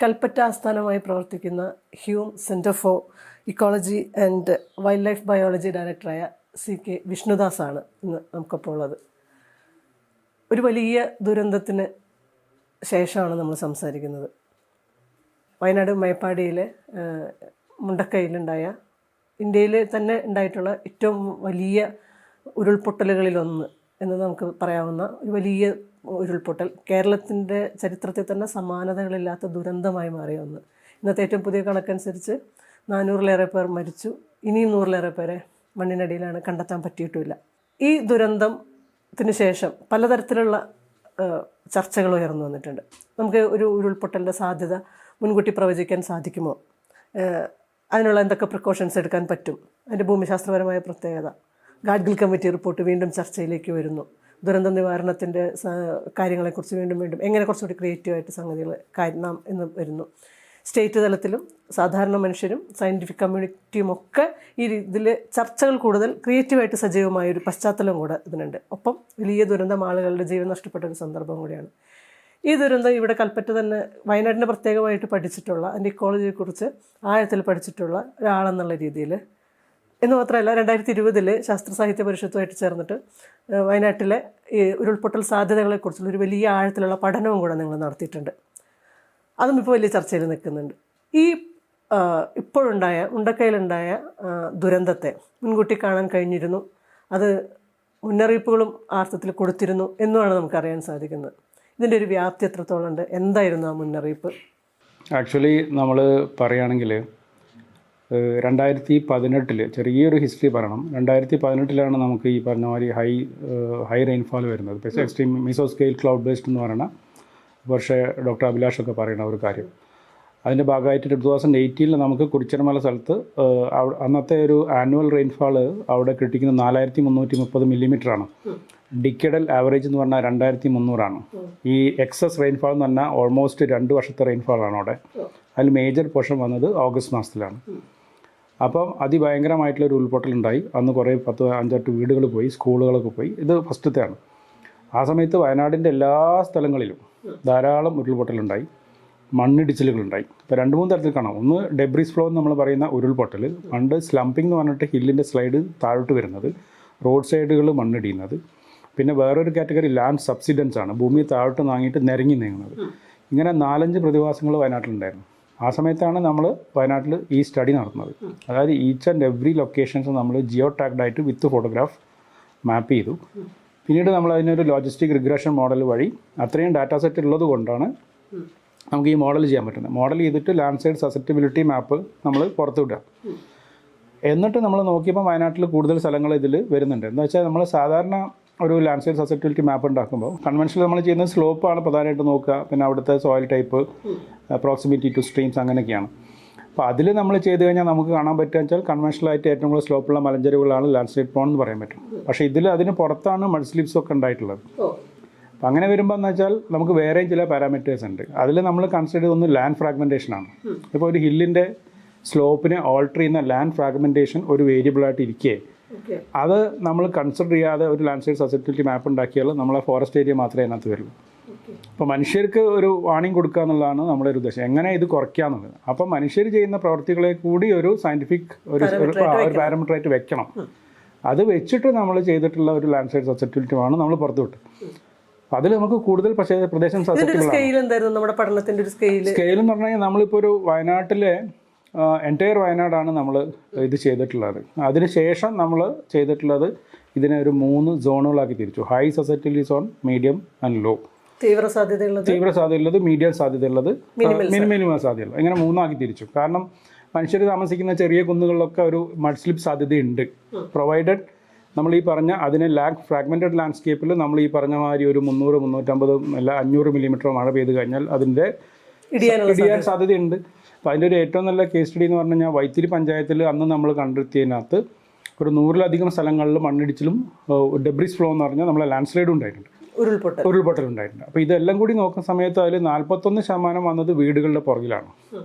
കൽപ്പറ്റ ആസ്ഥാനമായി പ്രവർത്തിക്കുന്ന Hume centre for ecology and wildlife biology ഡയറക്ടറായ CK വിഷ്ണുദാസാണ് ഇന്ന് നമുക്കൊപ്പം ഉള്ളത്. ഒരു വലിയ ദുരന്തത്തിന് ശേഷമാണ് നമ്മൾ സംസാരിക്കുന്നത്. വയനാട് മേപ്പാടിയിലെ മുണ്ടക്കയിലുണ്ടായ ഇന്ത്യയിൽ തന്നെ ഉണ്ടായിട്ടുള്ള ഏറ്റവും വലിയ ഉരുൾപൊട്ടലുകളിലൊന്ന് എന്ന് നമുക്ക് പറയാവുന്ന ഒരു വലിയ ഉരുൾപൊട്ടൽ, കേരളത്തിൻ്റെ ചരിത്രത്തിൽ തന്നെ സമാനതകളില്ലാത്ത ദുരന്തമായി മാറിയ ഒന്ന്. ഇന്നത്തെ ഏറ്റവും പുതിയ കണക്കനുസരിച്ച് 400-ലേറെ പേർ മരിച്ചു. ഇനിയും 100-ലേറെ പേരെ മണ്ണിനടിയിലാണ്, കണ്ടെത്താൻ പറ്റിയിട്ടുമില്ല. ഈ ദുരന്തത്തിന് ശേഷം പലതരത്തിലുള്ള ചർച്ചകൾ ഉയർന്നു വന്നിട്ടുണ്ട്. നമുക്ക് ഒരു ഉരുൾപൊട്ടലിൻ്റെ സാധ്യത മുൻകൂട്ടി പ്രവചിക്കാൻ സാധിക്കുമോ? അതിനുള്ള എന്തൊക്കെ പ്രിക്കോഷൻസ് എടുക്കാൻ പറ്റും? അതിൻ്റെ ഭൂമിശാസ്ത്രപരമായ പ്രത്യേകത. ഗാഡ്ഗിൽ കമ്മിറ്റി റിപ്പോർട്ട് വീണ്ടും ചർച്ചയിലേക്ക് വരുന്നു. ദുരന്ത നിവാരണത്തിൻ്റെ കാര്യങ്ങളെക്കുറിച്ച് വീണ്ടും എങ്ങനെ കുറച്ചുകൂടി ക്രിയേറ്റീവായിട്ട് സംഗതികൾ നാം എന്ന് വരുന്നു. സ്റ്റേറ്റ് തലത്തിലും സാധാരണ മനുഷ്യരും സയൻറ്റിഫിക് കമ്മ്യൂണിറ്റിയും ഒക്കെ ഈ ഇതിൽ ചർച്ചകൾ കൂടുതൽ ക്രിയേറ്റീവായിട്ട് സജീവമായൊരു പശ്ചാത്തലം കൂടെ ഇതിനുണ്ട്. ഒപ്പം വലിയ ദുരന്തം, ആളുകളുടെ ജീവൻ നഷ്ടപ്പെട്ട ഒരു സന്ദർഭം കൂടിയാണ്. ഈ ദുരന്തം ഇവിടെ കൽപ്പറ്റ തന്നെ വയനാടിനെ പ്രത്യേകമായിട്ട് പഠിച്ചിട്ടുള്ള, അതിൻ്റെ ഇക്കോളജിയെക്കുറിച്ച് ആഴത്തിൽ പഠിച്ചിട്ടുള്ള ഒരാളെന്നുള്ള രീതിയിൽ എന്ന് മാത്രമല്ല 2020 ശാസ്ത്ര സാഹിത്യ പരിഷത്തുമായിട്ട് ചേർന്നിട്ട് വയനാട്ടിലെ ഈ ഉരുൾപൊട്ടൽ സാധ്യതകളെക്കുറിച്ചുള്ള ഒരു വലിയ ആഴത്തിലുള്ള പഠനവും കൂടെ നിങ്ങൾ നടത്തിയിട്ടുണ്ട്. അതും ഇപ്പോൾ വലിയ ചർച്ചയിൽ നിൽക്കുന്നുണ്ട്. ഈ ഇപ്പോഴുണ്ടായ മുണ്ടക്കയിലുണ്ടായ ദുരന്തത്തെ മുൻകൂട്ടി കാണാൻ കഴിഞ്ഞിരുന്നു, അത് മുന്നറിയിപ്പുകളും അർത്ഥത്തിൽ കൊടുത്തിരുന്നു എന്നുമാണ് നമുക്കറിയാൻ സാധിക്കുന്നത്. ഇതിൻ്റെ ഒരു വ്യാപ്തി എത്രത്തോളം ഉണ്ട്? എന്തായിരുന്നു ആ മുന്നറിയിപ്പ്? ആക്ച്വലി നമ്മൾ പറയുകയാണെങ്കിൽ 2018 ചെറിയൊരു ഹിസ്റ്ററി പറയണം. 2018 നമുക്ക് ഈ പറഞ്ഞ മാതിരി ഹൈ റെയിൻഫാൾ വരുന്നത്. പക്ഷേ extreme meso scale cloud based എന്ന് പറയുന്ന പക്ഷേ ഡോക്ടർ അഭിലാഷൊക്കെ പറയുന്ന ഒരു കാര്യം. അതിൻ്റെ ഭാഗമായിട്ട് 2018 നമുക്ക് കുറിച്ചരമല സ്ഥലത്ത് അന്നത്തെ ഒരു ആനുവൽ റെയിൻഫാൾ അവിടെ കിട്ടിക്കുന്ന 4330 മില്ലിമീറ്ററാണ്. ഡിക്കഡൽ ആവറേജ് എന്ന് പറഞ്ഞാൽ 2300 ഈ എക്സസ് റെയിൻഫാൾ എന്ന് പറഞ്ഞാൽ ഓൾമോസ്റ്റ് 2 വർഷത്തെ റെയിൻഫാളാണ് അവിടെ. അതിൽ മേജർ പോർഷൻ വന്നത് ഓഗസ്റ്റ് മാസത്തിലാണ്. അപ്പം അതിഭയങ്കരമായിട്ടുള്ളൊരു ഉരുൾപൊട്ടലുണ്ടായി. അന്ന് കുറേ 5-8 വീടുകൾ പോയി, സ്കൂളുകളൊക്കെ പോയി. ഇത് ഫസ്റ്റത്തെയാണ്. ആ സമയത്ത് വയനാടിൻ്റെ എല്ലാ സ്ഥലങ്ങളിലും ധാരാളം ഉരുൾപൊട്ടലുണ്ടായി, മണ്ണിടിച്ചിലുകളുണ്ടായി. ഇപ്പോൾ 2-3 തരത്തിൽ കാണാം. ഒന്ന് ഡെബ്രിസ് ഫ്ലോ എന്ന് നമ്മൾ പറയുന്ന ഉരുൾപൊട്ടൽ, പണ്ട് സ്ലംപിംഗ് എന്ന് പറഞ്ഞിട്ട് ഹില്ലിൻ്റെ സ്ലൈഡ് താഴോട്ട് വരുന്നത്, റോഡ് സൈഡുകൾ മണ്ണിടിയുന്നത്. പിന്നെ വേറൊരു കാറ്റഗറി ലാൻഡ് സബ്സിഡൻസ് ആണ്, ഭൂമി താഴോട്ട് വാങ്ങിയിട്ട് നിരങ്ങി നീങ്ങുന്നത്. ഇങ്ങനെ 4-5 പ്രതിഭാസങ്ങൾ വയനാട്ടിലുണ്ടായിരുന്നു. ആ സമയത്താണ് നമ്മൾ വയനാട്ടിൽ ഈ സ്റ്റഡി നടത്തുന്നത്. അതായത് ഈച്ച് ആൻഡ് എവറി ലൊക്കേഷൻസ് നമ്മൾ ജിയോ ടാഗ്ഡായിട്ട് വിത്ത് ഫോട്ടോഗ്രാഫ് മാപ്പ് ചെയ്തു. പിന്നീട് നമ്മൾ അതിനൊരു ലോജിസ്റ്റിക് റിഗ്രഷൻ മോഡൽ വഴി അത്രയും ഡാറ്റാ സെറ്റ് ഉള്ളത് കൊണ്ടാണ് നമുക്ക് ഈ മോഡൽ ചെയ്യാൻ പറ്റുന്നത്. മോഡൽ ചെയ്തിട്ട് ലാൻഡ് സൈഡ് സസെപ്റ്റിബിലിറ്റി മാപ്പ് നമ്മൾ പുറത്തു വിടുക. എന്നിട്ട് നമ്മൾ നോക്കിയപ്പോൾ വയനാട്ടിൽ കൂടുതൽ സ്ഥലങ്ങൾ ഇതിൽ വരുന്നുണ്ട്. എന്ന് വെച്ചാൽ നമ്മൾ സാധാരണ ഒരു ലാൻഡ് സൈഡ് സസെപ്റ്റിബിലിറ്റി മാപ്പ് ഉണ്ടാക്കുമ്പോൾ കൺവെൻഷനിൽ നമ്മൾ ചെയ്യുന്നത് സ്ലോപ്പാണ് പ്രധാനമായിട്ട് നോക്കുക. പിന്നെ അവിടുത്തെ soil type, proximity to streams അങ്ങനെയൊക്കെയാണ്. അപ്പോൾ അതിൽ നമ്മൾ ചെയ്ത് കഴിഞ്ഞാൽ നമുക്ക് കാണാൻ പറ്റുക വെച്ചാൽ കൺവെൻഷനലായിട്ട് ഏറ്റവും കൂടുതൽ സ്ലോപ്പുള്ള മലഞ്ചെരുവുകളാണ് ലാൻഡ് സ്ലൈഡ് പ്രോൺ എന്ന് പറയാൻ പറ്റും. പക്ഷേ ഇതിൽ അതിന് പുറത്താണ് മഡ് സ്ലിപ്സ് ഒക്കെ ഉണ്ടായിട്ടുള്ളത്. അപ്പോൾ അങ്ങനെ വരുമ്പോൾ എന്ന് വെച്ചാൽ നമുക്ക് വേറെയും ചില പാരാമീറ്റേഴ്സ് ഉണ്ട്. അതിൽ നമ്മൾ കൺസിഡർ ചെയ്തൊന്ന് ലാൻഡ് ഫ്രാഗ്മെൻറ്റേഷനാണ്. ഇപ്പോൾ ഒരു ഹില്ലിൻ്റെ സ്ലോപ്പിനെ ഓൾട്ടർ ചെയ്യുന്ന ലാൻഡ് ഫ്രാഗ്മെൻറ്റേഷൻ ഒരു വേരിയബിളായിട്ട് ഇരിക്കുകയെ അത് നമ്മൾ കൺസിഡർ ചെയ്യാതെ ഒരു ലാൻഡ് സൈഡ് സസെപ്റ്റിബിലിറ്റി മാപ്പ് ഉണ്ടാക്കിയാൽ നമ്മളെ ഫോറസ്റ്റ് ഏരിയ മാത്രമേ അതിനകത്ത് വരുള്ളൂ. അപ്പോൾ മനുഷ്യർക്ക് ഒരു വാണിംഗ് കൊടുക്കുക എന്നുള്ളതാണ് നമ്മുടെ ഒരു ഉദ്ദേശം. എങ്ങനെ ഇത് കുറയ്ക്കുക എന്നുള്ളത്. അപ്പോൾ മനുഷ്യർ ചെയ്യുന്ന പ്രവർത്തികളെ കൂടി ഒരു സയൻറ്റിഫിക് ഒരു പാരാമീറ്ററായിട്ട് വെക്കണം. അത് വെച്ചിട്ട് നമ്മൾ ചെയ്തിട്ടുള്ള ഒരു ലാൻഡ് സൈഡ് സസെപ്റ്റിബിലിറ്റി ആണ് നമ്മൾ പുറത്തു വിട്ടത്. അതിൽ നമുക്ക് കൂടുതൽ പ്രദേശം സസെപ്റ്റിബിൾ സ്കെയിൽ എന്ന് പറഞ്ഞാൽ നമ്മളിപ്പോൾ ഒരു വയനാട്ടിലെ എൻറ്റയർ വയനാടാണ് നമ്മൾ ഇത് ചെയ്തിട്ടുള്ളത്. അതിനുശേഷം നമ്മൾ ചെയ്തിട്ടുള്ളത് ഇതിനെ ഒരു 3 സോണുകളാക്കി തിരിച്ചു. High susceptibility zone, medium and low. തീവ്ര സാധ്യതയുള്ളത്, മീഡിയം സാധ്യതയുള്ളത്, മിനിമം സാധ്യതയുള്ളത്, ഇങ്ങനെ 3 തിരിച്ചു. കാരണം മനുഷ്യർ താമസിക്കുന്ന ചെറിയ കുന്നുകളിലൊക്കെ ഒരു മഡ് സ്ലിപ്പ് സാധ്യതയുണ്ട്. പ്രൊവൈഡഡ് നമ്മൾ ഈ പറഞ്ഞ അതിനെ ഫ്രാഗ്മെൻറ്റഡ് ലാൻഡ്സ്കേപ്പിൽ നമ്മൾ ഈ പറഞ്ഞ മാതിരി ഒരു 300, 350 അല്ല 500 മില്ലിമീറ്റർ മഴ പെയ്ത് കഴിഞ്ഞാൽ അതിൻ്റെ ഇടിയാൻ സാധ്യതയുണ്ട്. അപ്പോൾ അതിൻ്റെ ഒരു ഏറ്റവും നല്ല കേസ് സ്റ്റഡി എന്ന് പറഞ്ഞു കഴിഞ്ഞാൽ വൈത്തിരി പഞ്ചായത്തിൽ അന്ന് നമ്മൾ കണ്ടെത്തിയതിനകത്ത് ഒരു 100-ലധികം സ്ഥലങ്ങളിൽ മണ്ണിടിച്ചിലും ഡെബ്രിസ് ഫ്ലോ എന്ന് പറഞ്ഞാൽ നമ്മളെ ലാൻഡ് സ്ലൈഡും ഉണ്ടായിട്ടുണ്ട്, ഉരുൾപൊട്ടൽ ഉണ്ടായിട്ടുണ്ട്. അപ്പോൾ ഇതെല്ലാം കൂടി നോക്കുന്ന സമയത്ത് അതിൽ 41% വന്നത് വീടുകളുടെ പുറകിലാണ്.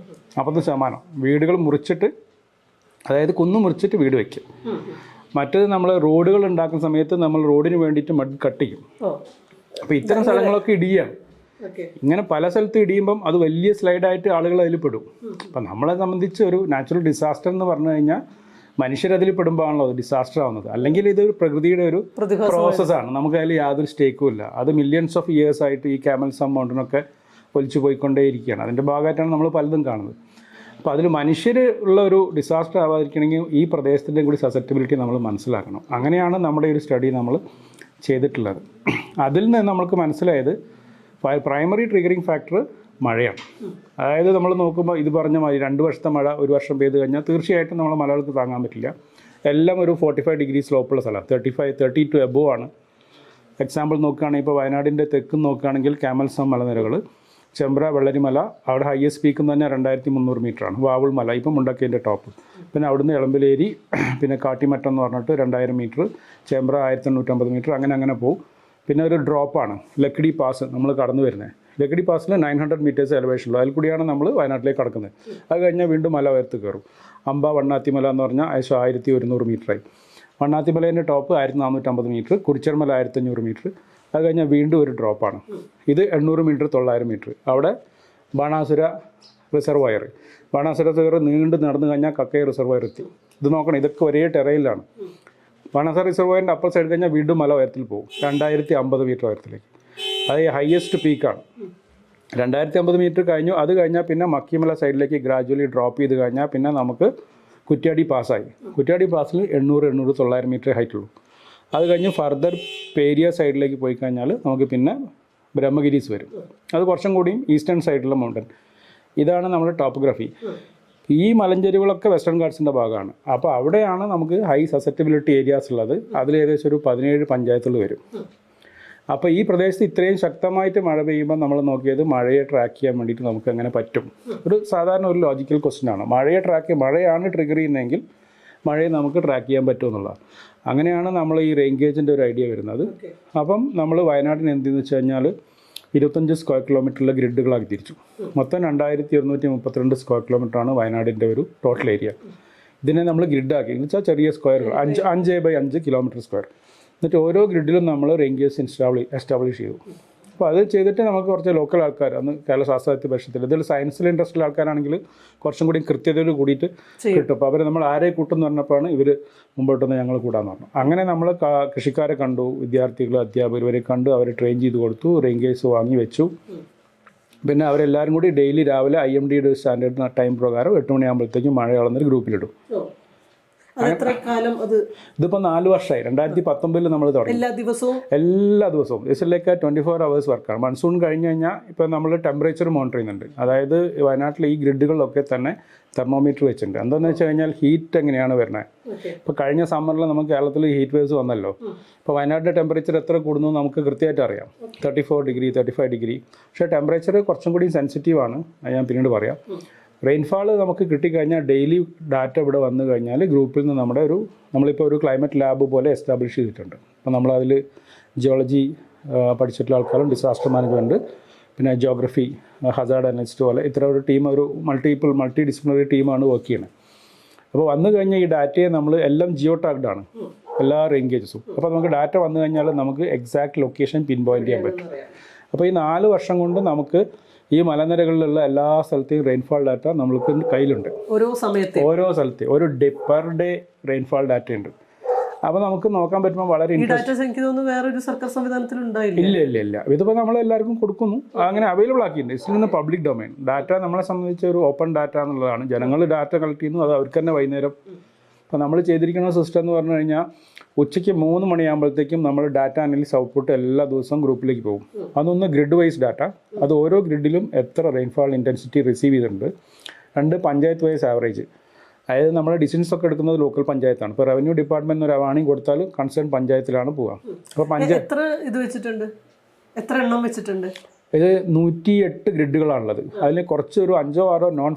40% വീടുകൾ മുറിച്ചിട്ട്, അതായത് കുന്നു മുറിച്ചിട്ട് വീട് വയ്ക്കും. മറ്റേത് നമ്മൾ റോഡുകൾ ഉണ്ടാക്കുന്ന സമയത്ത് നമ്മൾ റോഡിന് വേണ്ടിയിട്ട് മഡ് കട്ട് ചെയ്യും. അപ്പോൾ ഇത്തരം സ്ഥലങ്ങളൊക്കെ ഇടിയാണ്. ഇങ്ങനെ പല സ്ഥലത്ത് ഇടിയുമ്പം അത് വലിയ സ്ലൈഡായിട്ട് ആളുകൾ അതിൽ പെടും. അപ്പം നമ്മളെ സംബന്ധിച്ച് ഒരു നാച്ചുറൽ ഡിസാസ്റ്റർ എന്ന് പറഞ്ഞു കഴിഞ്ഞാൽ മനുഷ്യരതിൽ പെടുമ്പോഴാണല്ലോ അത് ഡിസാസ്റ്റർ ആവുന്നത്. അല്ലെങ്കിൽ ഇത് പ്രകൃതിയുടെ ഒരു പ്രോസസ്സാണ്, നമുക്ക് അതിൽ യാതൊരു സ്റ്റേക്കും ഇല്ല. അത് മില്യൺസ് ഓഫ് ഇയേഴ്സ് ആയിട്ട് ഈ ക്യാമൽസം മൗണ്ടനൊക്കെ ഒലിച്ചു പോയിക്കൊണ്ടേയിരിക്കുകയാണ്. അതിൻ്റെ ഭാഗമായിട്ടാണ് നമ്മൾ പലതും കാണുന്നത്. അപ്പോൾ അതിൽ മനുഷ്യർ ഉള്ള ഒരു ഡിസാസ്റ്റർ ആവാതിരിക്കണമെങ്കിൽ ഈ പ്രദേശത്തിൻ്റെ കൂടി സസെപ്റ്റബിലിറ്റി നമ്മൾ മനസ്സിലാക്കണം. അങ്ങനെയാണ് നമ്മുടെ ഒരു സ്റ്റഡി നമ്മൾ ചെയ്തിട്ടുള്ളത്. അതിൽ നിന്ന് നമുക്ക് മനസ്സിലായത് പ്രൈമറി ട്രിഗറിങ് ഫാക്ടർ മഴയാണ്. അതായത് നമ്മൾ നോക്കുമ്പോൾ ഇത് പറഞ്ഞ മാതിരി 2 വർഷത്തെ മഴ ഒരു വർഷം പെയ്ത് കഴിഞ്ഞാൽ തീർച്ചയായിട്ടും നമ്മൾ മലയാളത്തിൽ താങ്ങാൻ പറ്റില്ല. എല്ലാം ഒരു 45 ഡിഗ്രി സ്ലോപ്പുള്ള സ്ഥലം, 32 എബോ ആണ്. എക്സാമ്പിൾ നോക്കുകയാണെങ്കിൽ ഇപ്പോൾ വയനാടിൻ്റെ തെക്കും നോക്കുകയാണെങ്കിൽ ക്യാമൽസം മലനിരകൾ, ചെമ്പ്ര വെള്ളരിമല, അവിടെ ഹയസ്റ്റ് പീക്ക് തന്നെ 2300 മീറ്ററാണ്. വാവുൾ മല ഇപ്പം മുണ്ടക്കയിൻ്റെ ടോപ്പ്. പിന്നെ അവിടുന്ന് എളമ്പലേരി, പിന്നെ കാട്ടിമറ്റം എന്ന് പറഞ്ഞിട്ട് 2000 മീറ്റർ, ചെമ്പ്ര 1850 മീറ്റർ, അങ്ങനെ പോകും. പിന്നെ ഒരു ഡ്രോപ്പാണ് ലക്കിടി പാസ് നമ്മൾ കടന്നു വരുന്നത്. ലക്കിടി പാസിൽ 900 മീറ്റേഴ്സ് എലവേഷനുള്ളൂ. അതിൽ കൂടിയാണ് നമ്മൾ വയനാട്ടിലേക്ക് കടക്കുന്നത്. അത് കഴിഞ്ഞാൽ വീണ്ടും മല ഉയർത്ത് കയറും. അമ്പ വണ്ണാത്തിമല എന്ന് പറഞ്ഞാൽ ഏകദേശം 1100 മീറ്ററായി. വണ്ണാത്തിമലേൻ്റെ ടോപ്പ് 1450 മീറ്റർ, കുരിച്ചർമല 1500 മീറ്റർ. അത് കഴിഞ്ഞാൽ വീണ്ടും ഒരു ഡ്രോപ്പാണ്. ഇത് 800 മീറ്റർ 900 മീറ്റർ. അവിടെ ബാണാസുര റിസർവയർ, ബാണാസുര റിസർവയർ നീണ്ടു നടന്നു കഴിഞ്ഞാൽ കക്കയ റിസർവയർ എത്തി. ഇത് നോക്കണം, ഇതൊക്കെ ഒരേ ടെറയിലാണ്. ബാണാസുര റിസർവയറിൻ്റെ അപ്പർ സൈഡ് കഴിഞ്ഞാൽ വീണ്ടും മല ഉയരത്തിൽ പോകും, 2050 മീറ്റർ ഉയരത്തിലേക്ക്. അത് ഹയസ്റ്റ് പീക്കാണ്. 2050 മീറ്റർ കഴിഞ്ഞു. അത് കഴിഞ്ഞാൽ പിന്നെ മക്കിമല സൈഡിലേക്ക് ഗ്രാജുവലി ഡ്രോപ്പ് ചെയ്ത് കഴിഞ്ഞാൽ പിന്നെ നമുക്ക് കുറ്റ്യാടി പാസ്സായി. കുറ്റ്യാടി പാസ്സിൽ 800, 900 മീറ്റർ ഹൈറ്റുള്ളൂ. അത് കഴിഞ്ഞ് ഫർദർ പേരിയ സൈഡിലേക്ക് പോയി കഴിഞ്ഞാൽ നമുക്ക് പിന്നെ ബ്രഹ്മഗിരീസ് വരും. അത് കുറച്ചും കൂടിയും ഈസ്റ്റേൺ സൈഡിലുള്ള മൗണ്ടൻ. ഇതാണ് നമ്മുടെ ടോപ്പോഗ്രഫി. ഈ മലഞ്ചെരിവുകളൊക്കെ വെസ്റ്റേൺ ഗാട്സിൻ്റെ ഭാഗമാണ്. അപ്പോൾ അവിടെയാണ് നമുക്ക് ഹൈ സസെപ്റ്റബിലിറ്റി ഏരിയാസ് ഉള്ളത്. അതിൽ ഏകദേശം ഒരു 17 പഞ്ചായത്തുകൾ വരും. അപ്പോൾ ഈ പ്രദേശത്ത് ഇത്രയും ശക്തമായിട്ട് മഴ പെയ്യുമ്പോൾ നമ്മൾ നോക്കിയത് മഴയെ ട്രാക്ക് ചെയ്യാൻ വേണ്ടിയിട്ട് നമുക്ക് എങ്ങനെ പറ്റും. ഒരു സാധാരണ ഒരു ലോജിക്കൽ ക്വസ്റ്റ്യനാണ്. മഴയാണ് ട്രിഗർ ചെയ്യുന്നതെങ്കിൽ മഴയെ നമുക്ക് ട്രാക്ക് ചെയ്യാൻ പറ്റുമെന്നുള്ളതാണ്. അങ്ങനെയാണ് നമ്മൾ ഈ റെയിൻ ഗേജിൻ്റെ ഒരു ഐഡിയ വരുന്നത്. അപ്പം നമ്മൾ വയനാടിന് എന്തെന്ന് വെച്ച് കഴിഞ്ഞാൽ 25 സ്ക്വയർ കിലോമീറ്ററിലെ ഗ്രിഡുകളാക്കി തിരിച്ചു. മൊത്തം 2132 സ്ക്വയർ കിലോമീറ്ററാണ് വയനാടിൻ്റെ ഒരു ടോട്ടൽ ഏരിയ. ഇതിനെ നമ്മൾ ഗ്രിഡാക്കി, എന്ന് വെച്ചാൽ ചെറിയ സ്ക്വയറുകൾ 5x5 കിലോമീറ്റർ സ്ക്വയർ. എന്നിട്ട് ഓരോ ഗ്രിഡിലും നമ്മൾ റെയിൻ ഗേജ് എസ്റ്റാബ്ലിഷ് ചെയ്തു. അപ്പോൾ അത് ചെയ്തിട്ട് നമുക്ക് കുറച്ച് ലോക്കൽ ആൾക്കാർ, അന്ന് കേരള ശാസ്ത്ര പരിഷത്തിൽ ഇതിൽ സയൻസിൽ ഇൻട്രസ്റ്റുള്ള ആൾക്കാരാണെങ്കിൽ കുറച്ചും കൂടി കൃത്യതയോട് കൂടിയിട്ട് കിട്ടും. അപ്പോൾ അവർ നമ്മൾ ആരെ കൂട്ടെന്ന് പറഞ്ഞപ്പോഴാണ് ഇവർ മുമ്പോട്ടൊന്ന് ഞങ്ങൾ കൂടാന്ന് പറഞ്ഞു. അങ്ങനെ നമ്മൾ കൃഷിക്കാരെ കണ്ടു, വിദ്യാർത്ഥികൾ, അധ്യാപകർ ഇവരെ കണ്ടു, അവരെ ട്രെയിൻ ചെയ്ത് കൊടുത്തു, റെയിൻ ഗേജ് വാങ്ങി വെച്ചു. പിന്നെ അവരെല്ലാവരും കൂടി ഡെയിലി രാവിലെ IMDയുടെ സ്റ്റാൻഡേർഡ് ടൈം പ്രകാരം 8 മണിയാകുമ്പോഴത്തേക്കും മഴ കളന്നൊരു ഗ്രൂപ്പിലിടും. ഇതിപ്പോൾ 4 വർഷമായി. 2019 നമ്മൾ തുടങ്ങി. എല്ലാ ദിവസവും ഇതിലേക്ക് 24 hours വർക്കാണ്. മൺസൂൺ കഴിഞ്ഞ് കഴിഞ്ഞാൽ ഇപ്പോൾ നമ്മൾ ടെമ്പറേച്ചർ മോണിറ്റർ ചെയ്യുന്നുണ്ട്. അതായത് വയനാട്ടിൽ ഈ ഗ്രിഡുകളിലൊക്കെ തന്നെ തെർമോമീറ്റർ വെച്ചിട്ടുണ്ട്. എന്താണെന്ന് വെച്ച് കഴിഞ്ഞാൽ ഹീറ്റ് എങ്ങനെയാണ് വരുന്നത്. ഇപ്പോൾ കഴിഞ്ഞ സമ്മറിൽ നമുക്ക് കേരളത്തിൽ ഹീറ്റ് വേവ്സ് വന്നല്ലോ. ഇപ്പോൾ വയനാട്ടിലെ ടെമ്പറേച്ചർ എത്ര കൂടുന്നു നമുക്ക് കൃത്യമായിട്ട് അറിയാം. 34 ഡിഗ്രി 35 ഡിഗ്രി. പക്ഷേ ടെമ്പറേച്ചർ കുറച്ചും കൂടി സെൻസിറ്റീവാണ്. അത് ഞാൻ പിന്നീട് പറയാം. റെയിൻഫാൾ നമുക്ക് കിട്ടിക്കഴിഞ്ഞാൽ ഡെയിലി ഡാറ്റ ഇവിടെ വന്നു കഴിഞ്ഞാൽ ഗ്രൂപ്പിൽ നിന്ന് നമ്മളിപ്പോൾ ഒരു ക്ലൈമറ്റ് ലാബ് പോലെ എസ്റ്റാബ്ലിഷ് ചെയ്തിട്ടുണ്ട്. അപ്പോൾ നമ്മളതിൽ ജിയോളജി പഠിച്ചിട്ടുള്ള ആൾക്കാരും, ഡിസാസ്റ്റർ മാനേജ്മെൻറ്റ്, പിന്നെ ജോഗ്രഫി, ഹസാർഡ് അനലിസ്റ്റ് പോലെ ഇത്ര ഒരു ടീം, ഒരു മൾട്ടി ഡിസിപ്ലിനറി ടീമാണ് വർക്ക് ചെയ്യുന്നത്. അപ്പോൾ വന്നു കഴിഞ്ഞാൽ ഈ ഡാറ്റയെ നമ്മൾ എല്ലാം ജിയോ ടാഗ്ഡാണ്, എല്ലാ റെയിൻ ഗേജസും. അപ്പോൾ നമുക്ക് ഡാറ്റ വന്നു കഴിഞ്ഞാൽ നമുക്ക് എക്സാക്ട് ലൊക്കേഷൻ പിൻ പോയിൻ്റ് ചെയ്യാൻ പറ്റും. അപ്പോൾ ഈ 4 വർഷം കൊണ്ട് നമുക്ക് ഈ മലനിരകളിലുള്ള എല്ലാ സ്ഥലത്തെയും റെയിൻഫാൾ ഡാറ്റ നമ്മൾക്ക് കയ്യിലുണ്ട്. ഓരോ സ്ഥലത്തെ ഒരു പെർ ഡേ റെയിൻഫാൾ ഡാറ്റ ഉണ്ട്. അപ്പോൾ നമുക്ക് നോക്കാൻ പറ്റുമ്പോൾ വളരെ വേറൊരു സർക്കാർ സംവിധാനത്തിൽ ഇല്ല. ഇതിപ്പോൾ നമ്മൾ എല്ലാവർക്കും കൊടുക്കുന്നു, അങ്ങനെ അവൈലബിൾ ആക്കിയിട്ടുണ്ട്. ഇതിൽ നിന്ന് പബ്ലിക് ഡൊമൈൻ ഡാറ്റ നമ്മളെ സംബന്ധിച്ച് ഒരു ഓപ്പൺ ഡാറ്റ എന്നുള്ളതാണ്. ജനങ്ങൾ ഡാറ്റ കളക്ട് ചെയ്യുന്നു, അത് അവർക്ക് തന്നെ വൈകുന്നേരം. അപ്പോൾ നമ്മൾ ചെയ്തിരിക്കുന്ന സിസ്റ്റം എന്ന് പറഞ്ഞു കഴിഞ്ഞാൽ ഉച്ചയ്ക്ക് 3 മണിയാകുമ്പോഴത്തേക്കും നമ്മൾ ഡാറ്റ അനലിസിസ് ഔട്ട്പുട്ട് എല്ലാ ദിവസവും ഗ്രൂപ്പിലേക്ക് പോകും. അതൊന്ന് ഗ്രിഡ് വൈസ് ഡാറ്റ, അത് ഓരോ ഗ്രിഡിലും എത്ര റെയിൻഫാൾ ഇൻറ്റൻസിറ്റി റിസീവ് ചെയ്തിട്ടുണ്ട്. 2 പഞ്ചായത്ത് വൈസ് ആവറേജ്. അതായത് നമ്മൾ ഡിസിഷൻസ് ഒക്കെ എടുക്കുന്നത് ലോക്കൽ പഞ്ചായത്താണ്. ഇപ്പോൾ റവന്യൂ ഡിപ്പാർട്ട്മെൻറ്റ് ഒരു വാണിംഗ് കൊടുത്താൽ കൺസേൺ പഞ്ചായത്തിലാണ് പോവുക. അപ്പോൾ എത്ര എണ്ണം വെച്ചിട്ടുണ്ട്? ഇത് 108 ഗ്രിഡുകളാണുള്ളത്. അതിൽ കുറച്ച് ഒരു 5-6 നോൺ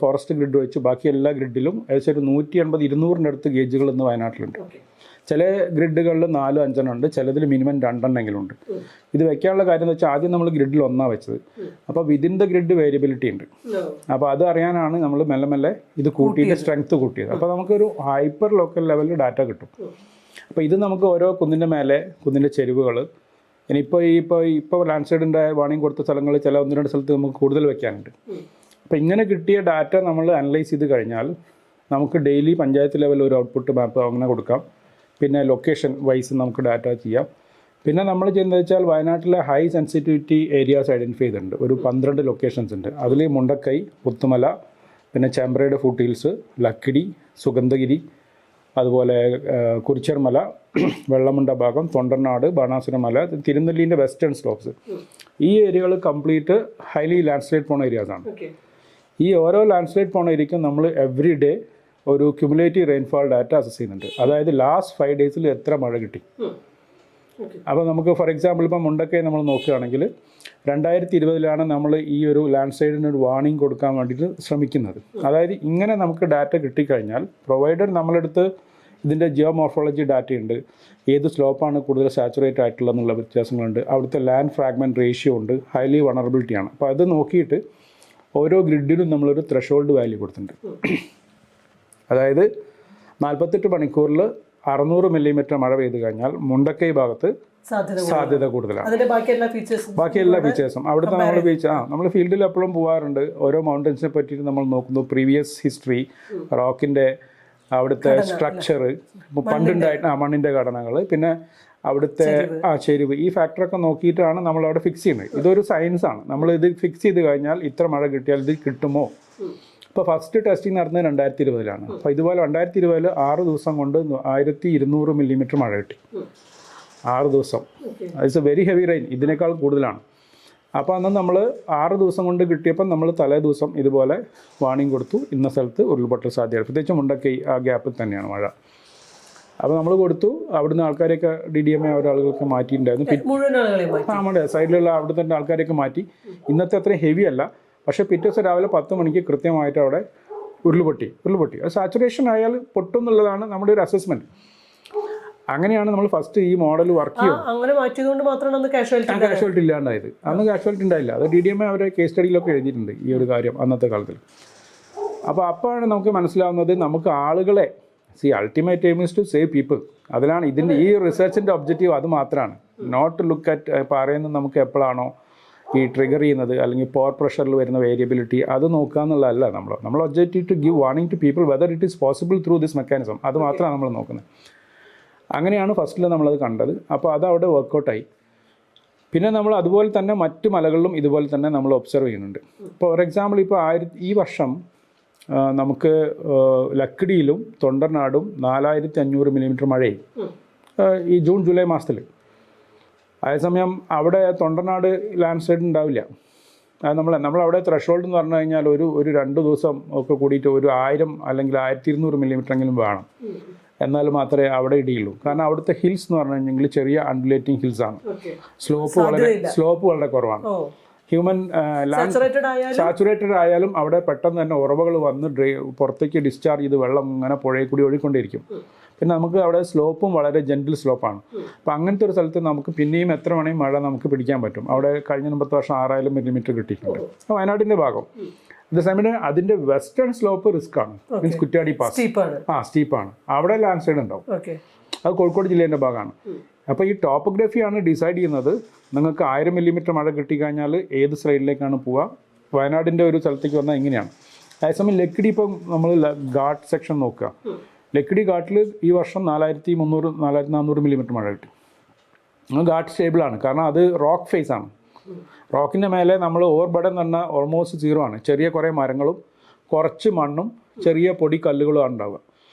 ഫോറസ്റ്റ് ഗ്രിഡ് വെച്ച് ബാക്കി എല്ലാ ഗ്രിഡിലും ഏകദേശം ഒരു 180-200 അടുത്ത് ഗേജുകൾ ഇന്ന് വയനാട്ടിലുണ്ട്. ചില ഗ്രിഡുകളിൽ 4-5 ഉണ്ട്, ചിലതിൽ മിനിമം 2 ഉണ്ട്. ഇത് വെക്കാനുള്ള കാര്യം എന്ന് വെച്ചാൽ ആദ്യം നമ്മൾ ഗ്രിഡിൽ 1 വെച്ചത്. അപ്പോൾ വിതിൻ ദ ഗ്രിഡ് വേരിയബിലിറ്റി ഉണ്ട്. അപ്പോൾ അത് അറിയാനാണ് നമ്മൾ മെല്ലെ ഇത് കൂട്ടിയിട്ട് സ്ട്രെങ്ത് കൂട്ടിയത്. അപ്പോൾ നമുക്കൊരു ഹൈപ്പർ ലോക്കൽ ലെവലിൽ ഡാറ്റ കിട്ടും. അപ്പോൾ ഇത് നമുക്ക് ഓരോ കുന്നിൻ്റെ മേലെ, കുന്നിൻ്റെ ചെരുവുകൾ, ഇപ്പോൾ ലാൻഡ് സ്ലൈഡിൻ്റെ വാണിംഗ് കൊടുത്ത സ്ഥലങ്ങളിൽ ചില 1-2 സ്ഥലത്ത് നമുക്ക് കൂടുതൽ വെക്കാനുണ്ട്. അപ്പോൾ ഇങ്ങനെ കിട്ടിയ ഡാറ്റ നമ്മൾ അനലൈസ് ചെയ്ത് കഴിഞ്ഞാൽ നമുക്ക് ഡെയിലി പഞ്ചായത്ത് ലെവൽ ഒരു ഔട്ട്പുട്ട് മാപ്പ് അങ്ങനെ കൊടുക്കാം. പിന്നെ ലൊക്കേഷൻ വൈസ് നമുക്ക് ഡാറ്റ ചെയ്യാം. പിന്നെ നമ്മൾ ചെയ്യുന്നത് വെച്ചാൽ വയനാട്ടിലെ ഹൈ സെൻസിറ്റിവിറ്റി ഏരിയാസ് ഐഡൻറ്റിഫൈ ചെയ്തിട്ടുണ്ട്. ഒരു 12 ലൊക്കേഷൻസ് ഉണ്ട്. അതിൽ മുണ്ടക്കൈ, പുത്തുമല, പിന്നെ ചെമ്പ്രയുടെ ഫുട്ട് ഹിൽസ്, ലക്കിടി, സുഗന്ധഗിരി, അതുപോലെ കുരിച്ചർമല, വെള്ളമുണ്ട ഭാഗം, തൊണ്ടർനാട്, ബാണാസുരമല, തിരുനെല്ലീൻ്റെ വെസ്റ്റേൺ സ്ലോപ്സ്, ഈ ഏരിയകൾ കംപ്ലീറ്റ് ഹൈലി ലാൻഡ് സ്ലൈഡ് പോണ ഏരിയാസാണ്. ഈ ഓരോ ലാൻഡ് സ്ലൈഡ് പോണ ഏരിയയ്ക്കും നമ്മൾ എവറി ഡേ ഒരു ക്യുമുലേറ്റീവ് റെയിൻഫാൾ ഡാറ്റ അസസ് ചെയ്യുന്നുണ്ട്. അതായത് ലാസ്റ്റ് 5 ഡേയ്സിൽ എത്ര മഴ കിട്ടി. അപ്പോൾ നമുക്ക് ഫോർ എക്സാമ്പിൾ ഇപ്പം മുണ്ടക്കൈ നമ്മൾ നോക്കുകയാണെങ്കിൽ 2020 നമ്മൾ ഈ ഒരു ലാൻഡ് സ്ലൈഡിന് ഒരു വാർണിംഗ് കൊടുക്കാൻ വേണ്ടിയിട്ട് ശ്രമിക്കുന്നത്. അതായത് ഇങ്ങനെ നമുക്ക് ഡാറ്റ കിട്ടിക്കഴിഞ്ഞാൽ പ്രൊവൈഡർ നമ്മളെടുത്ത് ഇതിൻ്റെ ജിയോമോർഫോളജി ഡാറ്റയുണ്ട്, ഏത് സ്ലോപ്പാണ് കൂടുതൽ സാച്ചുറേറ്റ് ആയിട്ടുള്ളതെന്നുള്ള വ്യത്യാസങ്ങളുണ്ട്, അവിടുത്തെ ലാൻഡ് ഫ്രാഗ്മെൻറ്റ് റേഷ്യോ ഉണ്ട്, ഹൈലി വണറബിലിറ്റിയാണ്. അപ്പോൾ അത് നോക്കിയിട്ട് ഓരോ ഗ്രിഡിനും നമ്മളൊരു ത്രഷോൾഡ് വാല്യൂ കൊടുത്തിട്ടുണ്ട്. അതായത് 48 മണിക്കൂറിൽ 600 മില്ലിമീറ്റർ മഴ പെയ്ത് കഴിഞ്ഞാൽ മുണ്ടക്കൈ ഭാഗത്ത് സാധ്യത കൂടുതലാണ്. ബാക്കി എല്ലാ ഫീച്ചേഴ്സും അവിടുത്തെ നമ്മൾ ഫീൽഡിൽ എപ്പോഴും പോകാറുണ്ട്. ഓരോ മൗണ്ടൻസിനെ പറ്റിയിട്ട് നമ്മൾ നോക്കുന്നു, പ്രീവിയസ് ഹിസ്റ്ററി, റോക്കിൻ്റെ അവിടുത്തെ സ്ട്രക്ചർ, പണ്ടുണ്ടായിട്ട് മണ്ണിൻ്റെ ഘടനകൾ, പിന്നെ അവിടുത്തെ ചെരിവ്, ഈ ഫാക്ടറൊക്കെ നോക്കിയിട്ടാണ് നമ്മളവിടെ ഫിക്സ് ചെയ്യുന്നത്. ഇതൊരു സയൻസാണ്. നമ്മൾ ഇത് ഫിക്സ് ചെയ്ത് കഴിഞ്ഞാൽ ഇത്ര മഴ കിട്ടിയാൽ ഇത് കിട്ടുമോ. ഇപ്പോൾ ഫസ്റ്റ് ടെസ്റ്റിംഗ് നടന്നത് 2020. അപ്പോൾ ഇതുപോലെ 2020 6 ദിവസം കൊണ്ട് 1200 മില്ലിമീറ്റർ മഴ കിട്ടി. 6 ദിവസം. It's A very heavy rain. ഇതിനേക്കാൾ കൂടുതലാണ്. അപ്പോൾ അന്ന് നമ്മൾ 6 ദിവസം കൊണ്ട് കിട്ടിയപ്പോൾ നമ്മൾ തലേ ദിവസം ഇതുപോലെ വാർണിംഗ് കൊടുത്തു, ഇന്ന സ്ഥലത്ത് ഉരുൾപൊട്ടൽ സാധ്യത. പ്രത്യേകിച്ച് മുണ്ടക്കൈ ആ ഗ്യാപ്പിൽ തന്നെയാണ് മഴ. അപ്പോൾ നമ്മൾ കൊടുത്തു. അവിടുന്ന് ആൾക്കാരെയൊക്കെ DDMA ആളുകൾക്ക് മാറ്റിയിട്ടുണ്ടായിരുന്നു. നമ്മുടെ സൈഡിലുള്ള അവിടെ തന്നെ ആൾക്കാരെയൊക്കെ മാറ്റി. ഇന്നത്തെ അത്രയും ഹെവി അല്ല. പക്ഷേ പിറ്റേ ദിവസം രാവിലെ 10 മണിക്ക് കൃത്യമായിട്ട് അവിടെ ഉരുൾപൊട്ടി. അത് സാച്ചുറേഷൻ ആയാൽ പൊട്ടും എന്നുള്ളതാണ് നമ്മുടെ ഒരു അസസ്മെൻറ്റ്. അങ്ങനെയാണ് നമ്മൾ ഫസ്റ്റ് ഈ മോഡൽ വർക്ക് ചെയ്യുന്നത്. അങ്ങനെ മാറ്റിയതുകൊണ്ട് മാത്രമാണ് കാഷ്വാലിറ്റി ഇല്ലാണ്ടായത്. അന്ന് കാഷ്വാലിറ്റി ഉണ്ടായില്ല. അത് DDMA അവരെ കേസ് സ്റ്റഡിയിലൊക്കെ എഴുതിയിട്ടുണ്ട് ഈ ഒരു കാര്യം അന്നത്തെ കാലത്തിൽ. അപ്പോൾ അപ്പോഴാണ് നമുക്ക് മനസ്സിലാവുന്നത് നമുക്ക് ആളുകളെ ultimate aim is to save people. അതിലാണ് ഇതിൻ്റെ ഈ റിസർച്ചിൻ്റെ ഒബ്ജക്റ്റീവ്. അത് മാത്രമാണ്. നോട്ട് ലുക്ക് അറ്റ് പറയുന്നത് നമുക്ക് എപ്പോഴാണോ ഈ ട്രിഗർ ചെയ്യുന്നത് അല്ലെങ്കിൽ പവർ പ്രഷറിൽ വരുന്ന വേരിയബിലിറ്റി അത് നോക്കുക എന്നുള്ളതല്ല നമ്മൾ objective to give warning to people whether it is possible through this mechanism. അത് മാത്രമാണ് നമ്മൾ നോക്കുന്നത്. അങ്ങനെയാണ് ഫസ്റ്റിൽ നമ്മളത് കണ്ടത്. അപ്പോൾ അതവിടെ വർക്കൗട്ടായി. പിന്നെ നമ്മൾ അതുപോലെ തന്നെ മറ്റ് മലകളിലും ഇതുപോലെ തന്നെ നമ്മൾ ഒബ്സർവ് ചെയ്യുന്നുണ്ട്. ഇപ്പോൾ ഫോർ എക്സാമ്പിൾ ഇപ്പോൾ ഈ വർഷം നമുക്ക് ലക്കിടിയിലും തൊണ്ടർനാടും 4500 മില്ലിമീറ്റർ മഴയും ഈ ജൂൺ ജൂലൈ മാസത്തിൽ. അതേസമയം അവിടെ തൊണ്ടർനാട് ലാൻഡ് സ്ലൈഡ് ഉണ്ടാവില്ല. അത് നമ്മളവിടെ ത്രഷോൾഡ് എന്ന് പറഞ്ഞു കഴിഞ്ഞാൽ ഒരു 2 ദിവസം ഒക്കെ കൂടിയിട്ട് ഒരു 1000 അല്ലെങ്കിൽ 1200 മില്ലിമീറ്റർ എങ്കിലും വേണം. എന്നാൽ മാത്രമേ അവിടെ ഇടിയുള്ളൂ. കാരണം അവിടുത്തെ ഹിൽസ് എന്ന് പറഞ്ഞു കഴിഞ്ഞെങ്കിൽ ചെറിയ അൺഡുലേറ്റിംഗ് ഹിൽസാണ്. സ്ലോപ്പ് വളരെ കുറവാണ്. ഹ്യൂമൻ ലാൻഡ് സാച്ചുറേറ്റഡ് ആയാലും അവിടെ പെട്ടെന്ന് തന്നെ ഉറവകൾ വന്ന് പുറത്തേക്ക് ഡിസ്ചാർജ് ചെയ്ത് വെള്ളം ഇങ്ങനെ പുഴയിൽ കൂടി ഒഴുകിക്കൊണ്ടിരിക്കും. പിന്നെ നമുക്ക് അവിടെ സ്ലോപ്പും വളരെ ജെൻറ്റിൽ സ്ലോപ്പാണ്. അപ്പോൾ അങ്ങനത്തെ ഒരു സ്ഥലത്ത് നമുക്ക് പിന്നെയും എത്ര വേണമെങ്കിൽ മഴ നമുക്ക് പിടിക്കാൻ പറ്റും. അവിടെ കഴിഞ്ഞ 10 വർഷം 6000 മില്ലിമീറ്റർ കിട്ടിയിട്ടുണ്ട്. വയനാടിൻ്റെ ഭാഗം. അതേസമയം അതിൻ്റെ വെസ്റ്റേൺ സ്ലോപ്പ് റിസ്ക് ആണ്. മീൻസ് കുറ്റ്യാടി പാസ് സ്റ്റീപ്പാണ്. അവിടെ ലാൻഡ് സ്ലൈഡ് ഉണ്ടാവും. അത് കോഴിക്കോട് ജില്ലേൻ്റെ ഭാഗമാണ്. അപ്പോൾ ഈ ടോപ്പോഗ്രഫിയാണ് ഡിസൈഡ് ചെയ്യുന്നത്. നിങ്ങൾക്ക് 1000 മില്ലിമീറ്റർ മഴ കിട്ടിക്കഴിഞ്ഞാൽ ഏത് സൈഡിലേക്കാണ് പോവുക. വയനാടിൻ്റെ ഒരു സ്ഥലത്തേക്ക് വന്നാൽ ഇങ്ങനെയാണ്. അതേസമയം ലക്കിടി ഇപ്പം നമ്മൾ ഘാട്ട് സെക്ഷൻ നോക്കുക. ലക്കിടി ഘാട്ടിൽ ഈ വർഷം 4300-4400 മില്ലിമീറ്റർ മഴ കിട്ടി. ഘാട്ട് സ്റ്റേബിളാണ്. കാരണം അത് റോക്ക് ഫേസ് ആണ്. റോക്കിൻ്റെ മേലെ നമ്മൾ ഓവർബർഡൻ എന്ന് പറഞ്ഞാൽ ഓൾമോസ്റ്റ് 0 ആണ്. ചെറിയ കുറേ മരങ്ങളും കുറച്ച് മണ്ണും ചെറിയ പൊടി കല്ലുകളുമാണ് ഉണ്ടാവുക.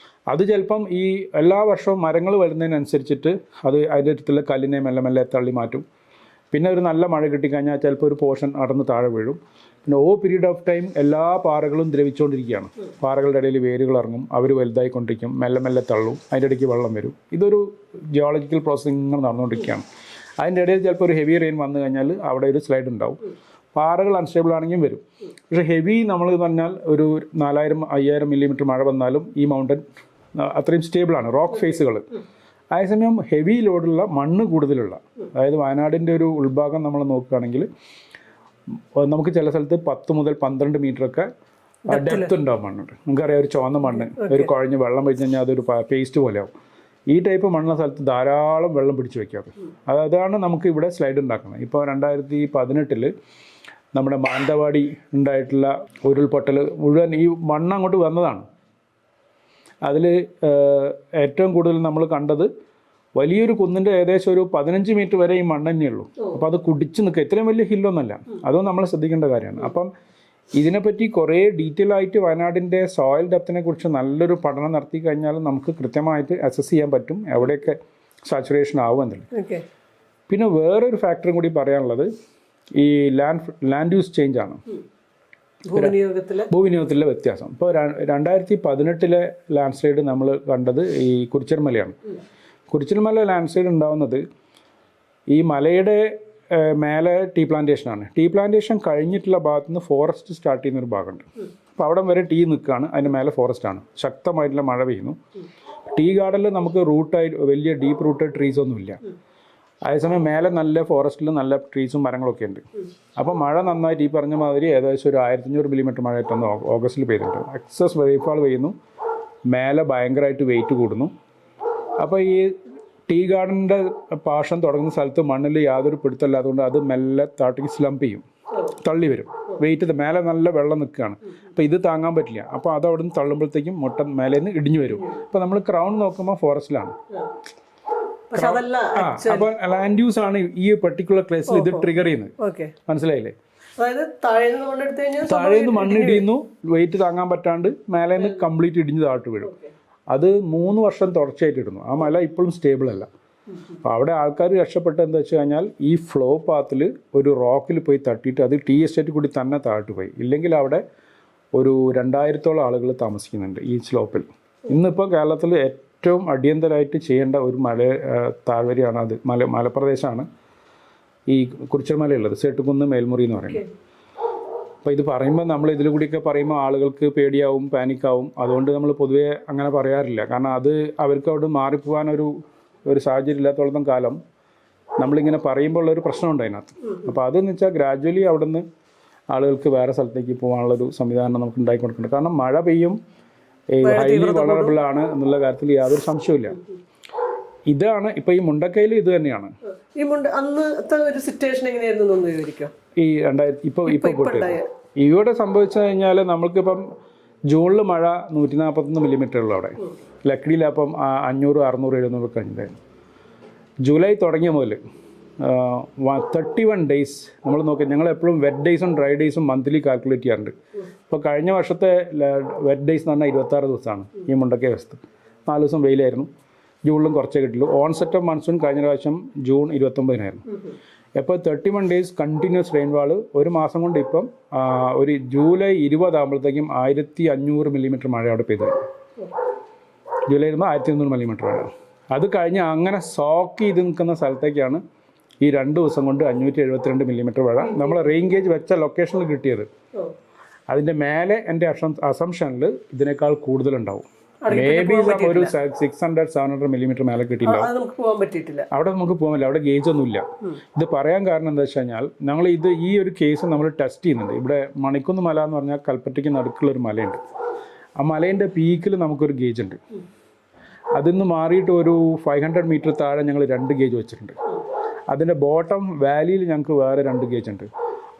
അത് ചിലപ്പം ഈ എല്ലാ വർഷവും മരങ്ങൾ വരുന്നതിനനുസരിച്ചിട്ട് അത് അതിൻ്റെ അടുത്തുള്ള കല്ലിനെ മെല്ലെ മെല്ലെ തള്ളി മാറ്റും. പിന്നെ ഒരു നല്ല മഴ കിട്ടിക്കഴിഞ്ഞാൽ ചിലപ്പോൾ ഒരു പോർഷൻ അടന്ന് താഴെ വീഴും. പിന്നെ പീരീഡ് ഓഫ് ടൈം എല്ലാ പാറകളും ദ്രവിച്ചുകൊണ്ടിരിക്കുകയാണ്. പാറകളുടെ ഇടയിൽ വേരുകൾ ഇറങ്ങും, അവർ വലുതായിക്കൊണ്ടിരിക്കും, മെല്ലെ മെല്ലെ തള്ളും, അതിൻ്റെ ഇടയ്ക്ക് വെള്ളം വരും. ഇതൊരു ജിയോളജിക്കൽ പ്രോസസ്സിംഗ് ഇങ്ങനെ നടന്നുകൊണ്ടിരിക്കുകയാണ്. അതിൻ്റെ ഇടയിൽ ചിലപ്പോൾ ഒരു ഹെവി റെയിൻ വന്നു കഴിഞ്ഞാൽ അവിടെ ഒരു സ്ലൈഡ് ഉണ്ടാവും. പാറകൾ അൺസ്റ്റേബിൾ ആണെങ്കിലും വരും. പക്ഷേ ഹെവി നമ്മൾ പറഞ്ഞാൽ ഒരു 4000-5000 മില്ലിമീറ്റർ മഴ വന്നാലും ഈ മൗണ്ടൻ അത്രയും സ്റ്റേബിളാണ്. റോക്ക് ഫേസുകൾ. അതേസമയം ഹെവി ലോഡുള്ള മണ്ണ് കൂടുതലുള്ള, അതായത് വയനാടിൻ്റെ ഒരു ഉൾഭാഗം നമ്മൾ നോക്കുകയാണെങ്കിൽ നമുക്ക് ചില സ്ഥലത്ത് 10 മുതൽ 12 മീറ്ററൊക്കെ ഡെപ്ത് ഉണ്ടാവും മണ്ണുണ്ട്. നമുക്കറിയാം ഒരു ചുവന്ന മണ്ണ് ഒരു കുഴഞ്ഞ് വെള്ളം വെച്ച് കഴിഞ്ഞാൽ അതൊരു പേസ്റ്റ് പോലെ ആവും. ഈ ടൈപ്പ് മണ്ണുള്ള സ്ഥലത്ത് ധാരാളം വെള്ളം പിടിച്ച് വയ്ക്കാറ്. അതാണ് നമുക്ക് ഇവിടെ സ്ലൈഡ് ഉണ്ടാക്കുന്നത്. ഇപ്പോൾ 2018 നമ്മുടെ മാനന്തവാടി ഉണ്ടായിട്ടുള്ള ഉരുൾപൊട്ടൽ മുഴുവൻ ഈ മണ്ണ് അങ്ങോട്ട് വന്നതാണ്. അതിൽ ഏറ്റവും കൂടുതൽ നമ്മൾ കണ്ടത് വലിയൊരു കുന്നിൻ്റെ ഏകദേശം ഒരു 15 മീറ്റർ വരെ ഈ മണ്ണ് തന്നെയുള്ളൂ. അപ്പോൾ അത് കുടിച്ച് നിൽക്കുക. ഇത്രയും വലിയ ഹില്ലൊന്നുമല്ല. അതും നമ്മൾ ശ്രദ്ധിക്കേണ്ട കാര്യമാണ്. അപ്പം ഇതിനെപ്പറ്റി കുറേ ഡീറ്റെയിൽ ആയിട്ട് വയനാടിൻ്റെ സോയിൽ ഡെപ്തിനെ കുറിച്ച് നല്ലൊരു പഠനം നടത്തി കഴിഞ്ഞാൽ നമുക്ക് കൃത്യമായിട്ട് അസസ് ചെയ്യാൻ പറ്റും എവിടെയൊക്കെ സാച്ചുറേഷൻ ആവും എന്നുള്ളത്. പിന്നെ വേറൊരു ഫാക്ടറും കൂടി പറയാനുള്ളത് ഈ ലാൻഡ് യൂസ് ചേഞ്ച് ആണ്, ഭൂവിനിയോഗത്തിലെ വ്യത്യാസം. ഇപ്പോൾ 2018 ലാൻഡ് സ്ലൈഡ് നമ്മൾ കണ്ടത് ഈ കുറിച്യർമലയാണ്. കുറിച്യർമല ലാൻഡ് സ്ലൈഡ് ഉണ്ടാകുന്നത് ഈ മലയുടെ മേലെ ടീ പ്ലാന്റേഷനാണ്. ടീ പ്ലാന്റേഷൻ കഴിഞ്ഞിട്ടുള്ള ഭാഗത്തു നിന്ന് ഫോറസ്റ്റ് സ്റ്റാർട്ട് ചെയ്യുന്നൊരു ഭാഗമുണ്ട്. അപ്പോൾ അവിടെ വരെ ടീ നിൽക്കുകയാണ്, അതിൻ്റെ മേലെ ഫോറസ്റ്റാണ്. ശക്തമായിട്ടുള്ള മഴ പെയ്യുന്നു. ടീ ഗാർഡനിൽ നമുക്ക് റൂട്ടായിട്ട് വലിയ ഡീപ്പ് റൂട്ടഡ് ട്രീസ് ഒന്നുമില്ല. അതേസമയം മേലെ നല്ല ഫോറസ്റ്റിൽ നല്ല ട്രീസും മരങ്ങളൊക്കെ ഉണ്ട്. അപ്പോൾ മഴ നന്നായിട്ട് ഈ പറഞ്ഞ മാതിരി ഏകദേശം ഒരു 1500 മില്ലിമീറ്റർ മഴ ഏറ്റവും ഓഗസ്റ്റിൽ പെയ്തിട്ടുണ്ട്. എക്സസ് റെയിൻഫാൾ പെയ്യുന്നു, മേലെ ഭയങ്കരമായിട്ട് വെയിറ്റ് കൂടുന്നു. അപ്പോൾ ഈ ടീ ഗാർഡൻ്റെ പാഷം തുടങ്ങുന്ന സ്ഥലത്ത് മണ്ണിൽ യാതൊരു പിടുത്തമില്ലാത്തതുകൊണ്ട് അത് മെല്ലെ താഴേക്ക് സ്ലംപ് ചെയ്യും, തള്ളി വരും. വെയിറ്റ് മേലെ നല്ല വെള്ളം നിൽക്കുകയാണ്. അപ്പോൾ ഇത് താങ്ങാൻ പറ്റില്ല. അപ്പോൾ അത് അവിടെ നിന്ന് തള്ളുമ്പോഴത്തേക്കും മുട്ട മേലെ നിന്ന് ഇടിഞ്ഞു വരും. അപ്പോൾ നമ്മൾ ക്രൗൺ നോക്കുമ്പോൾ ഫോറസ്റ്റിലാണ്. അപ്പോൾ ലാൻഡ് യൂസ് ആണ് ഈ പെർട്ടിക്കുലർ കേസിൽ ഇത് ട്രിഗർ ചെയ്യുന്നത്. മനസ്സിലായില്ലേ? താഴേന്ന് മണ്ണ് ഇടിയുന്നു, വെയിറ്റ് താങ്ങാൻ പറ്റാണ്ട് മേലെ നിന്ന് കംപ്ലീറ്റ് ഇടിഞ്ഞ് താഴ്ത്ത് വീഴും. അത് 3 വർഷം തുടർച്ചയായിട്ട് ഇടുന്നു. ആ മല ഇപ്പോഴും സ്റ്റേബിൾ അല്ല. അപ്പോൾ അവിടെ ആൾക്കാർ രക്ഷപ്പെട്ടത് എന്താ വെച്ച് കഴിഞ്ഞാൽ ഈ ഫ്ലോ പാത്തിൽ ഒരു റോക്കിൽ പോയി തട്ടിയിട്ട് അത് ടീ എസ്റ്റേറ്റ് കൂടി തന്നെ താഴ്ത്തു പോയി. ഇല്ലെങ്കിൽ അവിടെ ഒരു 2000-ഓളം ആളുകൾ താമസിക്കുന്നുണ്ട് ഈ സ്ലോപ്പിൽ. ഇന്നിപ്പോൾ കേരളത്തിൽ ഏറ്റവും അടിയന്തരമായിട്ട് ചെയ്യേണ്ട ഒരു താഴ്വരയാണ് അത്. മലപ്രദേശമാണ് ഈ കുറിച്യർമലയുള്ളത്, സേട്ടുകുന്ന് മേൽമുറി എന്ന് പറയുന്നത്. അപ്പോൾ ഇത് പറയുമ്പോൾ നമ്മൾ ഇതിൽ കൂടിയൊക്കെ പറയുമ്പോൾ ആളുകൾക്ക് പേടിയാവും, പാനിക്കാവും. അതുകൊണ്ട് നമ്മൾ പൊതുവേ അങ്ങനെ പറയാറില്ല. കാരണം അത് അവർക്ക് അവിടെ മാറിപ്പോകാനൊരു സാഹചര്യം ഇല്ലാത്തോളം കാലം നമ്മളിങ്ങനെ പറയുമ്പോൾ ഉള്ളൊരു പ്രശ്നമുണ്ട് അതിനകത്ത്. അപ്പോൾ അതെന്ന് വെച്ചാൽ ഗ്രാജ്വലി അവിടെ നിന്ന് ആളുകൾക്ക് വേറെ സ്ഥലത്തേക്ക് പോകാനുള്ളൊരു സംവിധാനം നമുക്ക് ഉണ്ടാക്കി കൊടുക്കുന്നുണ്ട്. കാരണം മഴ പെയ്യും, ഹൈലി വളറബിൾ ആണ് എന്നുള്ള കാര്യത്തിൽ യാതൊരു സംശയമില്ല. ഇതാണ് ഇപ്പോൾ ഈ മുണ്ടക്കയിൽ ഇത് തന്നെയാണ്. ഈ 2000 ഇവിടെ സംഭവിച്ചു കഴിഞ്ഞാൽ നമ്മൾക്കിപ്പം ജൂണിൽ മഴ 141 മില്ലിമീറ്റർ ഉള്ളു അവിടെ. ലക്കിടിയിലപ്പം 500, 600, 700 കഴിഞ്ഞിട്ടായിരുന്നു. ജൂലൈ തുടങ്ങിയ മുതൽ 31 ഡേയ്സ് നമ്മൾ നോക്കി. ഞങ്ങൾ എപ്പോഴും വെറ്റ് ഡേയ്സും ഡ്രൈ ഡേയ്സും മന്ത്ലി കാൽക്കുലേറ്റ് ചെയ്യാറുണ്ട്. ഇപ്പോൾ കഴിഞ്ഞ വർഷത്തെ വെറ്റ് ഡേയ്സ് എന്ന് പറഞ്ഞാൽ 26 ദിവസമാണ് ഈ മുണ്ടക്കൈ വശത്ത്. 4 ദിവസം വെയിലായിരുന്നു. ജൂണിലും കുറച്ചേ കിട്ടുള്ളൂ. ഓൺസെറ്റ് ഓഫ് മൺസൂൺ കഴിഞ്ഞ പ്രാവശ്യം ജൂൺ 29-നായിരുന്നു. ഇപ്പോൾ 31 ഡേയ്സ് കണ്ടിന്യൂസ് റെയിൻഫാൾ ഒരു മാസം കൊണ്ട് ഇപ്പം ഒരു ജൂലൈ 20 ആകുമ്പോഴത്തേക്കും 1500 മില്ലിമീറ്റർ മഴ അവിടെ പെയ്തു. ജൂലൈ 1500 മില്ലിമീറ്റർ മഴ. അത് കഴിഞ്ഞ് അങ്ങനെ സോക്ക് ചെയ്ത് നിൽക്കുന്ന സ്ഥലത്തേക്കാണ് ഈ 2 ദിവസം കൊണ്ട് 572 മില്ലിമീറ്റർ മഴ നമ്മൾ റെയിൻ ഗേജ് വെച്ച ലൊക്കേഷനിൽ കിട്ടിയത്. അതിൻ്റെ മേലെ എൻ്റെ അസംഷനിൽ ഇതിനേക്കാൾ കൂടുതലുണ്ടാവും. മേ ബി ഒരു 600-700 മില്ലിമീറ്റർ മേലെ കിട്ടിയിട്ടുണ്ടാവും. അവിടെ നമുക്ക് പോകാൻ പറ്റില്ല, അവിടെ ഗേജ് ഒന്നുമില്ല. ഇത് പറയാൻ കാരണം എന്താ വെച്ച് കഴിഞ്ഞാൽ ഞങ്ങൾ ഈ ഒരു കേസ് നമ്മൾ ടെസ്റ്റ് ചെയ്യുന്നുണ്ട്. ഇവിടെ മണിക്കുന്ന് മല എന്ന് പറഞ്ഞാൽ കൽപ്പറ്റയ്ക്ക് നടുക്കുള്ളൊരു മലയുണ്ട്. ആ മലേൻ്റെ പീക്കിൽ നമുക്കൊരു ഗേജ് ഉണ്ട്. അതിൽ നിന്ന് മാറിയിട്ട് ഒരു 500 മീറ്റർ താഴെ ഞങ്ങൾ 2 ഗേജ് വെച്ചിട്ടുണ്ട്. അതിൻ്റെ ബോട്ടം വാലിയിൽ ഞങ്ങൾക്ക് വേറെ 2 ഗേജ് ഉണ്ട്.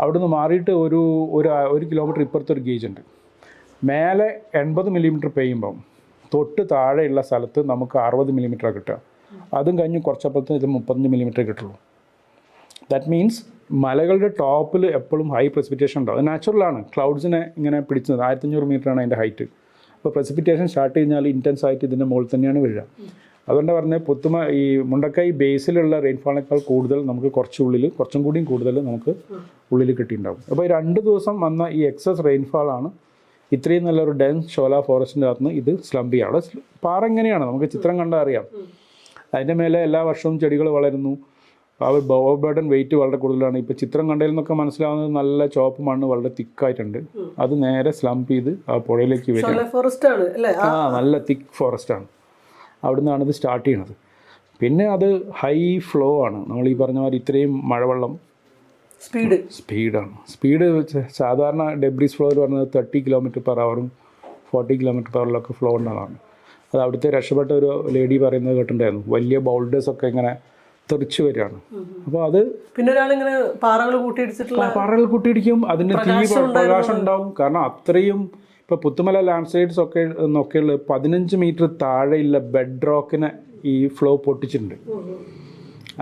അവിടെ നിന്ന് മാറിയിട്ട് ഒരു കിലോമീറ്റർ ഇപ്പുറത്തൊരു ഗേജ് ഉണ്ട്. മേലെ 80 മില്ലിമീറ്റർ പെയ്യുമ്പം തൊട്ട് താഴെയുള്ള സ്ഥലത്ത് നമുക്ക് 60 മില്ലിമീറ്റർ കിട്ടുക. അതും കഴിഞ്ഞ് കുറച്ചപ്പുറത്ത് ഇത് 35 മില്ലിമീറ്റർ കിട്ടുള്ളൂ. ദാറ്റ് മീൻസ് മലകളുടെ ടോപ്പിൽ എപ്പോഴും ഹൈ പ്രസിപ്പിറ്റേഷൻ ഉണ്ടാവും. അത് നാച്ചുറലാണ്. ക്ലൗഡ്സിനെ ഇങ്ങനെ പിടിച്ചത് 1500 മീറ്ററാണ് അതിൻ്റെ ഹൈറ്റ്. അപ്പോൾ പ്രസിപ്പിറ്റേഷൻ സ്റ്റാർട്ട് കഴിഞ്ഞാൽ ഇൻറ്റൻസ് ആയിട്ട് ഇതിൻ്റെ മുകളിൽ തന്നെയാണ് വീഴുക. അതുകൊണ്ട് പറഞ്ഞാൽ ഈ മുണ്ടക്കൈ ബേസിലുള്ള റെയിൻഫാളിനേക്കാൾ കൂടുതൽ നമുക്ക് കുറച്ചും കൂടിയും കൂടുതൽ നമുക്ക് ഉള്ളിൽ കിട്ടിയിട്ടുണ്ടാവും. അപ്പോൾ ഈ 2 ദിവസം വന്ന ഈ എക്സസ് റെയിൻഫാളാണ് ഇത്രയും നല്ലൊരു ഡെൻസ് ഷോല ഫോറസ്റ്റിൻ്റെ അകത്ത് നിന്ന് ഇത് സ്ലംപ് ചെയ്യുക. അവിടെ പാറ എങ്ങനെയാണ് നമുക്ക് ചിത്രം കണ്ടാൽ അറിയാം. അതിൻ്റെ മേലെ എല്ലാ വർഷവും ചെടികൾ വളരുന്നു. അവർ ബർഡൻ വെയിറ്റ് വളരെ കൂടുതലാണ്. ഇപ്പോൾ ചിത്രം കണ്ടതിൽ നിന്നൊക്കെ മനസ്സിലാവുന്നത് നല്ല ചുവപ്പ് മണ്ണ് വളരെ തിക്കായിട്ടുണ്ട്. അത് നേരെ സ്ലംപ് ചെയ്ത് ആ പുഴയിലേക്ക് വരും. നല്ല തിക്ക് ഫോറസ്റ്റാണ്. അവിടെ നിന്നാണ് ഇത് സ്റ്റാർട്ട് ചെയ്യണത്. പിന്നെ അത് ഹൈ ഫ്ലോ ആണ്. നമ്മൾ ഈ പറഞ്ഞ മാതിരി ഇത്രയും മഴവെള്ളം സ്പീഡാണ്. സ്പീഡ് സാധാരണ ഡെബ്രീസ് ഫ്ലോ എന്ന് പറയുന്നത് 30 km/h 40 km/h ഫ്ലോ ഉള്ളതാണ്. അത് അവിടുത്തെ രക്ഷപ്പെട്ട ഒരു ലേഡി പറയുന്നത് കേട്ടിട്ടുണ്ടായിരുന്നു, വലിയ ബൗൾഡേഴ്സൊക്കെ ഇങ്ങനെ തെറിച്ച് വരികയാണ്. അപ്പോൾ അത് പിന്നെ ഒരാളിങ്ങനെ പാറകൾ കൂട്ടിയിടിച്ചിട്ടുള്ള പാറകൾ കൂട്ടിയിടിക്കും, അതിന് പ്രകാശം ഉണ്ടാവും. കാരണം അത്രയും ഇപ്പോൾ പുത്തുമല ലാൻഡ് സ്ലൈഡ്സ് ഒക്കെ നോക്കിയുള്ള 15 മീറ്റർ താഴെയുള്ള ബെഡ് റോക്കിനെ ഈ ഫ്ലോ പൊട്ടിച്ചിട്ടുണ്ട്.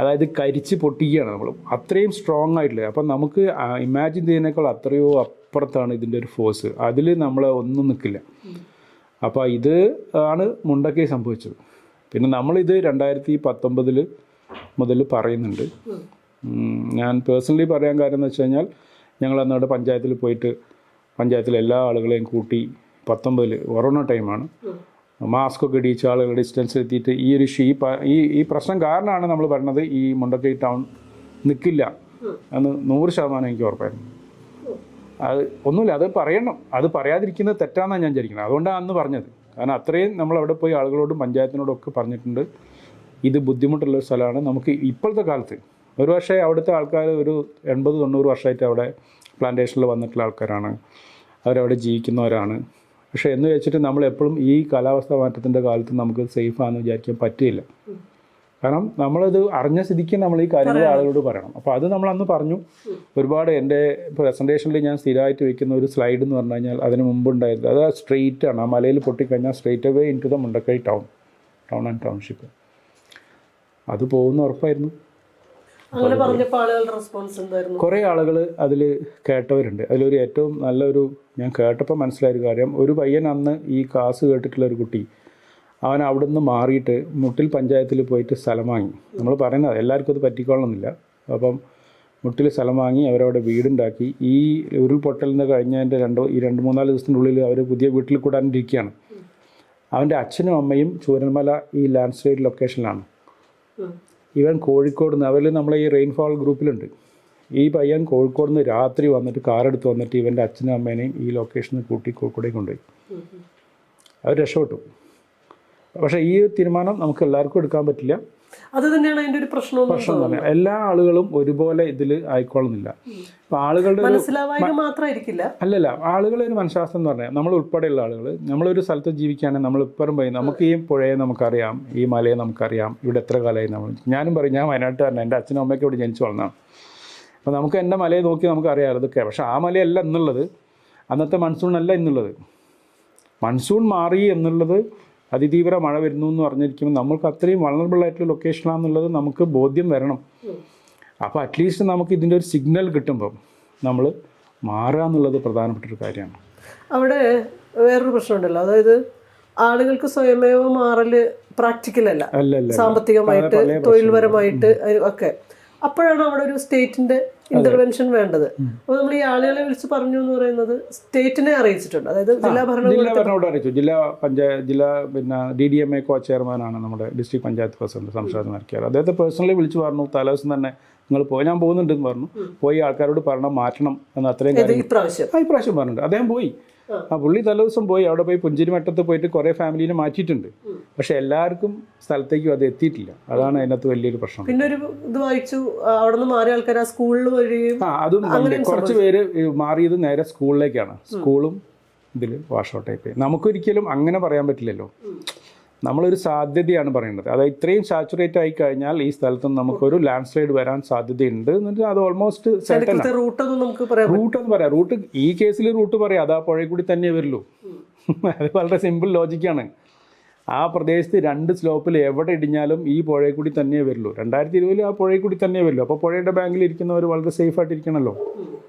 അതായത് കരിച്ച് പൊട്ടിക്കുകയാണ് നമ്മൾ, അത്രയും സ്ട്രോങ് ആയിട്ടില്ല. അപ്പം നമുക്ക് ഇമാജിൻ ചെയ്യുന്നതിനേക്കാൾ അത്രയോ അപ്പുറത്താണ് ഇതിൻ്റെ ഒരു ഫോഴ്സ്. അതിൽ നമ്മൾ ഒന്നും നിൽക്കില്ല. അപ്പോൾ ഇത് ആണ് മുണ്ടക്കൈ സംഭവിച്ചത്. പിന്നെ നമ്മളിത് 2019 മുതൽ പറയുന്നുണ്ട്. ഞാൻ പേഴ്സണലി പറയാൻ കാര്യം എന്ന് വെച്ച് കഴിഞ്ഞാൽ, ഞങ്ങൾ അന്നവിടെ പഞ്ചായത്തിൽ പോയിട്ട് പഞ്ചായത്തിലെ എല്ലാ ആളുകളെയും കൂട്ടി 19 കൊറോണ ടൈമാണ്, മാസ്കൊക്കെ ഇടിച്ച ആളുകൾ ഡിസ്റ്റൻസ് എത്തിയിട്ട് ഈ ഒരു ഈ പ്രശ്നം കാരണമാണ് നമ്മൾ പറഞ്ഞത് ഈ മുണ്ടക്കൈ ടൗൺ നിൽക്കില്ല എന്ന് 100% എനിക്ക് ഉറപ്പായിരുന്നു. അത് ഒന്നുമില്ല, അത് പറയണം. അത് പറയാതിരിക്കുന്നത് തെറ്റാണെന്നാണ് ഞാൻ വിചാരിക്കുന്നത്. അതുകൊണ്ടാണ് അന്ന് പറഞ്ഞത്. കാരണം അത്രയും നമ്മൾ അവിടെ പോയി ആളുകളോടും പഞ്ചായത്തിനോടും ഒക്കെ പറഞ്ഞിട്ടുണ്ട്, ഇത് ബുദ്ധിമുട്ടുള്ളൊരു സ്ഥലമാണ്. നമുക്ക് ഇപ്പോഴത്തെ കാലത്ത് ഒരു പക്ഷേ അവിടുത്തെ ആൾക്കാർ ഒരു 80-90 വർഷമായിട്ട് അവിടെ പ്ലാന്റേഷനിൽ വന്നിട്ടുള്ള ആൾക്കാരാണ്, അവരവിടെ ജീവിക്കുന്നവരാണ്. പക്ഷേ എന്ന് വെച്ചിട്ട് നമ്മൾ എപ്പോഴും ഈ കാലാവസ്ഥാ മാറ്റത്തിൻ്റെ കാലത്ത് നമുക്ക് സേഫാണെന്ന് വിചാരിക്കാൻ പറ്റില്ല. കാരണം നമ്മളത് അറിഞ്ഞ സ്ഥിതിക്ക് നമ്മൾ ഈ കാര്യങ്ങൾ ആളുകളോട് പറയണം. അപ്പോൾ അത് നമ്മൾ അന്ന് പറഞ്ഞു. ഒരുപാട് എൻ്റെ പ്രസൻറ്റേഷനിൽ ഞാൻ സ്ഥിരമായിട്ട് വയ്ക്കുന്ന ഒരു സ്ലൈഡ് എന്ന് പറഞ്ഞു കഴിഞ്ഞാൽ അതിന് മുമ്പുണ്ടായത്, അത് സ്ട്രെയിറ്റ് ആണ്. ആ മലയിൽ പൊട്ടിക്കഴിഞ്ഞാൽ straight away into the Mundakkai town and township. അത് പോകുന്ന ഉറപ്പായിരുന്നു. അങ്ങനെ പറഞ്ഞപ്പോൾ ആളുകളുടെ റെസ്പോൺസ് എന്തായിരുന്നു? കുറേ ആളുകൾ അതിൽ കേട്ടവരുണ്ട്. അതിലൊരു ഏറ്റവും നല്ലൊരു ഞാൻ കേട്ടപ്പോൾ മനസ്സിലായൊരു കാര്യം, ഒരു പയ്യൻ അന്ന് ഈ കാസ് കേട്ടിട്ടുള്ളൊരു കുട്ടി, അവൻ അവിടെ നിന്ന് മാറിയിട്ട് മുട്ടിൽ പഞ്ചായത്തിൽ പോയിട്ട് സ്ഥലം വാങ്ങി. നമ്മൾ പറയുന്നത് എല്ലാവർക്കും അത് പറ്റിക്കൊള്ളണമെന്നില്ല. അപ്പം മുട്ടിൽ സ്ഥലം വാങ്ങി അവരവിടെ വീടുണ്ടാക്കി. ഈ ഉരുൾപൊട്ടലിന് കഴിഞ്ഞതിൻ്റെ 2-3-4 ദിവസത്തിൻ്റെ ഉള്ളിൽ അവർ പുതിയ വീട്ടിൽ കൂടാനിരിക്കുകയാണ്. അവൻ്റെ അച്ഛനും അമ്മയും ചൂരന്മല ഈ ലാൻഡ് സ്ലൈഡ് ലൊക്കേഷനിലാണ്. ഇവൻ കോഴിക്കോട് നിന്ന്, അവർ നമ്മളെ ഈ റെയിൻഫോൾ ഗ്രൂപ്പിലുണ്ട്. ഈ പയ്യൻ കോഴിക്കോട് നിന്ന് രാത്രി വന്നിട്ട് കാറെടുത്ത് വന്നിട്ട് ഇവൻ്റെ അച്ഛനും അമ്മേനെയും ഈ ലൊക്കേഷനിൽ കൂട്ടി കോഴിക്കോടേക്ക് കൊണ്ടുപോയി. അവർ രക്ഷപ്പെട്ടു. പക്ഷേ ഈ തീരുമാനം നമുക്ക് എല്ലാവർക്കും എടുക്കാൻ പറ്റില്ല. അത് തന്നെയാണ് അതിൻ്റെ ഒരു പ്രശ്നം. തന്നെ എല്ലാ ആളുകളും ഒരുപോലെ ഇതിൽ ആയിക്കോളുന്നില്ല. അപ്പോൾ ആളുകളുടെ മാത്രമായിരിക്കില്ല, അല്ലല്ല, ആളുകളുടെ ഒരു മനഃശാസ്ത്രം എന്ന് പറഞ്ഞാൽ നമ്മൾ ഉൾപ്പെടെയുള്ള ആളുകൾ, നമ്മളൊരു സ്ഥലത്ത് ജീവിക്കുകയാണെങ്കിൽ നമ്മൾ ഇപ്പറും പോയി നമുക്ക് ഈ പുഴയെ നമുക്കറിയാം, ഈ മലയെ നമുക്കറിയാം, ഇവിടെ എത്ര കാലമായി ഞാനും പറയും, ഞാൻ വയനാട്ടുകാരനാണ്, എൻ്റെ അച്ഛനും അമ്മയൊക്കെ ഇവിടെ ജനിച്ചു വളർന്നതാണ്. അപ്പോൾ നമുക്ക് എൻ്റെ മലയെ നോക്കി നമുക്കറിയാം ഇതൊക്കെ. പക്ഷേ ആ മലയല്ല എന്നുള്ളത്, അന്നത്തെ മൺസൂൺ അല്ല എന്നുള്ളത്. മൺസൂൺ മാറി എന്നുള്ളത്, അതിതീവ്ര മഴ വരുന്നു എന്ന് പറഞ്ഞിരിക്കുമ്പോൾ നമ്മൾക്ക് അത്രയും വൾണറബിൾ ആയിട്ടുള്ള ലൊക്കേഷനാണെന്നുള്ളത് നമുക്ക് ബോധ്യം വരണം. അപ്പോൾ അറ്റ്ലീസ്റ്റ് നമുക്ക് ഇതിൻ്റെ ഒരു സിഗ്നൽ കിട്ടുമ്പം നമ്മൾ മാറുക എന്നുള്ളത് പ്രധാനപ്പെട്ടൊരു കാര്യമാണ്. അവിടെ വേറൊരു പ്രശ്നമുണ്ടല്ലോ, അതായത് ആളുകൾക്ക് സ്വയമേവ മാറൽ പ്രാക്ടിക്കലല്ല, സാമ്പത്തികമായിട്ട് തൊഴിൽപരമായിട്ട് ഒക്കെ. അപ്പോഴാണ് അവിടെ ഒരു സ്റ്റേറ്റിന്റെ ഇന്റർവെൻഷൻ വേണ്ടത്. അപ്പോൾ നമ്മൾ ഈ ആളുകളെ വിളിച്ച് പറഞ്ഞു എന്ന് പറയുന്നത് സ്റ്റേറ്റിനെ അറിയിച്ചിട്ടുണ്ട്, അതായത് ജില്ലാ ഭരണകൂടം അറിയിച്ചു. ജില്ലാ പിന്നെ DDMA കോ ചെയർമാനാണ് നമ്മുടെ ഡിസ്ട്രിക്ട് പഞ്ചായത്ത് പ്രസിഡന്റ് സംസാരം നടക്കിയത്. അദ്ദേഹത്തെ പേഴ്സണലി വിളിച്ച് പറഞ്ഞു, തലേദിവസം തന്നെ നിങ്ങൾ പോയി, ഞാൻ പോകുന്നുണ്ടെന്ന് പറഞ്ഞു, പോയി ആൾക്കാരോട് പറയണം മാറ്റണം എന്ന്. അത്രയും കാര്യം ഇപ്രാവശ്യം പറഞ്ഞിട്ടുണ്ട്. അദ്ദേഹം പോയി, പുള്ളി തലേദിവസം പോയി, അവിടെ പോയി പുഞ്ചിരിമട്ടത്ത് പോയിട്ട് കുറേ ഫാമിലീനെ മാറ്റിയിട്ടുണ്ട്. പക്ഷെ എല്ലാവർക്കും സ്ഥലത്തേക്കും അത് എത്തിയിട്ടില്ല. അതാണ് അതിനകത്ത് വലിയൊരു പ്രശ്നം. പിന്നെ ഒരു ഇത് വായിച്ചു, അവിടെ നിന്ന് മാറിയ ആൾക്കാർ ആ സ്കൂളിൽ വരികയും അതും കുറച്ച് പേര് മാറിയത് നേരെ സ്കൂളിലേക്കാണ്. സ്കൂളും ഇതിൽ വാഷ് ഔട്ടായി പോയി. നമുക്കൊരിക്കലും അങ്ങനെ പറയാൻ പറ്റില്ലല്ലോ. നമ്മളൊരു സാധ്യതയാണ് പറയുന്നത്. അതായത് ഇത്രയും സാച്ചുറേറ്റ് ആയി കഴിഞ്ഞാൽ ഈ സ്ഥലത്ത് നമുക്കൊരു ലാൻഡ് സ്ലൈഡ് വരാൻ സാധ്യതയുണ്ട് എന്നിട്ട് അത് ഓൾമോസ്റ്റ് റൂട്ടെന്ന് പറയാം. റൂട്ട് ഈ കേസിൽ റൂട്ട് പറയാം, അത് ആ പുഴയിൽ കൂടി തന്നെ വരുള്ളൂ. അത് വളരെ സിമ്പിൾ ലോജിക്കാണ്. ആ പ്രദേശത്ത് 2 സ്ലോപ്പിൽ എവിടെ ഇടിഞ്ഞാലും ഈ പുഴയിൽ കൂടി തന്നെ വരുള്ളൂ. 2020 ആ പുഴയിൽ കൂടി തന്നെ വരുള്ളൂ. അപ്പോൾ പുഴയുടെ ബാങ്കിൽ ഇരിക്കുന്നവർ വളരെ സേഫ് ആയിട്ടിരിക്കണമല്ലോ.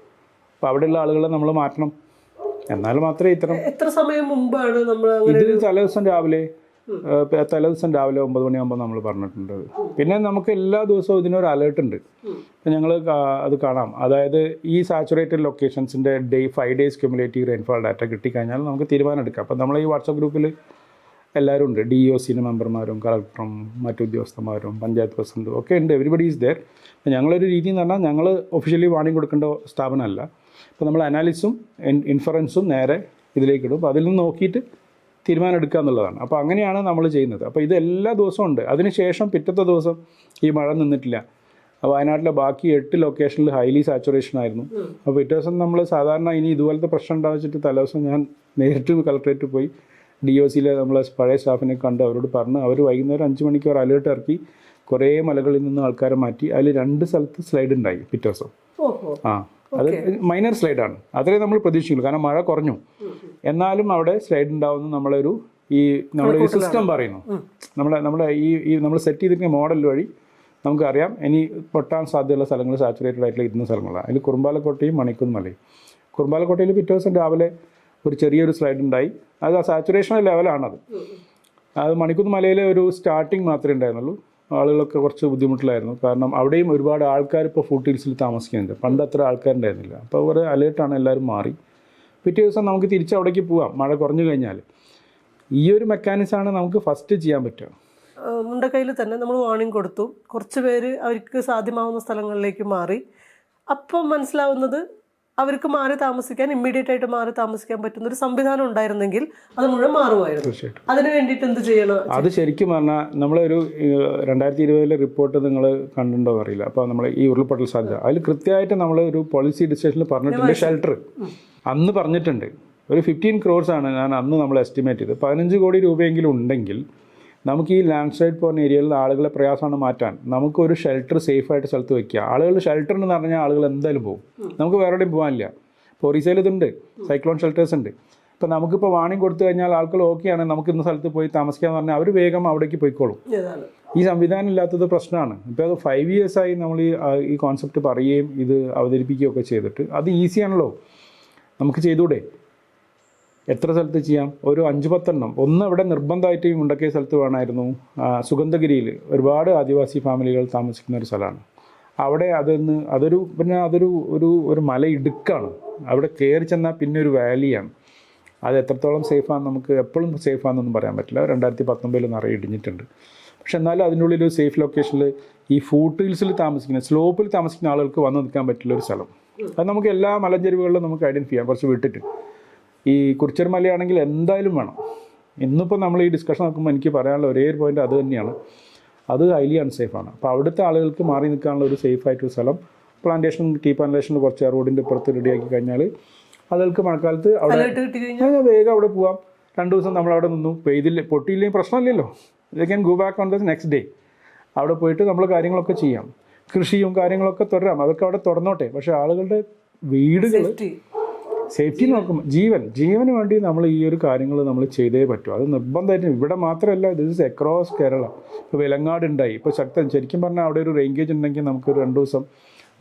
അപ്പോൾ അവിടെയുള്ള ആളുകളെ നമ്മൾ മാറ്റണം. എന്നാൽ മാത്രമേ എത്ര സമയം മുമ്പാണ് നമ്മൾ ഇത് തലേദിവസം രാവിലെ 9 മണിയാകുമ്പോൾ നമ്മൾ പറഞ്ഞിട്ടുണ്ട്. പിന്നെ നമുക്ക് എല്ലാ ദിവസവും ഇതിനൊരു അലേർട്ട് ഉണ്ട്. ഞങ്ങൾ അത് കാണാം. അതായത് ഈ സാച്ചുറേറ്റഡ് ലൊക്കേഷൻസിൻ്റെ 5 days ക്യുമുലേറ്റീവ് റെയിൻഫാൾ ഡാറ്റ കിട്ടിക്കഴിഞ്ഞാൽ നമുക്ക് തീരുമാനം എടുക്കാം. അപ്പോൾ നമ്മൾ ഈ വാട്സപ്പ് ഗ്രൂപ്പിൽ എല്ലാവരും ഉണ്ട്. DOC മെമ്പർമാരും കളക്ടറും മറ്റു ഉദ്യോഗസ്ഥന്മാരും പഞ്ചായത്ത് പ്രസിഡന്റും ഒക്കെ ഉണ്ട്. Everybody is there. അപ്പോൾ ഞങ്ങളൊരു രീതി എന്ന് പറഞ്ഞാൽ ഞങ്ങൾ ഒഫീഷ്യലി വാണിംഗ് കൊടുക്കേണ്ട സ്ഥാപനമല്ല. അപ്പോൾ നമ്മൾ അനാലിസും ഇൻഫറൻസും നേരെ ഇതിലേക്കിടും. അപ്പോൾ അതിൽ നിന്ന് നോക്കിയിട്ട് തീരുമാനം എടുക്കുക എന്നുള്ളതാണ്. അപ്പോൾ അങ്ങനെയാണ് നമ്മൾ ചെയ്യുന്നത്. അപ്പോൾ ഇത് എല്ലാ ദിവസവും ഉണ്ട്. അതിനുശേഷം പിറ്റത്തെ ദിവസം ഈ മഴ നിന്നിട്ടില്ല. വയനാട്ടിലെ ബാക്കി 8 ലൊക്കേഷനിൽ ഹൈലി സാച്ചുറേഷൻ ആയിരുന്നു. അപ്പോൾ പിറ്റേ ദിവസം നമ്മൾ സാധാരണ ഇനി ഇതുപോലത്തെ പ്രശ്നം ഉണ്ടാവിച്ചിട്ട് തലേദിവസം ഞാൻ നേരിട്ട് കളക്ടറേറ്റ് പോയി DOCയിലെ നമ്മളെ പഴയ സ്റ്റാഫിനെ കണ്ട് അവരോട് പറഞ്ഞ് അവർ വൈകുന്നേരം 5 മണിക്ക് ഒരു അലേർട്ട് ഇറക്കി കുറേ മലകളിൽ നിന്ന് ആൾക്കാരെ മാറ്റി. അതിൽ 2 സ്ഥലത്ത് സ്ലൈഡ് ഉണ്ടായി പിറ്റേ ദിവസം. അത് മൈനർ സ്ലൈഡാണ്, അത്രേ നമ്മൾ പ്രതീക്ഷിക്കുള്ളൂ, കാരണം മഴ കുറഞ്ഞു. എന്നാലും അവിടെ സ്ലൈഡ് ഉണ്ടാവുമെന്ന് നമ്മളൊരു നമ്മുടെ സിസ്റ്റം പറയുന്നു. നമ്മുടെ നമ്മൾ സെറ്റ് ചെയ്തിരിക്കുന്ന മോഡൽ വഴി നമുക്കറിയാം ഇനി പൊട്ടാൻ സാധ്യതയുള്ള സ്ഥലങ്ങൾ സാച്ചുറേറ്റഡ് ആയിട്ടുള്ള ഇരുന്ന സ്ഥലങ്ങളാണ്. അതിൽ കുറുമ്പാലക്കോട്ടയും മണിക്കുന്ന് മലയും. കുറുമ്പാലക്കോട്ടയിൽ പിറ്റേ ദിവസം രാവിലെ ഒരു ചെറിയൊരു സ്ലൈഡ് ഉണ്ടായി. അത് ആ സാച്ചുറേഷൻ ലെവലാണത്. അത് മണിക്കുന്ന് മലയിലെ ഒരു സ്റ്റാർട്ടിങ് മാത്രമേ ഉണ്ടായിരുന്നുള്ളൂ. ആളുകളൊക്കെ കുറച്ച് ബുദ്ധിമുട്ടിലായിരുന്നു, കാരണം അവിടെയും ഒരുപാട് ആൾക്കാർ ഇപ്പോൾ ഫുട് ഹിൽസിൽ താമസിക്കുന്നുണ്ട്. പണ്ട് അത്ര ആൾക്കാരുണ്ടായിരുന്നില്ല. അപ്പോൾ ഒരു അലേർട്ടാണ്, എല്ലാവരും മാറി. പിറ്റേ ദിവസം നമുക്ക് തിരിച്ച് അവിടേക്ക് പോവാം മഴ കുറഞ്ഞു കഴിഞ്ഞാൽ. ഈ ഒരു മെക്കാനിസമാണ് നമുക്ക് ഫസ്റ്റ് ചെയ്യാൻ പറ്റുക. മുണ്ടക്കൈയിൽ തന്നെ നമ്മൾ വാർണിംഗ് കൊടുത്തു, കുറച്ച് പേര് അവർക്ക് സാധ്യമാവുന്ന സ്ഥലങ്ങളിലേക്ക് മാറി. അപ്പം മനസ്സിലാവുന്നത് അവർക്ക് മാറി താമസിക്കാൻ, ഇമ്മീഡിയറ്റ് ആയിട്ട് മാറി താമസിക്കാൻ പറ്റുന്ന ഒരു സംവിധാനം ഉണ്ടായിരുന്നെങ്കിൽ അത് മുഴുവൻ മാറുമായിരുന്നു. അതിന് വേണ്ടിയിട്ട് എന്ത് ചെയ്യണം? അത് ശരിക്കും പറഞ്ഞാൽ നമ്മളൊരു 2020 റിപ്പോർട്ട് നിങ്ങൾ കണ്ടിട്ടുണ്ടോ അറിയില്ല. അപ്പോൾ നമ്മൾ ഈ ഉരുൾപൊട്ടൽ സാധ്യത അതിൽ കൃത്യമായിട്ട് നമ്മൾ ഒരു പോളിസി ഡിസിഷനിൽ പറഞ്ഞിട്ടുണ്ട്. ഷെൽട്ടർ അന്ന് പറഞ്ഞിട്ടുണ്ട്. ഒരു 15 crores ആണ് ഞാൻ അന്ന് നമ്മൾ എസ്റ്റിമേറ്റ് ചെയ്ത്. 15 കോടി രൂപയെങ്കിലും ഉണ്ടെങ്കിൽ നമുക്ക് ഈ ലാൻഡ് സ്ലൈഡ് പോകുന്ന ഏരിയയിൽ ആളുകളെ പ്രയാസമാണ് മാറ്റാൻ. നമുക്കൊരു ഷെൽട്ടർ സേഫായിട്ട് സ്ഥലത്ത് വയ്ക്കുക. ആളുകൾ ഷെൽട്ടർ എന്ന് പറഞ്ഞാൽ ആളുകൾ എന്തായാലും പോകും. നമുക്ക് വേറെ എവിടെയും പോകാനില്ല. ഇപ്പോൾ ഒറീസയിൽ ഇതുണ്ട്, സൈക്ലോൺ ഷെൽട്ടേഴ്സ് ഉണ്ട്. ഇപ്പോൾ നമുക്കിപ്പോൾ വാണിംഗ് കൊടുത്തു കഴിഞ്ഞാൽ ആൾക്കാർ ഓക്കെയാണ്, നമുക്ക് ഇന്ന സ്ഥലത്ത് പോയി താമസിക്കാമെന്ന് പറഞ്ഞാൽ അവർ വേഗം അവിടേക്ക് പോയിക്കോളും. ഈ സംവിധാനം ഇല്ലാത്തത് പ്രശ്നമാണ്. ഇപ്പോൾ അത് 5 years ആയി നമ്മൾ ഈ കോൺസെപ്റ്റ് പറയുകയും ഇത് അവതരിപ്പിക്കുകയൊക്കെ ചെയ്തിട്ട്. അത് ഈസിയാണല്ലോ, നമുക്ക് ചെയ്തൂടെ? എത്ര സ്ഥലത്ത് ചെയ്യാം? ഒരു 5-10 എണ്ണം. ഒന്ന് അവിടെ നിർബന്ധമായിട്ട് ഈ മുണ്ടക്കൈ സ്ഥലത്ത് വേണമായിരുന്നു. സുഗന്ധഗിരിയിൽ ഒരുപാട് ആദിവാസി ഫാമിലികൾ താമസിക്കുന്ന ഒരു സ്ഥലമാണ്. അവിടെ അതൊരു മല ഇടുക്കാണ്. അവിടെ കയറി ചെന്നാൽ പിന്നെ ഒരു വാലിയാണ്. അത് എത്രത്തോളം സേഫാണെന്ന് നമുക്ക് എപ്പോഴും സേഫാണെന്നൊന്നും പറയാൻ പറ്റില്ല. 2019 നിറയെ ഇടിഞ്ഞിട്ടുണ്ട്. പക്ഷെ എന്നാലും അതിൻ്റെ ഉള്ളിൽ ഒരു സേഫ് ലൊക്കേഷനിൽ ഈ ഫൂട്ട് ഹിൽസിൽ താമസിക്കുന്ന, സ്ലോപ്പിൽ താമസിക്കുന്ന ആളുകൾക്ക് വന്ന് നിൽക്കാൻ പറ്റുള്ള ഒരു സ്ഥലം. അത് നമുക്ക് എല്ലാ മലഞ്ചെരുവുകളിലും നമുക്ക് ഐഡൻറ്റിഫൈ ചെയ്യാം, കുറച്ച് വിട്ടിട്ട്. ഈ കുറിച്യർ മലയാണെങ്കിൽ എന്തായാലും വേണം. ഇന്നിപ്പോൾ നമ്മൾ ഈ ഡിസ്കഷൻ നോക്കുമ്പോൾ എനിക്ക് പറയാനുള്ള ഒരേ ഒരു പോയിൻ്റ് അത് തന്നെയാണ്. അത് ഹൈലി അൺസേഫാണ്. അപ്പോൾ അവിടുത്തെ ആളുകൾക്ക് മാറി നിൽക്കാനുള്ള ഒരു സേഫായിട്ടൊരു സ്ഥലം പ്ലാന്റേഷൻ, ടീ പ്ലാന്റേഷനിൽ കുറച്ച് റോഡിൻ്റെ പുറത്ത് റെഡിയാക്കി കഴിഞ്ഞാൽ ആളുകൾക്ക് മഴക്കാലത്ത് അവിടെ വേഗം അവിടെ പോവാം. 2 ദിവസം നമ്മളവിടെ നിന്നു. പൊട്ടിയില്ലെങ്കിൽ പ്രശ്നമില്ലല്ലോ. They can go back on the next day. അവിടെ പോയിട്ട് നമ്മൾ കാര്യങ്ങളൊക്കെ ചെയ്യാം. കൃഷിയും കാര്യങ്ങളൊക്കെ തുടരാം. അതൊക്കെ അവിടെ തുറന്നോട്ടെ. പക്ഷേ ആളുകളുടെ വീടുകൾ സേഫ്റ്റി നോക്കും. ജീവന് വേണ്ടി നമ്മൾ ഈ ഒരു കാര്യങ്ങൾ നമ്മൾ ചെയ്തേ പറ്റൂ. അത് നിർബന്ധമായിട്ടും. ഇവിടെ മാത്രമല്ല, ദിസ് ഇസ് അക്രോസ് കേരള. ഇപ്പോൾ വിലങ്ങാട് ഉണ്ടായി. ഇപ്പോൾ ശരിക്കും പറഞ്ഞാൽ അവിടെ ഒരു റെയിൻഗേജ് ഉണ്ടെങ്കിൽ നമുക്കൊരു 2 ദിവസം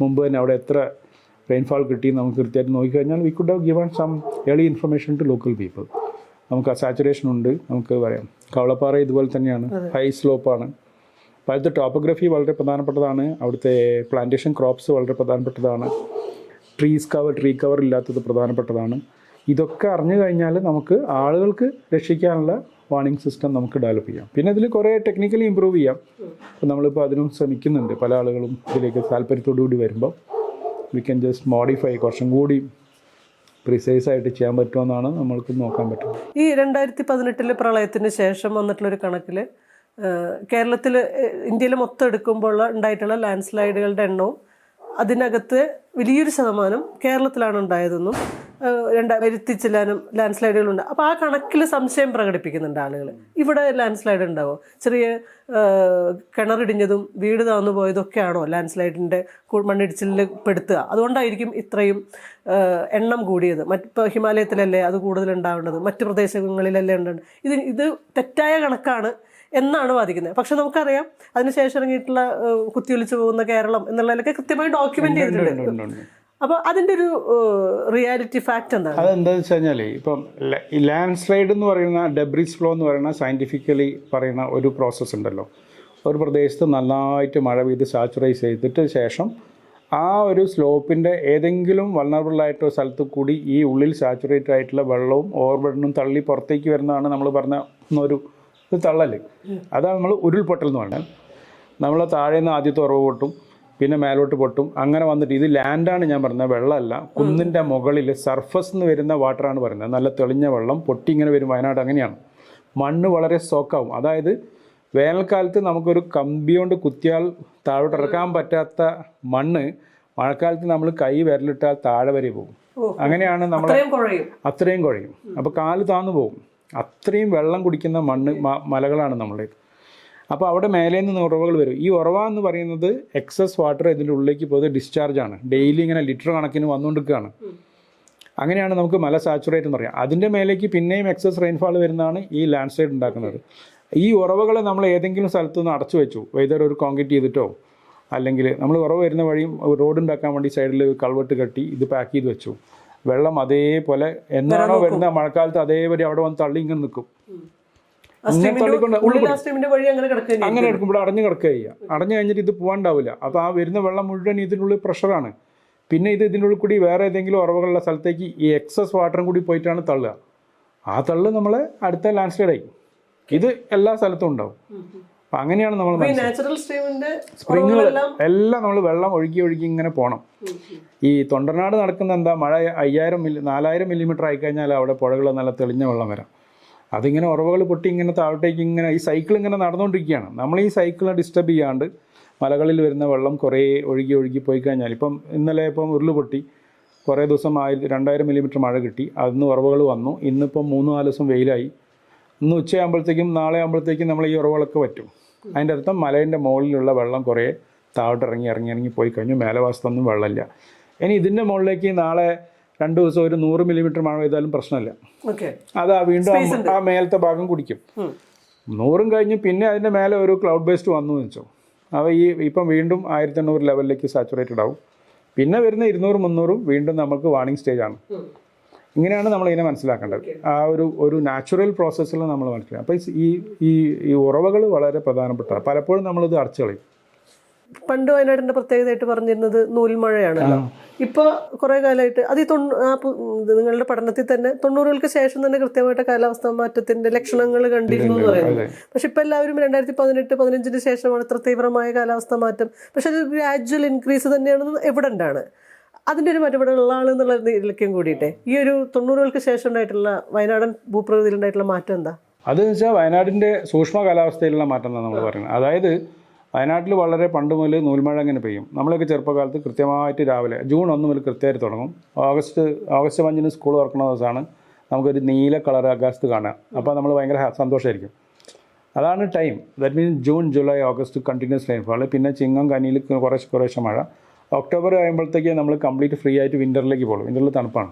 മുമ്പ് തന്നെ അവിടെ എത്ര റെയിൻഫാൾ കിട്ടി നമുക്ക് കൃത്യമായിട്ട് നോക്കിക്കഴിഞ്ഞാൽ we could have given some early information to local people. നമുക്ക് ആ സാച്ചുറേഷൻ ഉണ്ട്, നമുക്ക് പറയാം. കവളപ്പാറ ഇതുപോലെ തന്നെയാണ്, ഹൈ സ്ലോപ്പാണ്. അപ്പോൾ അവിടുത്തെ ടോപ്പോഗ്രഫി വളരെ പ്രധാനപ്പെട്ടതാണ്. അവിടുത്തെ പ്ലാന്റേഷൻ ക്രോപ്സ് വളരെ പ്രധാനപ്പെട്ടതാണ്. ട്രീ കവർ ഇല്ലാത്തത് പ്രധാനപ്പെട്ടതാണ്. ഇതൊക്കെ അറിഞ്ഞു കഴിഞ്ഞാൽ നമുക്ക് ആളുകൾക്ക് രക്ഷിക്കാനുള്ള വാർണിംഗ് സിസ്റ്റം നമുക്ക് ഡെവലപ്പ് ചെയ്യാം. പിന്നെ ഇതിൽ കുറേ ടെക്നിക്കലി ഇമ്പ്രൂവ് ചെയ്യാം. അപ്പോൾ നമ്മളിപ്പോൾ അതിനും ശ്രമിക്കുന്നുണ്ട്. പല ആളുകളും ഇതിലേക്ക് താല്പര്യത്തോടുകൂടി വരുമ്പോൾ വി ക്യാൻ ജസ്റ്റ് മോഡിഫൈ, കുറച്ചും കൂടി പ്രിസൈസായിട്ട് ചെയ്യാൻ പറ്റുമെന്നാണ് നമ്മൾക്ക് നോക്കാൻ പറ്റുന്നത്. ഈ 2018 പ്രളയത്തിന് ശേഷം വന്നിട്ടുള്ളൊരു കണക്കിൽ കേരളത്തിൽ, ഇന്ത്യയിൽ മൊത്തം എടുക്കുമ്പോൾ ഉണ്ടായിട്ടുള്ള ലാൻഡ് സ്ലൈഡുകളുടെ എണ്ണവും അതിനകത്ത് വലിയൊരു ശതമാനം കേരളത്തിലാണ് ഉണ്ടായതെന്നും 2000 ചില്ലാനും ലാൻഡ് സ്ലൈഡുകളുണ്ട്. അപ്പോൾ ആ കണക്കിൽ സംശയം പ്രകടിപ്പിക്കുന്നുണ്ട് ആളുകൾ. ഇവിടെ ലാൻഡ് സ്ലൈഡ് ഉണ്ടാവോ? ചെറിയ കിണറിടിഞ്ഞതും വീട് താന്നു പോയതൊക്കെയാണോ ലാൻഡ് സ്ലൈഡിൻ്റെ മണ്ണിടിച്ചിലിൽ പെടുത്തുക? അതുകൊണ്ടായിരിക്കും ഇത്രയും എണ്ണം കൂടിയത്. ഇപ്പോൾ ഹിമാലയത്തിലല്ലേ അത് കൂടുതൽ ഉണ്ടാവേണ്ടത്, മറ്റ് പ്രദേശങ്ങളിലല്ലേ ഉണ്ടാവേണ്ടത്. ഇത് തെറ്റായ കണക്കാണ് എന്നാണ് വാദിക്കുന്നത്. പക്ഷെ നമുക്കറിയാം അതിനുശേഷം ഇറങ്ങിയിട്ടുള്ള കുത്തിയൊലിച്ചു പോകുന്ന കേരളം എന്നുള്ളതിലൊക്കെ കൃത്യമായി ഡോക്യുമെന്റ് ചെയ്തിട്ടുണ്ട്. അപ്പോൾ അതിൻ്റെ ഒരു റിയാലിറ്റി ഫാക്റ്റ് എന്താണ്? അതെന്താണെന്ന് വെച്ച് കഴിഞ്ഞാൽ, ഇപ്പം ഈ ലാൻഡ് സ്ലൈഡ് എന്ന് പറയുന്ന, ഡെബ്രിസ് ഫ്ലോ എന്ന് പറയുന്ന സയൻറ്റിഫിക്കലി പറയുന്ന ഒരു പ്രോസസ്സ് ഉണ്ടല്ലോ. ഒരു പ്രദേശത്ത് നന്നായിട്ട് മഴ പെയ്ത് സാച്ചുറൈസ് ചെയ്തിട്ട് ശേഷം ആ ഒരു സ്ലോപ്പിൻ്റെ ഏതെങ്കിലും വൾണറബിളായിട്ടോ സ്ഥലത്ത് കൂടി ഈ ഉള്ളിൽ സാച്ചുറേറ്റ് ആയിട്ടുള്ള വെള്ളവും ഓവർബർഡനും തള്ളി പുറത്തേക്ക് വരുന്നതാണ് നമ്മൾ പറഞ്ഞ ഒരു തള്ളൽ. അതാണ് നമ്മൾ ഉരുൾപൊട്ടൽ എന്ന് പറഞ്ഞാൽ. നമ്മൾ താഴെ നിന്ന് ആദ്യത്തെ ഉറവ് പൊട്ടും, പിന്നെ മേലോട്ട് പൊട്ടും, അങ്ങനെ വന്നിട്ട് ഇത് ലാൻഡാണ് ഞാൻ പറഞ്ഞത്, വെള്ളമല്ല. കുന്നിൻ്റെ മുകളിൽ സർഫസ് നിന്ന് വരുന്ന വാട്ടറാണ് പറയുന്നത്. നല്ല തെളിഞ്ഞ വെള്ളം പൊട്ടി ഇങ്ങനെ വരും. വയനാട് അങ്ങനെയാണ്. മണ്ണ് വളരെ സോക്കാവും. അതായത് വേനൽക്കാലത്ത് നമുക്കൊരു കമ്പി കൊണ്ട് കുത്തിയാൽ താഴോട്ട് ഇറക്കാൻ പറ്റാത്ത മണ്ണ് മഴക്കാലത്ത് നമ്മൾ കൈ വിരലിട്ടാൽ താഴെ വരെ പോകും. അങ്ങനെയാണ് നമ്മൾ അത്രയും കുഴയും. അപ്പോൾ കാല് താന്നു പോകും. അത്രയും വെള്ളം കുടിക്കുന്ന മലകളാണ് നമ്മുടെ. അപ്പോൾ അവിടെ മേലെ നിന്ന് ഉറവകൾ വരും. ഈ ഉറവ എന്ന് പറയുന്നത് എക്സസ് വാട്ടർ ഇതിൻ്റെ ഉള്ളിലേക്ക് പോയത് ഡിസ്ചാർജാണ്. ഡെയിലി ഇങ്ങനെ ലിറ്റർ കണക്കിന് വന്നുകൊണ്ടിരിക്കുകയാണ്. അങ്ങനെയാണ് നമുക്ക് മല സാച്ചുറേറ്റ് എന്ന് പറയാം. അതിൻ്റെ മേലേക്ക് പിന്നെയും എക്സസ് റെയിൻഫാൾ വരുന്നതാണ് ഈ ലാൻഡ് സ്ലൈഡ് ഉണ്ടാക്കുന്നത്. ഈ ഉറവകളെ നമ്മൾ ഏതെങ്കിലും സ്ഥലത്ത് നിന്ന് അടച്ചു വെച്ചു, വെതർ ഒരു കോൺക്രീറ്റ് ചെയ്തിട്ടോ അല്ലെങ്കിൽ നമ്മൾ ഉറവ് വരുന്ന വഴിയും റോഡ് ഉണ്ടാക്കാൻ വേണ്ടി സൈഡിൽ കൾവെട്ട് കെട്ടി ഇത് പാക്ക് ചെയ്ത് വെച്ചു. വെള്ളം അതേപോലെ എന്നാണോ വരുന്ന മഴക്കാലത്ത് അതേപടി അവിടെ വന്ന് തള്ളി ഇങ്ങനെ നിൽക്കും. ഇങ്ങനെ തള്ളിക്കൊണ്ട് അങ്ങനെ എടുക്കുമ്പോൾ അടഞ്ഞു കിടക്കുക ചെയ്യുക. അടഞ്ഞു കഴിഞ്ഞിട്ട് ഇത് പോകാണ്ടാവില്ല. അപ്പോൾ ആ വരുന്ന വെള്ളം മുഴുവൻ ഇതിനുള്ളിൽ പ്രഷറാണ്. പിന്നെ ഇത് ഇതിനുള്ളിൽ കൂടി വേറെ ഏതെങ്കിലും ഉറവുകളുള്ള സ്ഥലത്തേക്ക് ഈ എക്സസ് വാട്ടറും കൂടി പോയിട്ടാണ് തള്ളുക. ആ തള്ള് നമ്മളെ അടുത്ത ലാൻഡ് സ്ലൈഡായി. ഇത് എല്ലാ സ്ഥലത്തും ഉണ്ടാവും. അപ്പം അങ്ങനെയാണ് നമ്മൾ സ്പ്രിങ്ങുകൾ എല്ലാം നമ്മൾ വെള്ളം ഒഴുകി ഇങ്ങനെ പോകണം. ഈ തൊണ്ടർനാട് നടക്കുന്ന എന്താ, മഴ 4000 മില്ലിമീറ്റർ ആയിക്കഴിഞ്ഞാൽ അവിടെ പുഴകൾ നല്ല തെളിഞ്ഞ വെള്ളം വരാം. അതിങ്ങനെ ഉറവുകൾ പൊട്ടി ഇങ്ങനെ താഴോട്ടേക്ക് ഇങ്ങനെ ഈ സൈക്കിൾ ഇങ്ങനെ നടന്നുകൊണ്ടിരിക്കുകയാണ്. നമ്മൾ ഈ സൈക്കിളിനെ ഡിസ്റ്റർബ് ചെയ്യാണ്ട് മലകളിൽ വരുന്ന വെള്ളം കുറേ ഒഴുകി പോയി കഴിഞ്ഞാൽ, ഇപ്പം ഇന്നലെ ഉരുൾ പൊട്ടി കുറേ ദിവസം 2000 മില്ലിമീറ്റർ മഴ കിട്ടി. അതിന് ഉറവുകൾ വന്നു. ഇന്നിപ്പം 3-4 ദിവസം വെയിലായി. ഇന്ന് ഉച്ചയാകുമ്പോഴത്തേക്കും നാളെ ആകുമ്പോഴത്തേക്കും നമ്മൾ ഈ ഉറവുകളൊക്കെ പറ്റും. അതിൻ്റെ അർത്ഥം മലേൻ്റെ മുകളിലുള്ള വെള്ളം കുറേ താഴോട്ട് ഇറങ്ങി പോയി കഴിഞ്ഞു. മേലവാസത്തൊന്നും വെള്ളമില്ല. ഇനി ഇതിൻ്റെ മുകളിലേക്ക് നാളെ 2 ദിവസം ഒരു 100 മില്ലിമീറ്റർ മഴ പെയ്താലും പ്രശ്നമില്ല. അതാ വീണ്ടും ആ മേലത്തെ ഭാഗം കുടിക്കും. 100 കഴിഞ്ഞ് പിന്നെ അതിൻ്റെ മേലെ ഒരു ക്ലൗഡ് ബേസ്ഡ് വന്നു വെച്ചോ, അവ ഇപ്പം വീണ്ടും 1800 ലെവലിലേക്ക് സാച്ചുറേറ്റഡ് ആവും. പിന്നെ വരുന്ന 200-300 വീണ്ടും നമുക്ക് വാർണിംഗ് സ്റ്റേജാണ്. ഇങ്ങനെയാണ് നമ്മളിതിനെ മനസ്സിലാക്കേണ്ടത്. ആ ഒരു നാച്ചുറൽ പ്രോസസ്സിൽ നമ്മൾ മനസ്സിലാക്കുക. അപ്പോൾ ഈ ഉറവകൾ വളരെ പ്രധാനപ്പെട്ടതാണ്. പലപ്പോഴും നമ്മളിത് അടച്ചു കളയും. പണ്ട് വയനാടിന്റെ പ്രത്യേകതയായിട്ട് പറഞ്ഞിരുന്നത് നൂൽമഴയാണല്ലോ. ഇപ്പോൾ കുറേ കാലമായിട്ട് അത് നിങ്ങളുടെ പഠനത്തിൽ തന്നെ 90-കൾക്ക് ശേഷം തന്നെ കൃത്യമായിട്ട് കാലാവസ്ഥാ മാറ്റത്തിന്റെ ലക്ഷണങ്ങൾ കണ്ടിരുന്നു എന്ന് പറയുന്നത്. പക്ഷെ ഇപ്പം എല്ലാവരും 2018-15 ശേഷമാണ് ഇത്ര തീവ്രമായ കാലാവസ്ഥാ മാറ്റം. പക്ഷെ അത് ഗ്രാജുവൽ ഇൻക്രീസ് തന്നെയാണെന്ന് എവിഡന്റ് ആണ്. അതിൻ്റെ ഒരു മറ്റവിടെ ഉള്ള ആളെന്നുള്ള ഇതിലേക്കും കൂടിയിട്ടെ ഈ ഒരു 90-കൾക്ക് ശേഷം ഉണ്ടായിട്ടുള്ള വയനാടൻ ഭൂപ്രകൃതിയിൽ ഉണ്ടായിട്ടുള്ള മാറ്റം എന്താ? അതെന്ന് വെച്ചാൽ വയനാടിൻ്റെ സൂക്ഷ്മ കാലാവസ്ഥയിലുള്ള മാറ്റം എന്നാണ് നമ്മൾ പറയുന്നത്. അതായത് വയനാട്ടിൽ വളരെ പണ്ട് മുതൽ നൂൽമഴ അങ്ങനെ പെയ്യും. നമ്മളൊക്കെ ചെറുപ്പകാലത്ത് കൃത്യമായിട്ട് രാവിലെ ജൂൺ 1 മുതൽ കൃത്യമായിട്ട് തുടങ്ങും. ഓഗസ്റ്റ് 5 സ്കൂൾ തുറക്കുന്ന ദിവസമാണ് നമുക്കൊരു നീല കളർ ആകാശത്ത് കാണുക. അപ്പോൾ നമ്മൾ ഭയങ്കര സന്തോഷമായിരിക്കും. അതാണ് time. That means June, July, August continuous rainfall. പിന്നെ ചിങ്ങം, കന്നിയിൽ കുറേശ്ശെ മഴ. ഒക്ടോബർ ആകുമ്പോഴത്തേക്ക് നമ്മൾ കംപ്ലീറ്റ് ഫ്രീ ആയിട്ട് വിൻ്ററിലേക്ക് പോകും. വിൻ്ററിൽ തണുപ്പാണ്.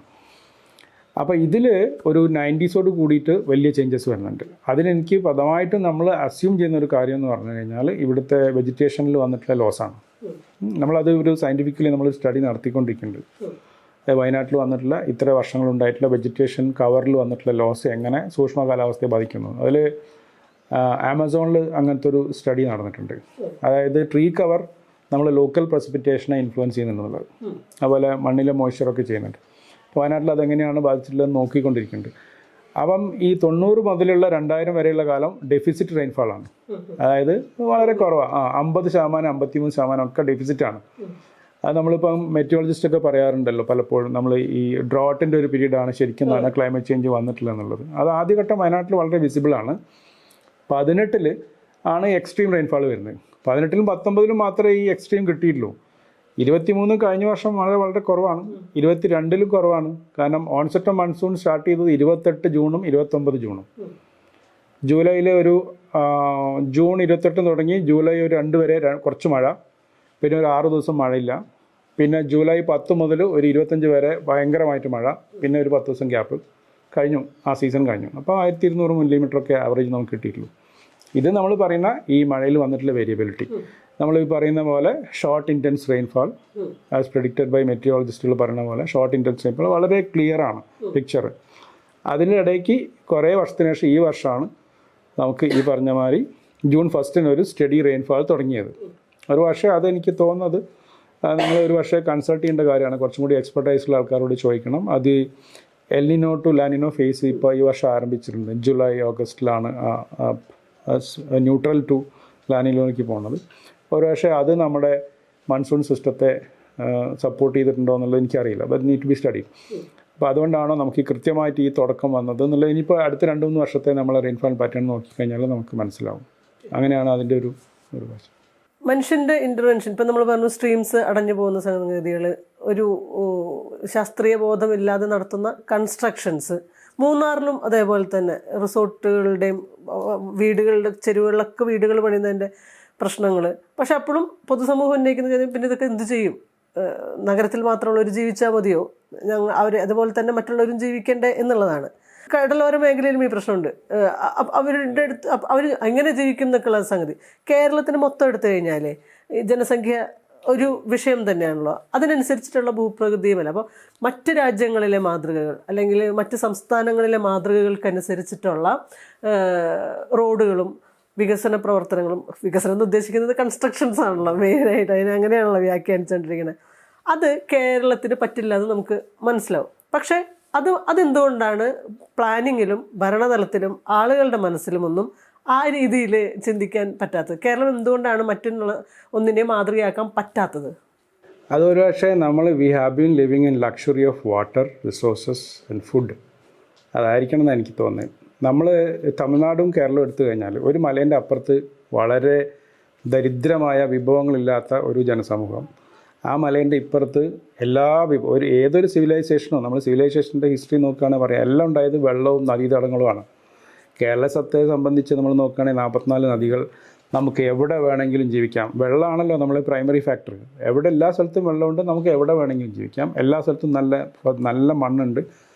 അപ്പോൾ ഇതിൽ ഒരു 90സോട് കൂടിയിട്ട് വലിയ ചേഞ്ചസ് വരുന്നുണ്ട്. അതിനെനിക്ക് പദമായിട്ട് നമ്മൾ അസ്യൂം ചെയ്യുന്ന ഒരു കാര്യം എന്ന് പറഞ്ഞു കഴിഞ്ഞാൽ ഇവിടുത്തെ വെജിറ്റേഷനിൽ വന്നിട്ടുള്ള ലോസാണ്. നമ്മളത് ഒരു സയൻറ്റിഫിക്കലി നമ്മൾ സ്റ്റഡി നടത്തിക്കൊണ്ടിരിക്കുന്നുണ്ട്. വയനാട്ടിൽ വന്നിട്ടുള്ള ഇത്ര വർഷങ്ങളുണ്ടായിട്ടുള്ള വെജിറ്റേഷൻ കവറിൽ വന്നിട്ടുള്ള ലോസ് എങ്ങനെ സൂക്ഷ്മ കാലാവസ്ഥയെ ബാധിക്കുന്നു. അതിൽ ആമസോണിൽ അങ്ങനത്തെ ഒരു സ്റ്റഡി നടന്നിട്ടുണ്ട്. അതായത് ട്രീ കവർ നമ്മൾ ലോക്കൽ പ്രസിപ്പിറ്റേഷനെ ഇൻഫ്ലുവൻസ് ചെയ്യുന്നുണ്ടെന്നുള്ളത്. അതുപോലെ മണ്ണിലെ മോയ്സ്ചറൊക്കെ ചെയ്യുന്നുണ്ട്. വയനാട്ടിൽ അതെങ്ങനെയാണ് ബാധിച്ചിട്ടുള്ളതെന്ന് നോക്കിക്കൊണ്ടിരിക്കുന്നുണ്ട്. അപ്പം ഈ 90 മുതലുള്ള 2000 വരെയുള്ള കാലം ഡെഫിസിറ്റ് റെയിൻഫാളാണ്. അതായത് വളരെ കുറവാണ്. 50%, 53% ഒക്കെ ഡെഫിസിറ്റാണ്. അത് നമ്മളിപ്പം മെറ്റീരിയോളജിസ്റ്റൊക്കെ പറയാറുണ്ടല്ലോ പലപ്പോഴും, നമ്മൾ ഈ ഡ്രോട്ടിൻ്റെ ഒരു പീരീഡാണ് ശരിക്കും തന്നെ ക്ലൈമറ്റ് ചേഞ്ച് വന്നിട്ടില്ല എന്നുള്ളത്. അത് ആദ്യഘട്ടം വയനാട്ടിൽ വളരെ വിസിബിളാണ്. 18-ൽ ആണ് എക്സ്ട്രീം റെയിൻഫാൾ വരുന്നത്. 18-ലും 19-ലും മാത്രമേ ഈ എക്സ്ട്രീം കിട്ടിയിട്ടുള്ളൂ. 23 കഴിഞ്ഞ വർഷം വളരെ കുറവാണ്. 22-ലും കുറവാണ്. കാരണം ഓൺസെറ്റ് ഓഫ് മൺസൂൺ സ്റ്റാർട്ട് ചെയ്തത് 28 ജൂണും 29 ജൂണും. ജൂലൈയിൽ ജൂൺ 28 തുടങ്ങി ജൂലൈ 2 വരെ കുറച്ച് മഴ, പിന്നെ ഒരു 6 ദിവസം മഴയില്ല. പിന്നെ ജൂലൈ 10 മുതൽ ഒരു 25 വരെ ഭയങ്കരമായിട്ട് മഴ, പിന്നെ ഒരു 10 ദിവസം ഗ്യാപ്പ് കഴിഞ്ഞു. ആ സീസൺ കഴിഞ്ഞു. അപ്പോൾ 1200 മില്ലിമീറ്ററൊക്കെ ആവറേജ് നമുക്ക് കിട്ടിയിട്ടുള്ളൂ. ഇത് നമ്മൾ പറയുന്ന ഈ മഴയിൽ വന്നിട്ടുള്ള വേരിയബിലിറ്റി. നമ്മൾ ഈ പറയുന്ന പോലെ short intense rainfall as predicted by മെറ്റീരിയോളജിസ്റ്റുകൾ പറയുന്ന പോലെ ഷോർട്ട് ഇൻറ്റൻസ് റെയിൻഫാൾ വളരെ ക്ലിയർ ആണ് പിക്ചർ. അതിൻ്റെ ഇടയ്ക്ക് കുറേ വർഷത്തിന് ശേഷം ഈ വർഷമാണ് നമുക്ക് ഈ പറഞ്ഞ മാതിരി ജൂൺ 1 ഒരു സ്റ്റഡി റെയിൻഫാൾ തുടങ്ങിയത്. ഒരു പക്ഷേ അതെനിക്ക് തോന്നുന്നത് നിങ്ങൾ ഒരു പക്ഷേ കൺസൾട്ട് ചെയ്യേണ്ട കാര്യമാണ്. കുറച്ചും കൂടി എക്സ്പെർട്ടൈസുള്ള ആൾക്കാരോട് ചോദിക്കണം. അത് എൽനിനോ ടു ലാനിനോ ഫേസ് ഇപ്പോൾ ഈ വർഷം ആരംഭിച്ചിട്ടുണ്ട്. ജൂലൈ ഓഗസ്റ്റിലാണ് ന്യൂട്രൽ ടു ലാനിനോയ്ക്ക് പോകുന്നത്. ഒരു പക്ഷേ അത് നമ്മുടെ മൺസൂൺ സിസ്റ്റത്തെ സപ്പോർട്ട് ചെയ്തിട്ടുണ്ടോ എന്നുള്ളത് എനിക്കറിയില്ല. But need to be study. അപ്പോൾ അതുകൊണ്ടാണോ നമുക്ക് കൃത്യമായിട്ട് ഈ തുടക്കം വന്നത് എന്നുള്ളത് ഇനിയിപ്പോൾ അടുത്ത 2-3 വർഷത്തെ നമ്മളെ റെയിൻഫാൾ പാറ്റേൺ നോക്കിക്കഴിഞ്ഞാൽ നമുക്ക് മനസ്സിലാവും. അങ്ങനെയാണ് അതിൻ്റെ ഒരു വശം. മനുഷ്യൻ്റെ ഇൻ്റർവെൻഷൻ, ഇപ്പം നമ്മൾ പറഞ്ഞു സ്ട്രീംസ് അടഞ്ഞു പോകുന്ന സംഗതികൾ, ഒരു ശാസ്ത്രീയ ബോധമില്ലാതെ നടത്തുന്ന കൺസ്ട്രക്ഷൻസ്, മൂന്നാറിലും അതേപോലെ തന്നെ റിസോർട്ടുകളുടെയും വീടുകളുടെ ചെരുവുകളിലൊക്കെ വീടുകൾ പണിയുന്നതിൻ്റെ പ്രശ്നങ്ങൾ. പക്ഷെ അപ്പോഴും പൊതുസമൂഹം ഉന്നയിക്കുന്ന ചോദ്യം, പിന്നെ ഇതൊക്കെ എന്ത് ചെയ്യും, നഗരത്തിൽ മാത്രമുള്ളവർ ജീവിച്ചാൽ മതിയോ, അവർ അതുപോലെ തന്നെ മറ്റുള്ളവരും ജീവിക്കേണ്ടേ എന്നുള്ളതാണ്. കടലോര മേഖലയിലും ഈ പ്രശ്നമുണ്ട്. അവരുടെ അടുത്ത് അവർ എങ്ങനെ ജീവിക്കും എന്നൊക്കെയുള്ള സംഗതി. കേരളത്തിന് മൊത്തം എടുത്തു കഴിഞ്ഞാൽ ജനസംഖ്യ ഒരു വിഷയം തന്നെയാണല്ലോ, അതിനനുസരിച്ചിട്ടുള്ള ഭൂപ്രകൃതിയുമല്ല. അപ്പോൾ മറ്റ് രാജ്യങ്ങളിലെ മാതൃകകൾ അല്ലെങ്കിൽ മറ്റ് സംസ്ഥാനങ്ങളിലെ മാതൃകകൾക്കനുസരിച്ചിട്ടുള്ള റോഡുകളും വികസന പ്രവർത്തനങ്ങളും, വികസനം എന്ന് ഉദ്ദേശിക്കുന്നത് കൺസ്ട്രക്ഷൻസ് ആണല്ലോ മെയിനായിട്ട്, അങ്ങനെയാണല്ലോ വ്യാഖ്യാനിച്ചുകൊണ്ടിരിക്കുന്നത്. അത് കേരളത്തിന് പറ്റില്ല എന്ന് നമുക്ക് മനസ്സിലാവും. പക്ഷേ അതെന്തുകൊണ്ടാണ് പ്ലാനിങ്ങിലും ഭരണതലത്തിലും ആളുകളുടെ മനസ്സിലുമൊന്നും ആ രീതിയിൽ ചിന്തിക്കാൻ പറ്റാത്തത്? കേരളം എന്തുകൊണ്ടാണ് മറ്റുള്ള ഒന്നിനെ മാതൃകയാക്കാൻ പറ്റാത്തത്? അതൊരു പക്ഷേ we have been living in luxury of water resources and food. അതായിരിക്കണം എന്ന് എനിക്ക് തോന്നുന്നത്. നമ്മൾ തമിഴ്നാടും കേരളവും എടുത്തു കഴിഞ്ഞാൽ ഒരു മലേൻ്റെ അപ്പുറത്ത് വളരെ ദരിദ്രമായ വിഭവങ്ങളില്ലാത്ത ഒരു ജനസമൂഹം, ആ മലേൻ്റെ ഇപ്പുറത്ത് ഏതൊരു സിവിലൈസേഷനോ, നമ്മൾ സിവിലൈസേഷൻ്റെ ഹിസ്റ്ററി നോക്കുകയാണെങ്കിൽ പറയാം, എല്ലാം ഉണ്ടായത് വെള്ളവും നദീതടങ്ങളുമാണ്. കേരളത്തെ സംബന്ധിച്ച് നമ്മൾ നോക്കുകയാണെങ്കിൽ 44 നദികൾ, നമുക്ക് എവിടെ വേണമെങ്കിലും ജീവിക്കാം. വെള്ളമാണല്ലോ നമ്മൾ പ്രൈമറി ഫാക്ടർ. എല്ലാ സ്ഥലത്തും വെള്ളമുണ്ട്, നമുക്ക് എവിടെ വേണമെങ്കിലും ജീവിക്കാം. എല്ലാ സ്ഥലത്തും നല്ല മണ്ണുണ്ട്,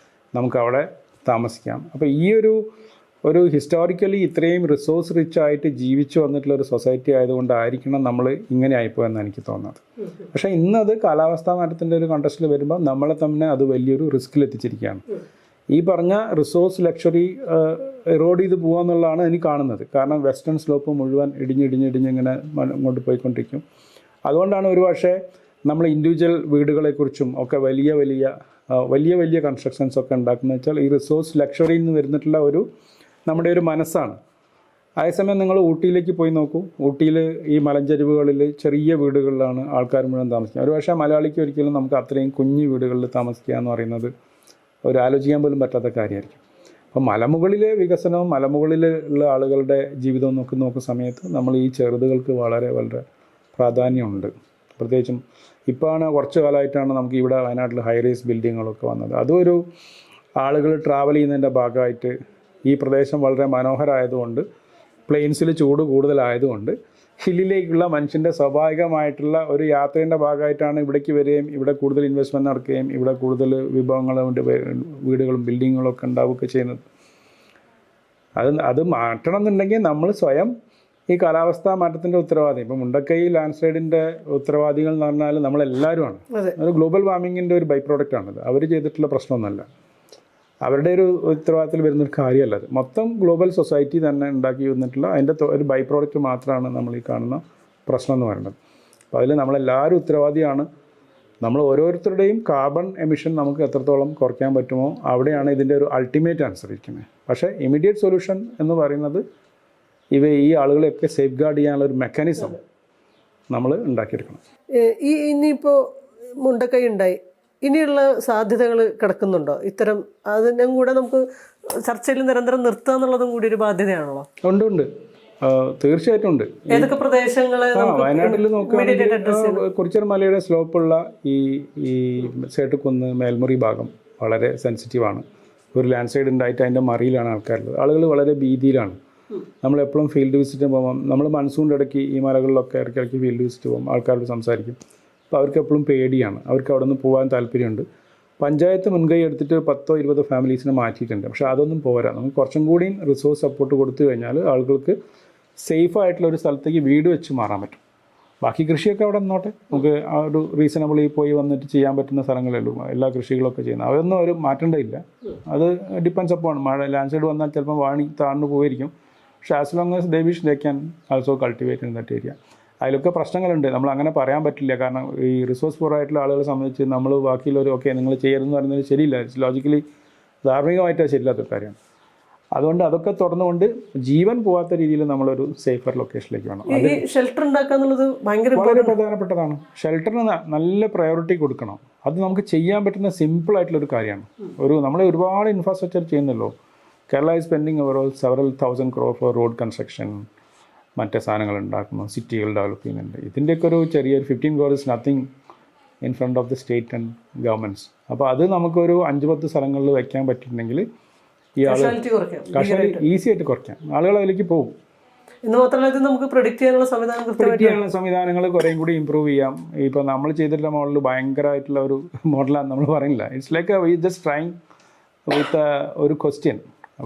നമുക്കവിടെ താമസിക്കാം. അപ്പോൾ ഈ ഒരു ഹിസ്റ്റോറിക്കലി ഇത്രയും റിസോഴ്സ് റിച്ച് ആയിട്ട് ജീവിച്ചു വന്നിട്ടുള്ള ഒരു സൊസൈറ്റി ആയതുകൊണ്ടായിരിക്കണം നമ്മൾ ഇങ്ങനെ ആയിപ്പോയെന്ന് എനിക്ക് തോന്നുന്നത്. പക്ഷേ ഇന്നത് കാലാവസ്ഥാ മാറ്റത്തിൻ്റെ ഒരു കണ്ടസ്റ്റിൽ വരുമ്പോൾ നമ്മളെ തന്നെ അത് വലിയൊരു റിസ്കിലെത്തിച്ചിരിക്കുകയാണ്. ഈ പറഞ്ഞ റിസോഴ്സ് ലക്ഷറി റോഡ് ചെയ്ത് പോകാമെന്നുള്ളതാണ് എനിക്ക് കാണുന്നത്. കാരണം വെസ്റ്റേൺ സ്ലോപ്പ് മുഴുവൻ ഇടിഞ്ഞിങ്ങനെ അങ്ങോട്ട് പോയിക്കൊണ്ടിരിക്കും. അതുകൊണ്ടാണ് ഒരു പക്ഷേ നമ്മൾ ഇൻഡിവിജ്വൽ വീടുകളെക്കുറിച്ചും ഒക്കെ വലിയ കൺസ്ട്രക്ഷൻസ് ഒക്കെ ഉണ്ടാക്കുന്നത് വെച്ചാൽ ഈ റിസോഴ്സ് ലക്ഷറിയിൽ നിന്ന് വരുന്നിട്ടുള്ള നമ്മുടെ ഒരു മനസ്സാണ്. അതേസമയം നിങ്ങൾ ഊട്ടിയിലേക്ക് പോയി നോക്കൂ. ഊട്ടിയിൽ ഈ മലഞ്ചെരുവുകളിൽ ചെറിയ വീടുകളിലാണ് ആൾക്കാർ മുഴുവൻ താമസിക്കുക. ഒരു പക്ഷേ മലയാളിക്ക് ഒരിക്കലും നമുക്ക് അത്രയും കുഞ്ഞു വീടുകളിൽ താമസിക്കുക എന്ന് പറയുന്നത് ഒരു ആലോചിക്കാൻ പോലും പറ്റാത്ത കാര്യമായിരിക്കും. അപ്പോൾ മലമുകളിലെ വികസനവും മലമുകളിലുള്ള ആളുകളുടെ ജീവിതവും നോക്കുന്ന സമയത്ത് നമ്മൾ ഈ ചെറുതുകൾക്ക് വളരെ പ്രാധാന്യമുണ്ട്. പ്രത്യേകിച്ചും ഇപ്പോഴാണ് കുറച്ച് കാലമായിട്ടാണ് നമുക്ക് ഇവിടെ വയനാട്ടിൽ ഹൈ റൈസ് ബിൽഡിങ്ങുകളൊക്കെ വന്നത്. അതൊരു ആളുകൾ ട്രാവൽ ചെയ്യുന്നതിൻ്റെ ഭാഗമായിട്ട് ഈ പ്രദേശം വളരെ മനോഹരമായതുകൊണ്ട്, പ്ലെയിൻസിൽ ചൂട് കൂടുതലായതുകൊണ്ട് ഹില്ലിലേക്കുള്ള മനുഷ്യൻ്റെ സ്വാഭാവികമായിട്ടുള്ള ഒരു യാത്രയുടെ ഭാഗമായിട്ടാണ് ഇവിടേക്ക് വരികയും ഇവിടെ കൂടുതൽ ഇൻവെസ്റ്റ്മെൻറ്റ് നടക്കുകയും ഇവിടെ കൂടുതൽ വിഭവങ്ങളും വീടുകളും ബിൽഡിങ്ങുകളും ഒക്കെ ഉണ്ടാവുകയൊക്കെ ചെയ്യുന്നത്. അത് മാറ്റണം എന്നുണ്ടെങ്കിൽ നമ്മൾ സ്വയം ഈ കാലാവസ്ഥാ മാറ്റത്തിൻ്റെ ഉത്തരവാദി, ഇപ്പം മുണ്ടക്കൈ ലാൻഡ് സ്ലൈഡിൻ്റെ ഉത്തരവാദികൾ എന്ന് പറഞ്ഞാൽ നമ്മളെല്ലാവരുമാണ്. ഒരു ഗ്ലോബൽ വാർമിങ്ങിൻ്റെ ഒരു ബൈ പ്രോഡക്റ്റാണത്. അവർ ചെയ്തിട്ടുള്ള പ്രശ്നമൊന്നുമല്ല, അവരുടെ ഒരു ഉത്തരവാദിത്തത്തിൽ വരുന്നൊരു കാര്യമല്ല. അത് മൊത്തം ഗ്ലോബൽ സൊസൈറ്റി തന്നെ ഉണ്ടാക്കി വന്നിട്ടുള്ള അതിൻ്റെ ഒരു ബൈ പ്രോഡക്റ്റ് മാത്രമാണ് നമ്മൾ ഈ കാണുന്ന പ്രശ്നം എന്ന് പറയുന്നത്. അപ്പോൾ അതിൽ നമ്മളെല്ലാവരും ഉത്തരവാദിയാണ്. നമ്മൾ ഓരോരുത്തരുടെയും കാർബൺ എമിഷൻ നമുക്ക് എത്രത്തോളം കുറയ്ക്കാൻ പറ്റുമോ അവിടെയാണ് ഇതിൻ്റെ ഒരു അൾട്ടിമേറ്റ് ആൻസർ ഇരിക്കുന്നത്. പക്ഷേ ഇമ്മീഡിയറ്റ് സൊല്യൂഷൻ എന്ന് പറയുന്നത് ഈ ആളുകളെയൊക്കെ സേഫ് ഗാർഡ് ചെയ്യാനുള്ള ഒരു മെക്കാനിസം നമ്മൾ ഉണ്ടാക്കിയെടുക്കണം. ഇനിയിപ്പോൾ മുണ്ടക്കൈ ഉണ്ടായി, ഇനിയുള്ള സാധ്യതകൾ കിടക്കുന്നുണ്ടോ? ഇത്തരം അതിനും കൂടെ നമുക്ക് ചർച്ചയിൽ നിരന്തരം നിർത്തുക എന്നുള്ളതും കൂടി ഒരു ബാധ്യതയാണല്ലോ. ഉണ്ട്, തീർച്ചയായിട്ടും ഉണ്ട്. ഏതൊക്കെ പ്രദേശങ്ങളെ വയനാട്ടിൽ നോക്കുകയാണെങ്കിൽ കുറിച്യർ മലയുടെ സ്ലോപ്പുള്ള ഈ സേട്ടുകുന്ന് മേൽമുറി ഭാഗം വളരെ സെൻസിറ്റീവാണ്. ഒരു ലാൻഡ് സ്ലൈഡ് ഉണ്ടായിട്ട് അതിൻ്റെ മറിയിലാണ് ആളുകൾ വളരെ ഭീതിയിലാണ്. നമ്മളെപ്പോഴും ഫീൽഡ് വിസിറ്റ് പോകുമ്പോൾ, നമ്മൾ മൺസൂണിൻ്റെ ഇടയ്ക്ക് ഈ മലകളിലൊക്കെ ഇടയ്ക്കിടയ്ക്ക് ഫീൽഡ് വിസിറ്റ് പോകും, ആൾക്കാരോട് സംസാരിക്കും. അപ്പോൾ അവർക്ക് എപ്പോഴും പേടിയാണ്, അവർക്ക് അവിടെ നിന്ന് പോകാൻ താല്പര്യമുണ്ട്. പഞ്ചായത്ത് മുൻകൈ എടുത്തിട്ട് 10-20 ഫാമിലീസിനെ മാറ്റിയിട്ടുണ്ട്. പക്ഷേ അതൊന്നും പോരാ. നമുക്ക് കുറച്ചും കൂടി റിസോഴ്സ് സപ്പോർട്ട് കൊടുത്തു കഴിഞ്ഞാൽ ആളുകൾക്ക് സേഫായിട്ടുള്ള ഒരു സ്ഥലത്തേക്ക് വീട് വെച്ച് മാറാൻ പറ്റും. ബാക്കി കൃഷിയൊക്കെ അവിടെ നിന്നോട്ടെ, നമുക്ക് ആ ഒരു റീസണബിളി പോയി വന്നിട്ട് ചെയ്യാൻ പറ്റുന്ന സ്ഥലങ്ങളേ ഉള്ളൂ എല്ലാ കൃഷികളൊക്കെ ചെയ്യുന്നത്. അതൊന്നും അവർ മാറ്റേണ്ടതില്ല. അത് ഡിപ്പെൻസ് അപ്പോൺ മഴ ലാൻഡ് സൈഡ് വന്നാൽ ചിലപ്പോൾ വാണി താഴ്ന്നു പോയിരിക്കും. പക്ഷേ as long as they wish they can also cultivate in that area. അതിലൊക്കെ പ്രശ്നങ്ങളുണ്ട്, നമ്മൾ അങ്ങനെ പറയാൻ പറ്റില്ല. കാരണം ഈ റിസോഴ്സ് പൂർ ആയിട്ടുള്ള ആളുകളെ സംബന്ധിച്ച് നമ്മൾ ബാക്കിയുള്ളവർ ഓക്കെ നിങ്ങൾ ചെയ്യരുതെന്ന് പറയുന്നത് ശരിയില്ല, ലോജിക്കലി ധാർമ്മികമായിട്ട് ശരിയില്ലാത്തൊരു കാര്യമാണ്. അതുകൊണ്ട് അതൊക്കെ തുറന്നുകൊണ്ട് ജീവൻ പോകാത്ത രീതിയിൽ നമ്മളൊരു സേഫർ ലൊക്കേഷനിലേക്ക് വേണം. അത് ഷെൽട്ടർ ഉണ്ടാക്കുക എന്നുള്ളത് വളരെ പ്രധാനപ്പെട്ടതാണ്. ഷെൽട്ടറിന് നല്ല പ്രയോറിറ്റി കൊടുക്കണം. അത് നമുക്ക് ചെയ്യാൻ പറ്റുന്ന സിമ്പിളായിട്ടുള്ളൊരു കാര്യമാണ്. നമ്മൾ ഒരുപാട് ഇൻഫ്രാസ്ട്രക്ചർ ചെയ്യുന്നല്ലോ. Kerala is spending overall several thousand crore for road construction, മറ്റേ സാധനങ്ങൾ ഉണ്ടാക്കുന്നു, സിറ്റികൾ ഡെവലപ്പ് ചെയ്യുന്നുണ്ട്. ഇതിൻ്റെയൊക്കെ ഒരു ചെറിയൊരു 15 crore is nothing in front of the state and governments. അപ്പോൾ അത് നമുക്കൊരു 5-10 സ്ഥലങ്ങളിൽ വയ്ക്കാൻ പറ്റിയിട്ടുണ്ടെങ്കിൽ ഈ ആൾ കാഷ്വാലിറ്റി കുറയ്ക്കാം. കാഷ്വാലിറ്റി ഈസി ആയിട്ട് കുറയ്ക്കാം, ആളുകൾ അതിലേക്ക് പോകും. എന്ന് മാത്രമല്ല ഇത് നമുക്ക് പ്രൊഡിക്റ്റ് ചെയ്യാനുള്ള സംവിധാനം പ്രിഡിക്റ്റ് ചെയ്യാനുള്ള സംവിധാനങ്ങൾ കുറേയും കൂടി ഇമ്പ്രൂവ് ചെയ്യാം. ഇപ്പോൾ നമ്മൾ ചെയ്തിട്ടുള്ള മോഡൽ ഭയങ്കരമായിട്ടുള്ള ഒരു മോഡലാണെന്ന് നമ്മൾ പറയുന്നില്ല. It's like we just trying with ഒരു ക്വസ്റ്റ്യൻ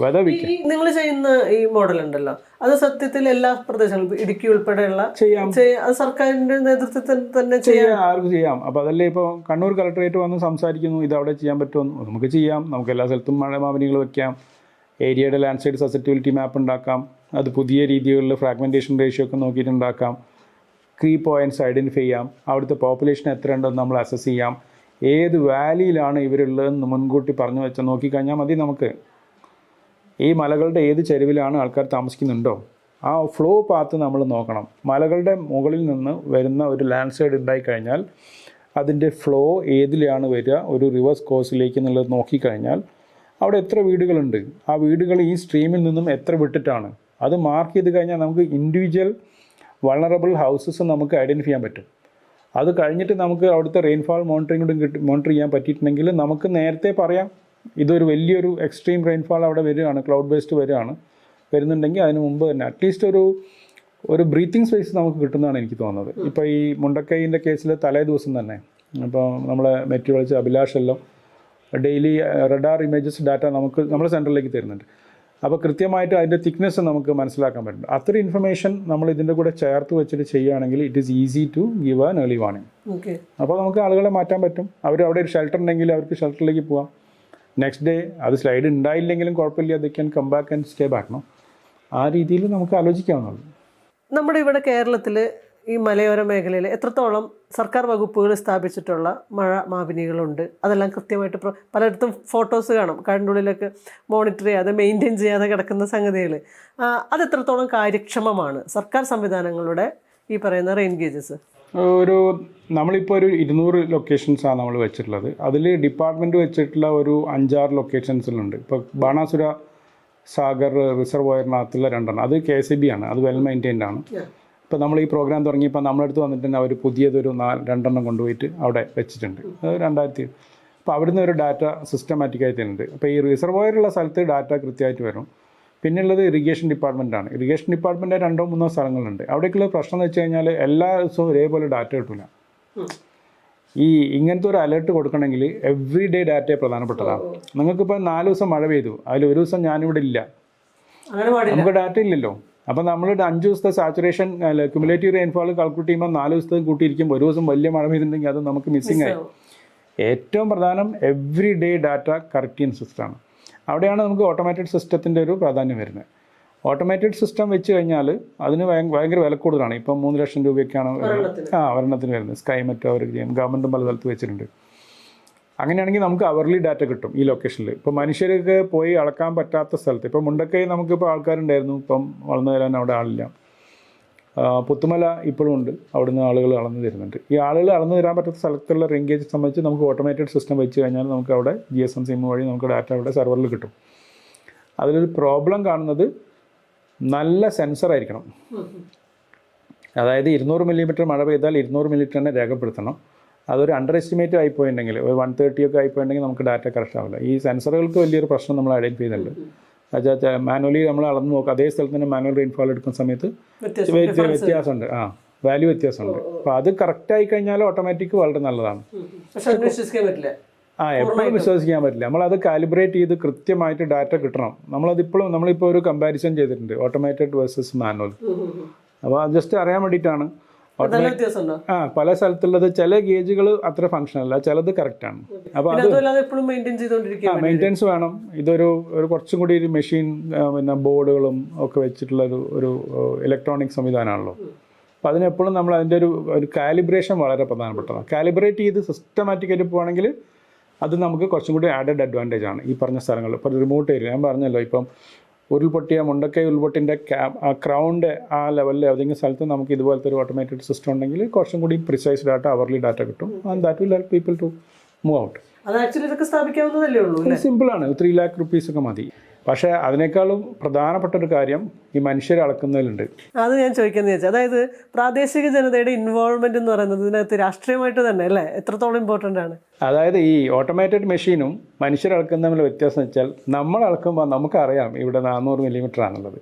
വെദർ വി ക്യാൻ. നിങ്ങൾ ചെയ്യുന്ന ഈ മോഡൽ ഉണ്ടല്ലോ, അത് സത്യത്തിൽ എല്ലാ പ്രദേശങ്ങളും ഇടുക്കി ഉൾപ്പെടെയുള്ള ചെയ്യാം, അത് സർക്കാരിന്റെ നേതൃത്വത്തിൽ തന്നെ ചെയ്യാം, ആർക്കും ചെയ്യാം. അപ്പോൾ അതല്ലേ ഇപ്പോൾ കണ്ണൂർ കളക്ടറേറ്റ് വന്ന് സംസാരിക്കുന്നു, ഇത് അവിടെ ചെയ്യാൻ പറ്റുമെന്ന്. നമുക്ക് ചെയ്യാം, നമുക്ക് എല്ലാ സ്ഥലത്തും മഴമാപിനികൾ വയ്ക്കാം, ഏരിയയുടെ ലാൻഡ് സൈഡ് സസെപ്റ്റിബിലിറ്റി മാപ്പ് ഉണ്ടാക്കാം, അത് പുതിയ രീതികളിൽ ഫ്രാഗ്മെൻറ്റേഷൻ റേഷ്യോ ഒക്കെ നോക്കിയിട്ട് ഉണ്ടാക്കാം, കീ പോയിൻറ്റ്സ് ഐഡൻറ്റിഫൈ ചെയ്യാം, അവിടുത്തെ പോപ്പുലേഷൻ എത്ര ഉണ്ടെന്ന് നമ്മൾ അസസ് ചെയ്യാം, ഏത് വാലിയിലാണ് ഇവരുള്ളതെന്ന് മുൻകൂട്ടി പറഞ്ഞു വെച്ചാൽ നോക്കിക്കഴിഞ്ഞാൽ മതി. നമുക്ക് ഈ മലകളുടെ ഏത് ചരിവിലാണ് ആൾക്കാർ താമസിക്കുന്നുണ്ടോ ആ ഫ്ലോ പാത്ത് നമ്മൾ നോക്കണം. മലകളുടെ മുകളിൽ നിന്ന് വരുന്ന ഒരു ലാൻഡ് സൈഡ് ഉണ്ടായിക്കഴിഞ്ഞാൽ അതിൻ്റെ ഫ്ലോ ഏതിലാണ് വരിക, ഒരു റിവേഴ്സ് കോഴ്സിലേക്ക് എന്നുള്ളത് നോക്കിക്കഴിഞ്ഞാൽ അവിടെ എത്ര വീടുകളുണ്ട്, ആ വീടുകൾ ഈ സ്ട്രീമിൽ നിന്നും എത്ര വിട്ടിട്ടാണ്, അത് മാർക്ക് ചെയ്ത് കഴിഞ്ഞാൽ നമുക്ക് ഇൻഡിവിജ്വൽ വൾണറബിൾ ഹൗസസ് നമുക്ക് ഐഡൻറ്റിഫൈ ചെയ്യാൻ പറ്റും. അത് കഴിഞ്ഞിട്ട് നമുക്ക് അവിടുത്തെ റെയിൻഫാൾ മോണിറ്റർ ചെയ്യാൻ പറ്റിയിട്ടുണ്ടെങ്കിൽ നമുക്ക് നേരത്തെ പറയാം ഇതൊരു വലിയൊരു എക്സ്ട്രീം റെയിൻഫാൾ അവിടെ വരികയാണ്, ക്ലൗഡ് ബേസ്ഡ് വരുന്നുണ്ടെങ്കിൽ അതിന് മുമ്പ് തന്നെ അറ്റ്ലീസ്റ്റ് ഒരു ബ്രീത്തിങ് സ്പേസ് നമുക്ക് കിട്ടുന്നതാണ് എനിക്ക് തോന്നുന്നത്. ഇപ്പോൾ ഈ മുണ്ടക്കൈൻ്റെ കേസിൽ തലേ ദിവസം തന്നെ ഇപ്പോൾ നമ്മളെ മെറ്റ് വിളിച്ച അഭിലാഷെല്ലാം ഡെയിലി റഡാർ ഇമേജസ് ഡാറ്റ നമ്മുടെ സെൻറ്ററിലേക്ക് തരുന്നുണ്ട്. അപ്പോൾ കൃത്യമായിട്ട് അതിൻ്റെ തിക്നെസ് നമുക്ക് മനസ്സിലാക്കാൻ പറ്റും. അത്ര ഇൻഫർമേഷൻ നമ്മൾ ഇതിൻ്റെ കൂടെ ചേർത്ത് വെച്ചിട്ട് ചെയ്യുകയാണെങ്കിൽ it is easy to give an early warning. അപ്പോൾ നമുക്ക് ആളുകളെ മാറ്റാൻ പറ്റും. അവിടെ ഒരു ഷെൽട്ടർ ഉണ്ടെങ്കിൽ അവർക്ക് ഷെൽട്ടറിലേക്ക് പോകാം. നെക്സ്റ്റ് ഡേ അത് സ്ലൈഡ് ഉണ്ടായില്ലെങ്കിലും കുഴപ്പമില്ല, they can come back and stay back. ആ രീതിയിൽ നമുക്ക് ആലോചിക്കാവുന്നുള്ളൂ. നമ്മുടെ ഇവിടെ കേരളത്തിൽ ഈ മലയോര മേഖലയിൽ എത്രത്തോളം സർക്കാർ വകുപ്പുകൾ സ്ഥാപിച്ചിട്ടുള്ള മഴ മാപിനികളുണ്ട്, അതെല്ലാം കൃത്യമായിട്ട് പലയിടത്തും ഫോട്ടോസ് കാണും, കാടിൻ്റെ ഉള്ളിലൊക്കെ മോണിറ്റർ ചെയ്യാതെ മെയിൻറ്റെയിൻ ചെയ്യാതെ കിടക്കുന്ന സംഗതികൾ, അതെത്രത്തോളം കാര്യക്ഷമമാണ് സർക്കാർ സംവിധാനങ്ങളുടെ ഈ പറയുന്ന റെയിൻ ഗേജസ്? നമ്മളിപ്പോൾ ഒരു 200 ലൊക്കേഷൻസാണ് നമ്മൾ വെച്ചിട്ടുള്ളത്. അതിൽ ഡിപ്പാർട്ട്മെൻറ്റ് വെച്ചിട്ടുള്ള ഒരു 5-6 ലൊക്കേഷൻസിലുണ്ട്. ഇപ്പോൾ ബാണാസുര സാഗർ റിസർവോയറിനകത്തുള്ള 2 അത് KSEB ആണ്, അത് വെൽ മെയിൻറ്റെയിൻഡ് ആണ്. ഇപ്പോൾ നമ്മൾ ഈ പ്രോഗ്രാം തുടങ്ങിയപ്പോൾ നമ്മളടുത്ത് വന്നിട്ട് തന്നെ അവർ പുതിയതൊരു 2 കൊണ്ടുപോയിട്ട് അവിടെ വെച്ചിട്ടുണ്ട്. അത് 2000. അപ്പോൾ അവിടുന്ന് ഒരു ഡാറ്റ സിസ്റ്റമാറ്റിക്കായി തരുന്നുണ്ട്. അപ്പോൾ ഈ റിസർവോയറുള്ള സ്ഥലത്ത് ഡാറ്റ കൃത്യമായിട്ട് വരും. പിന്നെയുള്ളത് ഇറിഗേഷൻ ഡിപ്പാർട്ട്മെൻറ്റാണ്. ഇറിഗേഷൻ ഡിപ്പാർട്ട്മെൻറ്റ് 2-3 സ്ഥലങ്ങളുണ്ട്. അവിടേക്കുള്ള പ്രശ്നം എന്ന് വെച്ച് കഴിഞ്ഞാൽ എല്ലാ ദിവസവും ഒരേപോലെ ഡാറ്റ കിട്ടില്ല. ഈ ഇങ്ങനത്തെ ഒരു അലേർട്ട് കൊടുക്കണമെങ്കിൽ എവറി ഡേ ഡാറ്റ പ്രധാനപ്പെട്ടതാണ്. നിങ്ങൾക്കിപ്പോൾ 4 ദിവസം മഴ പെയ്തു, അതിൽ ഒരു ദിവസം ഞാനിവിടെ ഇല്ല, നമുക്ക് ഡാറ്റ ഇല്ലല്ലോ. അപ്പോൾ നമ്മൾ 5 ദിവസത്തെ സാച്ചുറേഷൻ ക്യുമുലേറ്റീവ് റെയിൻഫാൾ കാൽക്കുലേറ്റ് ചെയ്യുമ്പോൾ 4 ദിവസത്തെ കൂട്ടിയിരിക്കുമ്പോൾ ഒരു ദിവസം വലിയ മഴ പെയ്തിട്ടുണ്ടെങ്കിൽ അത് നമുക്ക് മിസ്സിംഗ് ആയി. ഏറ്റവും പ്രധാനം എവറി ഡേ ഡാറ്റ കറക്റ്റ് ചെയ്യുന്ന സിസ്റ്റമാണ്. അവിടെയാണ് നമുക്ക് ഓട്ടോമാറ്റഡ് സിസ്റ്റത്തിൻ്റെ ഒരു പ്രാധാന്യം വരുന്നത്. ഓട്ടോമാറ്റഡ് സിസ്റ്റം വെച്ച് കഴിഞ്ഞാൽ അതിന് ഭയങ്കര വില കൂടുതലാണ്. ഇപ്പം 3 ലക്ഷം രൂപയ്ക്കാണ് ഒരെണ്ണത്തിന് വരുന്നത്. സ്കൈമെറ്റ് അവർ ചെയ്യും, ഗവൺമെൻറ്റും പല സ്ഥലത്ത് വെച്ചിട്ടുണ്ട്. അങ്ങനെയാണെങ്കിൽ നമുക്ക് അവർലി ഡാറ്റ കിട്ടും ഈ ലൊക്കേഷനിൽ. ഇപ്പോൾ മനുഷ്യർക്ക് പോയി അളക്കാൻ പറ്റാത്ത സ്ഥലത്ത്, ഇപ്പോൾ മുണ്ടക്കൈ നമുക്കിപ്പോൾ ആൾക്കാരുണ്ടായിരുന്നു, ഇപ്പം വളർന്നു തരാൻ അവിടെ ആളില്ല. പുത്തുമല ഇപ്പോഴും ഉണ്ട്, അവിടുന്ന് ആളുകൾ അളന്നു തരുന്നുണ്ട്. ഈ ആളുകൾ അളന്നു തരാൻ പറ്റാത്ത സ്ഥലത്തുള്ള റെങ്കേജ് സംബന്ധിച്ച് നമുക്ക് ഓട്ടോമാറ്റഡ് സിസ്റ്റം വെച്ച് കഴിഞ്ഞാൽ നമുക്ക് അവിടെ GSM സിം വഴി നമുക്ക് ഡാറ്റ അവിടെ സെർവറിൽ കിട്ടും. അതിലൊരു പ്രോബ്ലം കാണുന്നത് നല്ല സെൻസറായിരിക്കണം. അതായത് 200 മില്ലിമീറ്റർ മഴ പെയ്താൽ 200 മില്ലിമീറ്റർ തന്നെ രേഖപ്പെടുത്തണം. അതൊരു അണ്ടർ എസ്റ്റിമേറ്റ് ആയിപ്പോയിട്ടുണ്ടെങ്കിൽ, ഒരു 130 ഒക്കെ ആയിപ്പോയിട്ടുണ്ടെങ്കിൽ നമുക്ക് ഡാറ്റ കറക്റ്റ് ആവില്ല. ഈ സെൻസറുകൾക്ക് വലിയൊരു പ്രശ്നം നമ്മൾ ഐഡൻറ്റിഫൈ ചെയ്യുന്നുണ്ട്. എന്നുവെച്ചാൽ മാനുവലി നമ്മൾ അളന്ന് നോക്കുക, അതേ സ്ഥലത്ത് തന്നെ മാനുവൽ റെയിൻഫാൾ എടുക്കുന്ന സമയത്ത് വ്യത്യാസമുണ്ട്, വാല്യൂ വ്യത്യാസമുണ്ട്. അപ്പോൾ അത് കറക്റ്റ് ആയി കഴിഞ്ഞാൽ ഓട്ടോമാറ്റിക് വളരെ നല്ലതാണ്. എപ്പോഴും വിശ്വസിക്കാൻ പറ്റില്ല. നമ്മളത് കാലിബ്രേറ്റ് ചെയ്ത് കൃത്യമായിട്ട് ഡാറ്റ കിട്ടണം. നമ്മളിപ്പോൾ ഒരു കമ്പാരിസൺ ചെയ്തിട്ടുണ്ട്, ഓട്ടോമാറ്റഡ് വേഴ്സസ് മാനുവൽ. അപ്പോൾ അത് ജസ്റ്റ് അറിയാൻ വേണ്ടിയിട്ടാണ്. പല സ്ഥലത്തുള്ളത് ചില ഗേജുകൾ അത്ര ഫങ്ഷൻ അല്ല, ചിലത് കറക്റ്റാണ്. അപ്പോൾ അത് മെയിൻ്റെനൻസ് വേണം. ഇതൊരു കുറച്ചും കൂടി ഒരു മെഷീൻ പിന്നെ ബോർഡുകളും ഒക്കെ വെച്ചിട്ടുള്ള ഒരു ഇലക്ട്രോണിക് സംവിധാനമാണല്ലോ. അപ്പോൾ അതിനെപ്പോഴും നമ്മൾ അതിൻ്റെ ഒരു കാലിബ്രേഷൻ വളരെ പ്രധാനപ്പെട്ടതാണ്. കാലിബ്രേറ്റ് ചെയ്ത് സിസ്റ്റമാറ്റിക്കായിട്ട് പോവുകയാണെങ്കിൽ അത് നമുക്ക് കുറച്ചും കൂടി ആഡഡ് അഡ്വാൻറ്റേജ് ആണ് ഈ പറഞ്ഞ സ്ഥലങ്ങൾ. ഇപ്പോൾ റിമോട്ട് ഏരിയ ഞാൻ പറഞ്ഞല്ലോ, ഇപ്പം മുണ്ടക്കൈ ഉരുൾപൊട്ടിൻ്റെ ക്രൗണ്ട് ആ ലെവലിൽ ഏതെങ്കിലും സ്ഥലത്ത് നമുക്ക് ഇതുപോലത്തെ ഒരു ഓട്ടോമാറ്റഡ് സിസ്റ്റം ഉണ്ടെങ്കിൽ കുറച്ചും കൂടി പ്രിസൈസ് ഡാറ്റ, അവർലി ഡാറ്റ കിട്ടും. And that will help people to move out. അത് ആക്ച്വലി ഇതൊക്കെ സ്ഥാപിക്കാവുന്നതല്ലേ ഉള്ളൂ. സിമ്പിളാണ്. 3 lakh rupees ഒക്കെ മതി. പക്ഷേ അതിനേക്കാളും പ്രധാനപ്പെട്ട ഒരു കാര്യം ഈ മനുഷ്യരെ അളക്കുന്നതിലുണ്ട്. അത് ഞാൻ ചോദിക്കുന്നത് വെച്ചാൽ, അതായത് പ്രാദേശിക ജനതയുടെ ഇൻവോൾവ്മെന്റ് എന്ന് പറയുന്നത് ഇതിനകത്ത് രാഷ്ട്രീയമായിട്ട് തന്നെ അല്ലേ എത്രത്തോളം ഇമ്പോർട്ടൻ്റ് ആണ്? അതായത് ഈ ഓട്ടോമേറ്റഡ് മെഷീനും മനുഷ്യർ അളക്കുന്ന തമ്മിലുള്ള വ്യത്യാസം എന്ന് വെച്ചാൽ, നമ്മൾ അളക്കുമ്പോൾ നമുക്കറിയാം ഇവിടെ 400 മില്ലിമീറ്റർ ആണുള്ളത്.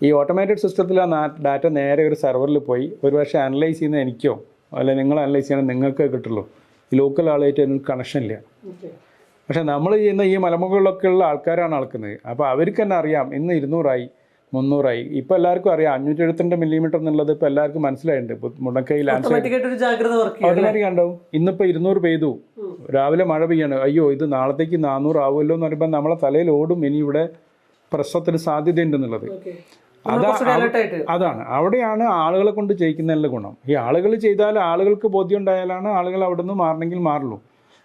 ഈ ഓട്ടോമേറ്റഡ് സിസ്റ്റത്തിൽ ആ ഡാറ്റ നേരെ ഒരു സെർവറിൽ പോയി ഒരു പക്ഷേ അനലൈസ് ചെയ്യുന്ന എനിക്കോ അല്ലെങ്കിൽ നിങ്ങൾ അനലൈസ് ചെയ്യണം നിങ്ങൾക്ക് കിട്ടുള്ളൂ. ഈ ലോക്കൽ ആളായിട്ട് അതിന് കണക്ഷൻ ഇല്ല. പക്ഷേ നമ്മൾ ചെയ്യുന്ന ഈ മലമുകളിലൊക്കെ ഉള്ള ആൾക്കാരാണ് അളക്കുന്നത്. അപ്പോൾ അവർക്ക് തന്നെ അറിയാം ഇന്ന് 200 300 ഇപ്പോൾ എല്ലാവർക്കും അറിയാം 572 മില്ലിമീറ്റർ എന്നുള്ളത് ഇപ്പോൾ എല്ലാവർക്കും മനസ്സിലായിട്ടുണ്ട്. ഇപ്പോൾ മുണ്ടക്കൈ ഓട്ടോമാറ്റിക് ഉണ്ടാവും. ഇന്നിപ്പോൾ 200 പെയ്തു, രാവിലെ മഴ പെയ്യാണ്, അയ്യോ ഇത് നാളത്തേക്ക് 400 ആവുമല്ലോ എന്ന് പറയുമ്പോൾ നമ്മളെ തലയിൽ ഓടും ഇനി ഇവിടെ പ്രശ്നത്തിന് സാധ്യതയുണ്ടെന്നുള്ളത്. അതാണ് അവിടെയാണ് ആളുകളെ കൊണ്ട് ചെയ്യിക്കുന്നതിൻ്റെ ഗുണം. ഈ ആളുകൾ ചെയ്താൽ ആളുകൾക്ക് ബോധ്യം ഉണ്ടായാലാണ് ആളുകൾ അവിടെ നിന്ന് മാറണമെങ്കിൽ മാറുള്ളൂ.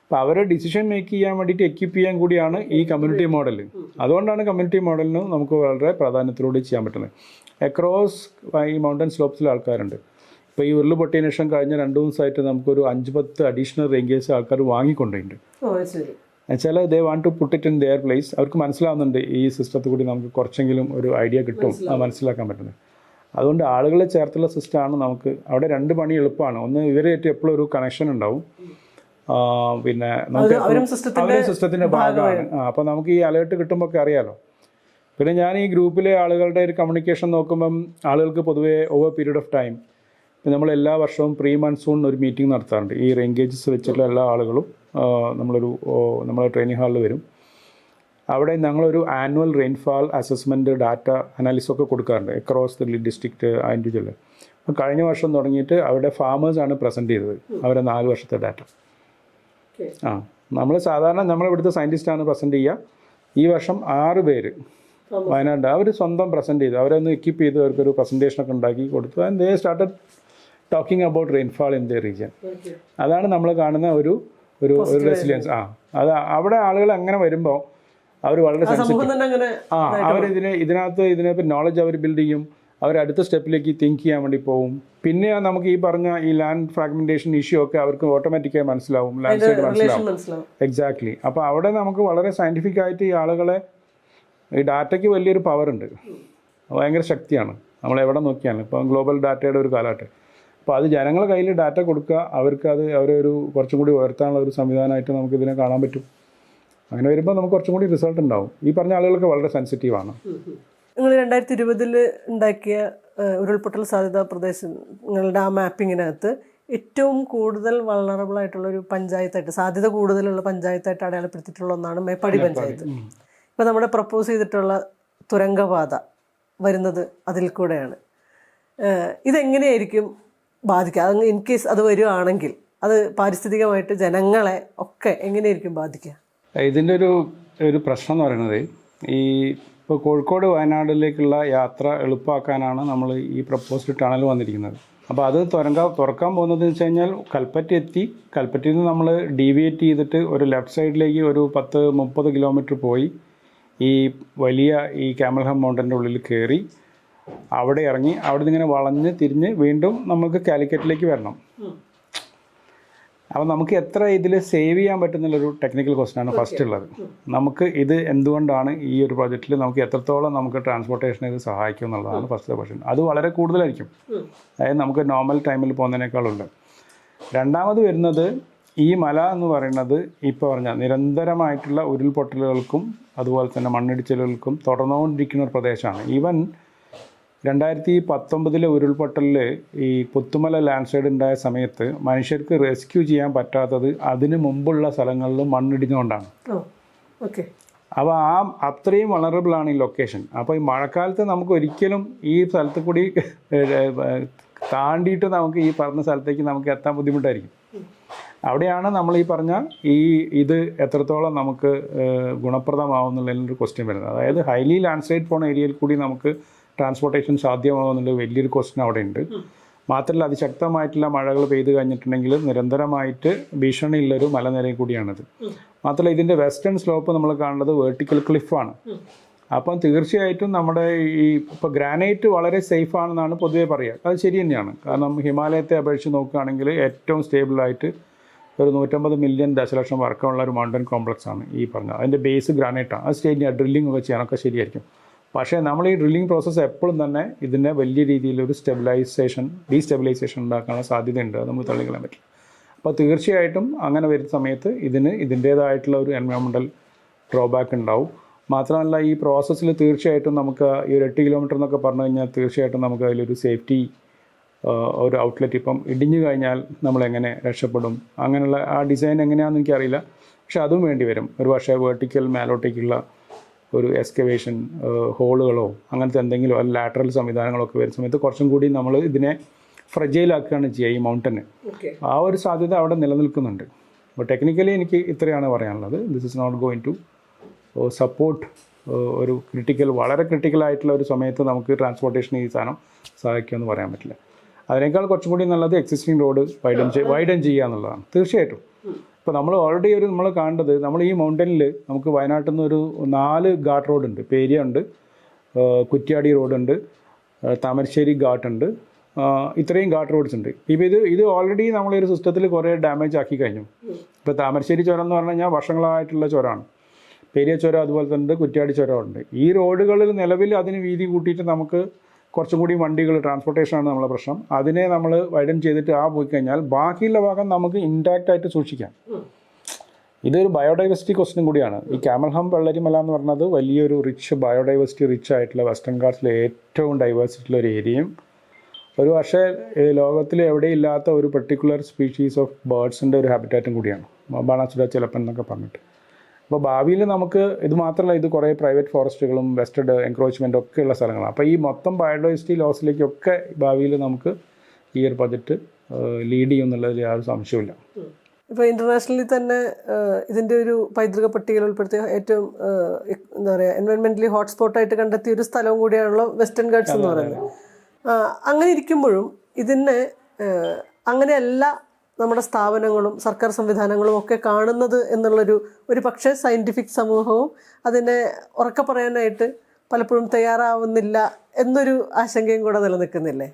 അപ്പോൾ അവരെ ഡിസിഷൻ മേക്ക് ചെയ്യാൻ വേണ്ടിയിട്ട് എക്യുപ്പ് ചെയ്യാൻ കൂടിയാണ് ഈ കമ്മ്യൂണിറ്റി മോഡൽ. അതുകൊണ്ടാണ് കമ്മ്യൂണിറ്റി മോഡലിന് നമുക്ക് വളരെ പ്രാധാന്യത്തിലൂടെ ചെയ്യാൻ പറ്റുന്നത്. അക്രോസ് ഈ മൗണ്ടൻ സ്ലോപ്സിൽ ആൾക്കാരുണ്ട്. ഇപ്പോൾ ഈ ഉരുൾ പൊട്ടിയതിനു ശേഷം കഴിഞ്ഞ 2 ദിവസമായിട്ട് നമുക്കൊരു 5-10 അഡീഷണൽ റേഞ്ചേഴ്സ് ആൾക്കാർ വാങ്ങിക്കൊണ്ടുണ്ട്. എന്നുവെച്ചാൽ they want to put it in their place. അവർക്ക് മനസ്സിലാവുന്നുണ്ട് ഈ സിസ്റ്റത്തിൽ കൂടി നമുക്ക് കുറച്ചെങ്കിലും ഒരു ഐഡിയ കിട്ടും, അത് മനസ്സിലാക്കാൻ പറ്റുന്നത്. അതുകൊണ്ട് ആളുകളെ ചേർത്തുള്ള സിസ്റ്റമാണ് നമുക്ക് അവിടെ 2 പണി എളുപ്പമാണ്. ഒന്ന് ഇവരായിട്ട് എപ്പോഴും ഒരു കണക്ഷൻ ഉണ്ടാവും, പിന്നെ നമുക്ക് അവരും സിസ്റ്റത്തിൻ്റെ ഭാഗമാണ്. അപ്പോൾ നമുക്ക് ഈ അലേർട്ട് കിട്ടുമ്പോൾ ഒക്കെ അറിയാലോ. പിന്നെ ഞാൻ ഈ ഗ്രൂപ്പിലെ ആളുകളുടെ ഒരു കമ്മ്യൂണിക്കേഷൻ നോക്കുമ്പം ആളുകൾക്ക് പൊതുവേ ഓവർ പീരീഡ് ഓഫ് ടൈം നമ്മൾ എല്ലാ വർഷവും പ്രീ മൺസൂൺ ഒരു മീറ്റിംഗ് നടത്താറുണ്ട്. ഈ റേഞ്ചേജസ് വെച്ചിട്ടുള്ള എല്ലാ ആളുകളും നമ്മളെ ട്രെയിനിങ് ഹാളിൽ വരും. അവിടെ ഞങ്ങളൊരു annual rainfall assessment data analysis ഒക്കെ കൊടുക്കാറുണ്ട് അക്രോസ് ദി ഡിസ്ട്രിക്റ്റ് ഇൻഡിവിജ്വൽ. അപ്പോൾ കഴിഞ്ഞ വർഷം തുടങ്ങിയിട്ട് അവിടെ ഫാമേഴ്സാണ് പ്രസൻറ്റ് ചെയ്തത് അവരെ 4 വർഷത്തെ ഡാറ്റ. നമ്മൾ സാധാരണ നമ്മളിവിടുത്തെ സയൻറ്റിസ്റ്റാണ് പ്രസൻറ്റ് ചെയ്യുക. ഈ വർഷം 6 പേര് വയനാട് അവർ സ്വന്തം പ്രസൻറ്റ് ചെയ്തു. അവരൊന്ന് എക്യുപ്പ് ചെയ്ത് അവർക്കൊരു പ്രസൻറ്റേഷനൊക്കെ ഉണ്ടാക്കി കൊടുത്തു. And they started talking about rainfall in the region. അതാണ് നമ്മൾ കാണുന്ന ഒരു റെസിലിയൻസ്. അത് അവിടെ ആളുകൾ അങ്ങനെ വരുമ്പോൾ അവർ വളരെ സെൻസിറ്റീവ്. ഇതിനകത്ത് നോളജ് അവർ ബിൽഡ് ചെയ്യും. അവർ അടുത്ത സ്റ്റെപ്പിലേക്ക് തിങ്ക് ചെയ്യാൻ വേണ്ടി പോകും. പിന്നെ നമുക്ക് ഈ പറഞ്ഞ ഈ ലാൻഡ് ഫ്രാഗ്മെന്റേഷൻ ഇഷ്യൂ ഒക്കെ അവർക്ക് ഓട്ടോമാറ്റിക്കായി മനസ്സിലാവും, ലാൻഡ് സൈഡ് മനസ്സിലാവും. എക്സാക്ട്ലി. അപ്പോൾ അവിടെ നമുക്ക് വളരെ സയൻറ്റിഫിക് ആയിട്ട് ഈ ആളുകളെ, ഈ ഡാറ്റയ്ക്ക് വലിയൊരു പവർ ഉണ്ട്, ഭയങ്കര ശക്തിയാണ്. നമ്മൾ എവിടെ നോക്കിയാലും ഇപ്പോൾ ഗ്ലോബൽ ഡാറ്റയുടെ ഒരു കാലഘട്ടം. അപ്പോൾ അത് ജനങ്ങളുടെ കയ്യിൽ ഡാറ്റ കൊടുക്കുക, അവർക്ക് അത് അവരെ ഒരു കുറച്ചും കൂടി ഉയർത്താനുള്ള ഒരു സംവിധാനമായിട്ട് നമുക്കിതിനെ കാണാൻ പറ്റും. അങ്ങനെ വരുമ്പോൾ നമുക്ക് കുറച്ചും കൂടി റിസൾട്ട് ഉണ്ടാവും. ഈ പറഞ്ഞ ആളുകൾക്ക് വളരെ സെൻസിറ്റീവാണ്. നിങ്ങൾ 2020 ഉണ്ടാക്കിയ ഉരുൾപൊട്ടൽ സാധ്യതാ പ്രദേശങ്ങളുടെ ആ മാപ്പിങ്ങിനകത്ത് ഏറ്റവും കൂടുതൽ വൾണറബിൾ ആയിട്ടുള്ളൊരു പഞ്ചായത്തായിട്ട്, സാധ്യത കൂടുതലുള്ള പഞ്ചായത്തായിട്ട് അടയാളപ്പെടുത്തിയിട്ടുള്ള ഒന്നാണ് മേപ്പാടി പഞ്ചായത്ത്. ഇപ്പോൾ നമ്മുടെ പ്രപ്പോസ് ചെയ്തിട്ടുള്ള തുരങ്കപാത വരുന്നത് അതിൽ കൂടെയാണ്. ഇതെങ്ങനെയായിരിക്കും ബാധിക്കുക? അത് ഇൻ കേസ് അത് വരുവാണെങ്കിൽ അത് പാരിസ്ഥിതികമായിട്ട് ജനങ്ങളെ ഒക്കെ എങ്ങനെയായിരിക്കും ബാധിക്കുക? ഇതിൻ്റെ ഒരു പ്രശ്നം എന്ന് പറയുന്നത്, ഈ ഇപ്പോൾ കോഴിക്കോട് വയനാട്ടിലേക്കുള്ള യാത്ര എളുപ്പമാക്കാനാണ് നമ്മൾ ഈ പ്രപ്പോസ്ഡ് ടണൽ വന്നിരിക്കുന്നത്. അപ്പോൾ അത് തുറക്കാൻ പോകുന്നത് വെച്ച് കഴിഞ്ഞാൽ കൽപ്പറ്റ എത്തി, കൽപ്പറ്റയിൽ നിന്ന് നമ്മൾ ഡീവിയേറ്റ് ചെയ്തിട്ട് ഒരു ലെഫ്റ്റ് സൈഡിലേക്ക് ഒരു 10-30 കിലോമീറ്റർ പോയി ഈ വലിയ ഈ ക്യാമൽഹാം മൗണ്ടൻ്റെ ഉള്ളിൽ കയറി അവിടെ ഇറങ്ങി അവിടെ നിന്ന് ഇങ്ങനെ വളഞ്ഞ് തിരിഞ്ഞ് വീണ്ടും നമുക്ക് കാലിക്കറ്റിലേക്ക് വരണം. അപ്പോൾ നമുക്ക് എത്ര ഇതിൽ സേവ് ചെയ്യാൻ പറ്റുന്നുള്ളൊരു ടെക്നിക്കൽ ക്വസ്റ്റ്യനാണ് ഫസ്റ്റ് ഉള്ളത്. നമുക്ക് ഇത് എന്തുകൊണ്ടാണ് ഈ ഒരു പ്രോജക്റ്റിൽ നമുക്ക് എത്രത്തോളം നമുക്ക് ട്രാൻസ്പോർട്ടേഷന് ഇത് സഹായിക്കും എന്നുള്ളതാണ് ഫസ്റ്റ് ക്വസ്റ്റ്യൻ. അത് വളരെ കൂടുതലായിരിക്കും, അതായത് നമുക്ക് നോർമൽ ടൈമിൽ പോകുന്നതിനേക്കാളുണ്ട്. രണ്ടാമത് വരുന്നത് ഈ മല എന്ന് പറയുന്നത് ഇപ്പോൾ പറഞ്ഞ നിരന്തരമായിട്ടുള്ള ഉരുൾപൊട്ടലുകൾക്കും അതുപോലെ തന്നെ മണ്ണിടിച്ചിലുകൾക്കും തുടർന്നുകൊണ്ടിരിക്കുന്ന ഒരു പ്രദേശമാണ്. ഈവൻ 2019 ഉരുൾപൊട്ടലിൽ ഈ പുത്തുമല ലാൻഡ് സ്ലൈഡ് ഉണ്ടായ സമയത്ത് മനുഷ്യർക്ക് റെസ്ക്യൂ ചെയ്യാൻ പറ്റാത്തത് അതിന് മുമ്പുള്ള സ്ഥലങ്ങളിലും മണ്ണിടിഞ്ഞുകൊണ്ടാണ്. അപ്പോൾ അത്രയും വളറബിളാണ് ഈ ലൊക്കേഷൻ. അപ്പോൾ ഈ മഴക്കാലത്ത് നമുക്ക് ഒരിക്കലും ഈ സ്ഥലത്ത് കൂടി താണ്ടിയിട്ട് നമുക്ക് ഈ പറഞ്ഞ സ്ഥലത്തേക്ക് നമുക്ക് എത്താൻ ബുദ്ധിമുട്ടായിരിക്കും. അവിടെയാണ് നമ്മൾ ഈ പറഞ്ഞ ഇത് എത്രത്തോളം നമുക്ക് ഗുണപ്രദമാവും എന്നുള്ളതിനൊരു ക്വസ്റ്റ്യൻ വരുന്നത്. അതായത് ഹൈലി ലാൻഡ് സ്ലൈഡ് പോണ ഏരിയയിൽ കൂടി നമുക്ക് ട്രാൻസ്പോർട്ടേഷൻ സാധ്യമാകുന്നുള്ള വലിയൊരു ക്വസ്റ്റ്യൻ അവിടെ ഉണ്ട്. മാത്രമല്ല അതിശക്തമായിട്ടുള്ള മഴകൾ പെയ്ത് കഴിഞ്ഞിട്ടുണ്ടെങ്കിൽ നിരന്തരമായിട്ട് ഭീഷണിയുള്ളൊരു മലനിരയും കൂടിയാണിത്. മാത്രമല്ല ഇതിൻ്റെ വെസ്റ്റേൺ സ്ലോപ്പ് നമ്മൾ കാണുന്നത് വേർട്ടിക്കൽ ക്ലിഫാണ്. അപ്പം തീർച്ചയായിട്ടും നമ്മുടെ ഇപ്പോൾ ഗ്രാനൈറ്റ് വളരെ സേഫ് ആണെന്നാണ് പൊതുവെ പറയുക. അത് ശരി തന്നെയാണ്. കാരണം ഹിമാലയത്തെ അപേക്ഷിച്ച് നോക്കുകയാണെങ്കിൽ ഏറ്റവും സ്റ്റേബിളായിട്ട് ഒരു 150 മില്യൺ ദശലക്ഷം വർക്കമുള്ള ഒരു മൗണ്ടൻ കോംപ്ലക്സ് ആണ് ഈ പറഞ്ഞത്. അതിൻ്റെ ബേസ് ഗ്രാനൈറ്റാണ്. അത് സ്റ്റേജിന് ഡ്രില്ലിംഗ് ഒക്കെ ചെയ്യാനൊക്കെ ശരിയായിരിക്കും. പക്ഷേ നമ്മൾ ഈ ഡ്രില്ലിംഗ് പ്രോസസ്സ് എപ്പോഴും തന്നെ ഇതിനെ വലിയ രീതിയിലൊരു ഡീസ്റ്റെബിലൈസേഷൻ ഉണ്ടാക്കാനുള്ള സാധ്യതയുണ്ട്. അത് നമുക്ക് തള്ളിക്കളയാൻ പറ്റില്ല. അപ്പോൾ തീർച്ചയായിട്ടും അങ്ങനെ വരുന്ന സമയത്ത് ഇതിൻ്റേതായിട്ടുള്ള ഒരു എൻവയോൺമെൻറ്റൽ ഡ്രോബാക്ക് ഉണ്ടാവും. മാത്രമല്ല ഈ പ്രോസസ്സിൽ തീർച്ചയായിട്ടും നമുക്ക് ഈ ഒരു 8 കിലോമീറ്റർ എന്നൊക്കെ പറഞ്ഞു കഴിഞ്ഞാൽ തീർച്ചയായിട്ടും നമുക്ക് അതിലൊരു സേഫ്റ്റി ഒരു ഔട്ട്ലെറ്റ് ഇപ്പം ഇടിഞ്ഞു കഴിഞ്ഞാൽ നമ്മളെങ്ങനെ രക്ഷപ്പെടും, അങ്ങനെയുള്ള ആ ഡിസൈൻ എങ്ങനെയാണെന്ന് എനിക്കറിയില്ല. പക്ഷെ അതും വേണ്ടി വരും. ഒരു പക്ഷേ വേർട്ടിക്കൽ മേലോട്ടേക്കുള്ള ഒരു എക്സ്കവേഷൻ ഹോളുകളോ അങ്ങനത്തെ എന്തെങ്കിലും അല്ല ലാറ്ററൽ സംവിധാനങ്ങളൊക്കെ വരുന്ന സമയത്ത് കുറച്ചും കൂടി നമ്മൾ ഇതിനെ ഫ്രജൈലാക്കുകയാണ് ചെയ്യുക ഈ മൗണ്ടന്. ആ ഒരു സാധ്യത അവിടെ നിലനിൽക്കുന്നുണ്ട്. അപ്പോൾ ടെക്നിക്കലി എനിക്ക് ഇത്രയാണ് പറയാനുള്ളത്. This is not going to support ഒരു വളരെ ക്രിട്ടിക്കലായിട്ടുള്ള ഒരു സമയത്ത് നമുക്ക് ട്രാൻസ്പോർട്ടേഷൻ ഈ സാധനം സഹായിക്കുമെന്ന് പറയാൻ പറ്റില്ല. അതിനേക്കാൾ കുറച്ചും കൂടി നല്ലത് എക്സിസ്റ്റിംഗ് റോഡ് വൈഡൻ ചെയ്യുക എന്നുള്ളതാണ് തീർച്ചയായിട്ടും. ഇപ്പോൾ നമ്മൾ ഓൾറെഡി നമ്മൾ കാണേണ്ടത് നമ്മൾ ഈ മൗണ്ടനിൽ നമുക്ക് വയനാട്ടിൽ നിന്ന് ഒരു 4 ഘാട്ട് റോഡുണ്ട്. പേരിയ ഉണ്ട്, കുറ്റ്യാടി റോഡുണ്ട്, താമരശ്ശേരി ഘാട്ടുണ്ട്, ഇത്രയും ഘാട്ട് റോഡ്സ് ഉണ്ട്. ഇപ്പോൾ ഇത് ഓൾറെഡി നമ്മളൊരു സിസ്റ്റത്തിൽ കുറേ ഡാമേജ് ആക്കി കഴിഞ്ഞു. ഇപ്പോൾ താമരശ്ശേരി ചുരം എന്ന് പറഞ്ഞു കഴിഞ്ഞാൽ വർഷങ്ങളായിട്ടുള്ള ചുരമാണ്. പെരിയ ചുരം അതുപോലെ തന്നെ കുറ്റ്യാടി ചുരം ഉണ്ട്. ഈ റോഡുകളിൽ നിലവിൽ അതിന് വീതി കൂട്ടിയിട്ട് നമുക്ക് കുറച്ചും കൂടി വണ്ടികൾ ട്രാൻസ്പോർട്ടേഷനാണ് നമ്മളെ പ്രശ്നം. അതിനെ നമ്മൾ വൈഡൻ ചെയ്തിട്ട് പോയി കഴിഞ്ഞാൽ ബാക്കിയുള്ള ഭാഗം നമുക്ക് ഇൻടാക്റ്റ് ആയിട്ട് സൂക്ഷിക്കാം. ഇതൊരു ബയോഡൈവേഴ്സിറ്റി ക്വസ്റ്റ്യൻ കൂടിയാണ്. ഈ ക്യാമൽഹാം വെള്ളരിമല എന്ന് പറഞ്ഞത് വലിയൊരു ബയോഡൈവേഴ്സിറ്റി ആയിട്ടുള്ള വെസ്റ്റേൺ ഘാട്സിലെ ഏറ്റവും ഡൈവേഴ്സിറ്റി ഉള്ള ഒരു ഏരിയയും ഒരു പക്ഷേ ലോകത്തിൽ എവിടെയില്ലാത്ത ഒരു പെർട്ടിക്കുലർ സ്പീഷീസ് ഓഫ് ബേർഡ്സിൻ്റെ ഒരു ഹാബിറ്റാറ്റും കൂടിയാണ്. ബാണാസുര ചിലപ്പൻ എന്നൊക്കെ പറഞ്ഞിട്ട്. അപ്പോൾ ഭാവിയിൽ നമുക്ക് ഇത് മാത്രമല്ല, ഇത് കുറേ പ്രൈവറ്റ് ഫോറസ്റ്റുകളും വെസ്റ്റഡ് എൻക്രോച്ച്മെൻറ്റും ഒക്കെ ഉള്ള സ്ഥലങ്ങളാണ്. അപ്പോൾ ഈ മൊത്തം ബയോഡൈവേഴ്സിറ്റി ലോസിലേക്കൊക്കെ ഭാവിയിൽ നമുക്ക് ഈ ഒരു ബജറ്റ് ലീഡ് ചെയ്യും എന്നുള്ളതിൽ യാതൊരു സംശയമില്ല. ഇപ്പോൾ ഇൻ്റർനാഷണലി തന്നെ ഇതിൻ്റെ ഒരു പൈതൃക പട്ടികയിൽ ഉൾപ്പെടുത്തിയ ഏറ്റവും എന്താ പറയുക എൻവയോൺമെൻ്റലി ഹോട്ട്സ്പോട്ടായിട്ട് കണ്ടെത്തിയ ഒരു സ്ഥലവും കൂടിയാണല്ലോ വെസ്റ്റേൺ ഘാട്സ് എന്ന് പറയുന്നത്. അങ്ങനെ ഇരിക്കുമ്പോഴും ഇതിനെ അങ്ങനെയല്ല നമ്മുടെ സ്ഥാപനങ്ങളും സർക്കാർ സംവിധാനങ്ങളും ഒക്കെ കാണുന്നത് എന്നുള്ളൊരു പക്ഷേ സയൻറ്റിഫിക് സമൂഹവും അതിനെ ഉറക്കെ പറയാനായിട്ട് പലപ്പോഴും തയ്യാറാവുന്നില്ല എന്നൊരു ആശങ്കയും കൂടെ നിലനിൽക്കുന്നില്ലേ?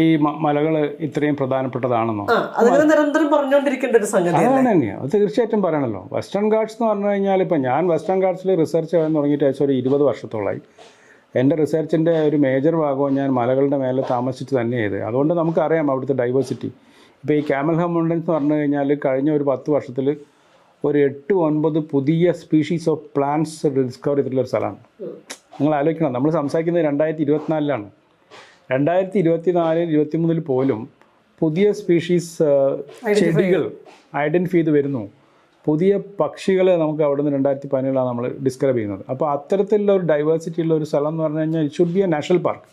ഈ മലകൾ ഇത്രയും പ്രധാനപ്പെട്ടതാണെന്നോ? അതിങ്ങനെ നിരന്തരം പറഞ്ഞുകൊണ്ടിരിക്കേണ്ട ഒരു സംഗതി തന്നെയാണ്. അത് തീർച്ചയായിട്ടും പറയണല്ലോ. വെസ്റ്റേൺ ഘാട്സ് എന്ന് പറഞ്ഞു കഴിഞ്ഞാൽ ഇപ്പം ഞാൻ വെസ്റ്റേൺ ഘാട്സിൽ റിസർച്ച് ചെയ്യാൻ തുടങ്ങിയിട്ട് ഏകദേശം ഒരു 20 വർഷത്തോളമായി. എൻ്റെ റിസർച്ചിൻ്റെ ഒരു മേജർ ഭാഗവും ഞാൻ മലകളുടെ മേലെ താമസിച്ചിട്ട് തന്നെ ചെയ്ത്. അതുകൊണ്ട് നമുക്കറിയാം അവിടുത്തെ ഡൈവേഴ്സിറ്റി. ഇപ്പോൾ ഈ ക്യാമൽഹാം മൗണ്ടൻസ് എന്ന് പറഞ്ഞു കഴിഞ്ഞാൽ കഴിഞ്ഞ ഒരു 10 വർഷത്തിൽ ഒരു 8-9 പുതിയ സ്പീഷീസ് ഓഫ് പ്ലാന്റ്സ് ഡിസ്കവർ ചെയ്തിട്ടുള്ളൊരു സ്ഥലമാണ്. നിങ്ങൾ ആലോചിക്കണം, നമ്മൾ സംസാരിക്കുന്നത് 2024-ലാണ്. 2024-23 പോലും പുതിയ സ്പീഷീസ് ചെടികൾ ഐഡൻറ്റിഫൈ ചെയ്ത് വരുന്നു. പുതിയ പക്ഷികൾ നമുക്ക് അവിടെ നിന്ന് 2017 നമ്മൾ ഡിസ്ക്രൈബ് ചെയ്യുന്നത്. അപ്പോൾ അത്തരത്തിലുള്ള ഒരു ഡൈവേഴ്സിറ്റി ഉള്ള ഒരു സ്ഥലം എന്ന് പറഞ്ഞു കഴിഞ്ഞാൽ it should be A national park.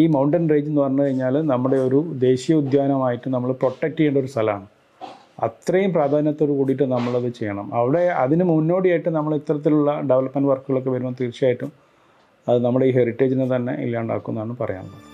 ഈ മൗണ്ടൻ റേഞ്ച് എന്ന് പറഞ്ഞു കഴിഞ്ഞാൽ നമ്മുടെ ഒരു ദേശീയ ഉദ്യാനമായിട്ട് നമ്മൾ പ്രൊട്ടക്റ്റ് ചെയ്യേണ്ട ഒരു സ്ഥലമാണ്. അത്രയും പ്രാധാന്യത്തോട് കൂടിയിട്ട് നമ്മളത് ചെയ്യണം. അവിടെ അതിന് മുന്നോടിയായിട്ട് നമ്മൾ ഇത്തരത്തിലുള്ള ഡെവലപ്മെൻറ്റ് വർക്കുകളൊക്കെ വരുമ്പോൾ തീർച്ചയായിട്ടും അത് നമ്മുടെ ഈ ഹെറിറ്റേജിനെ തന്നെ ഇല്ലാണ്ടാക്കുമെന്നാണ് പറയാനുള്ളത്.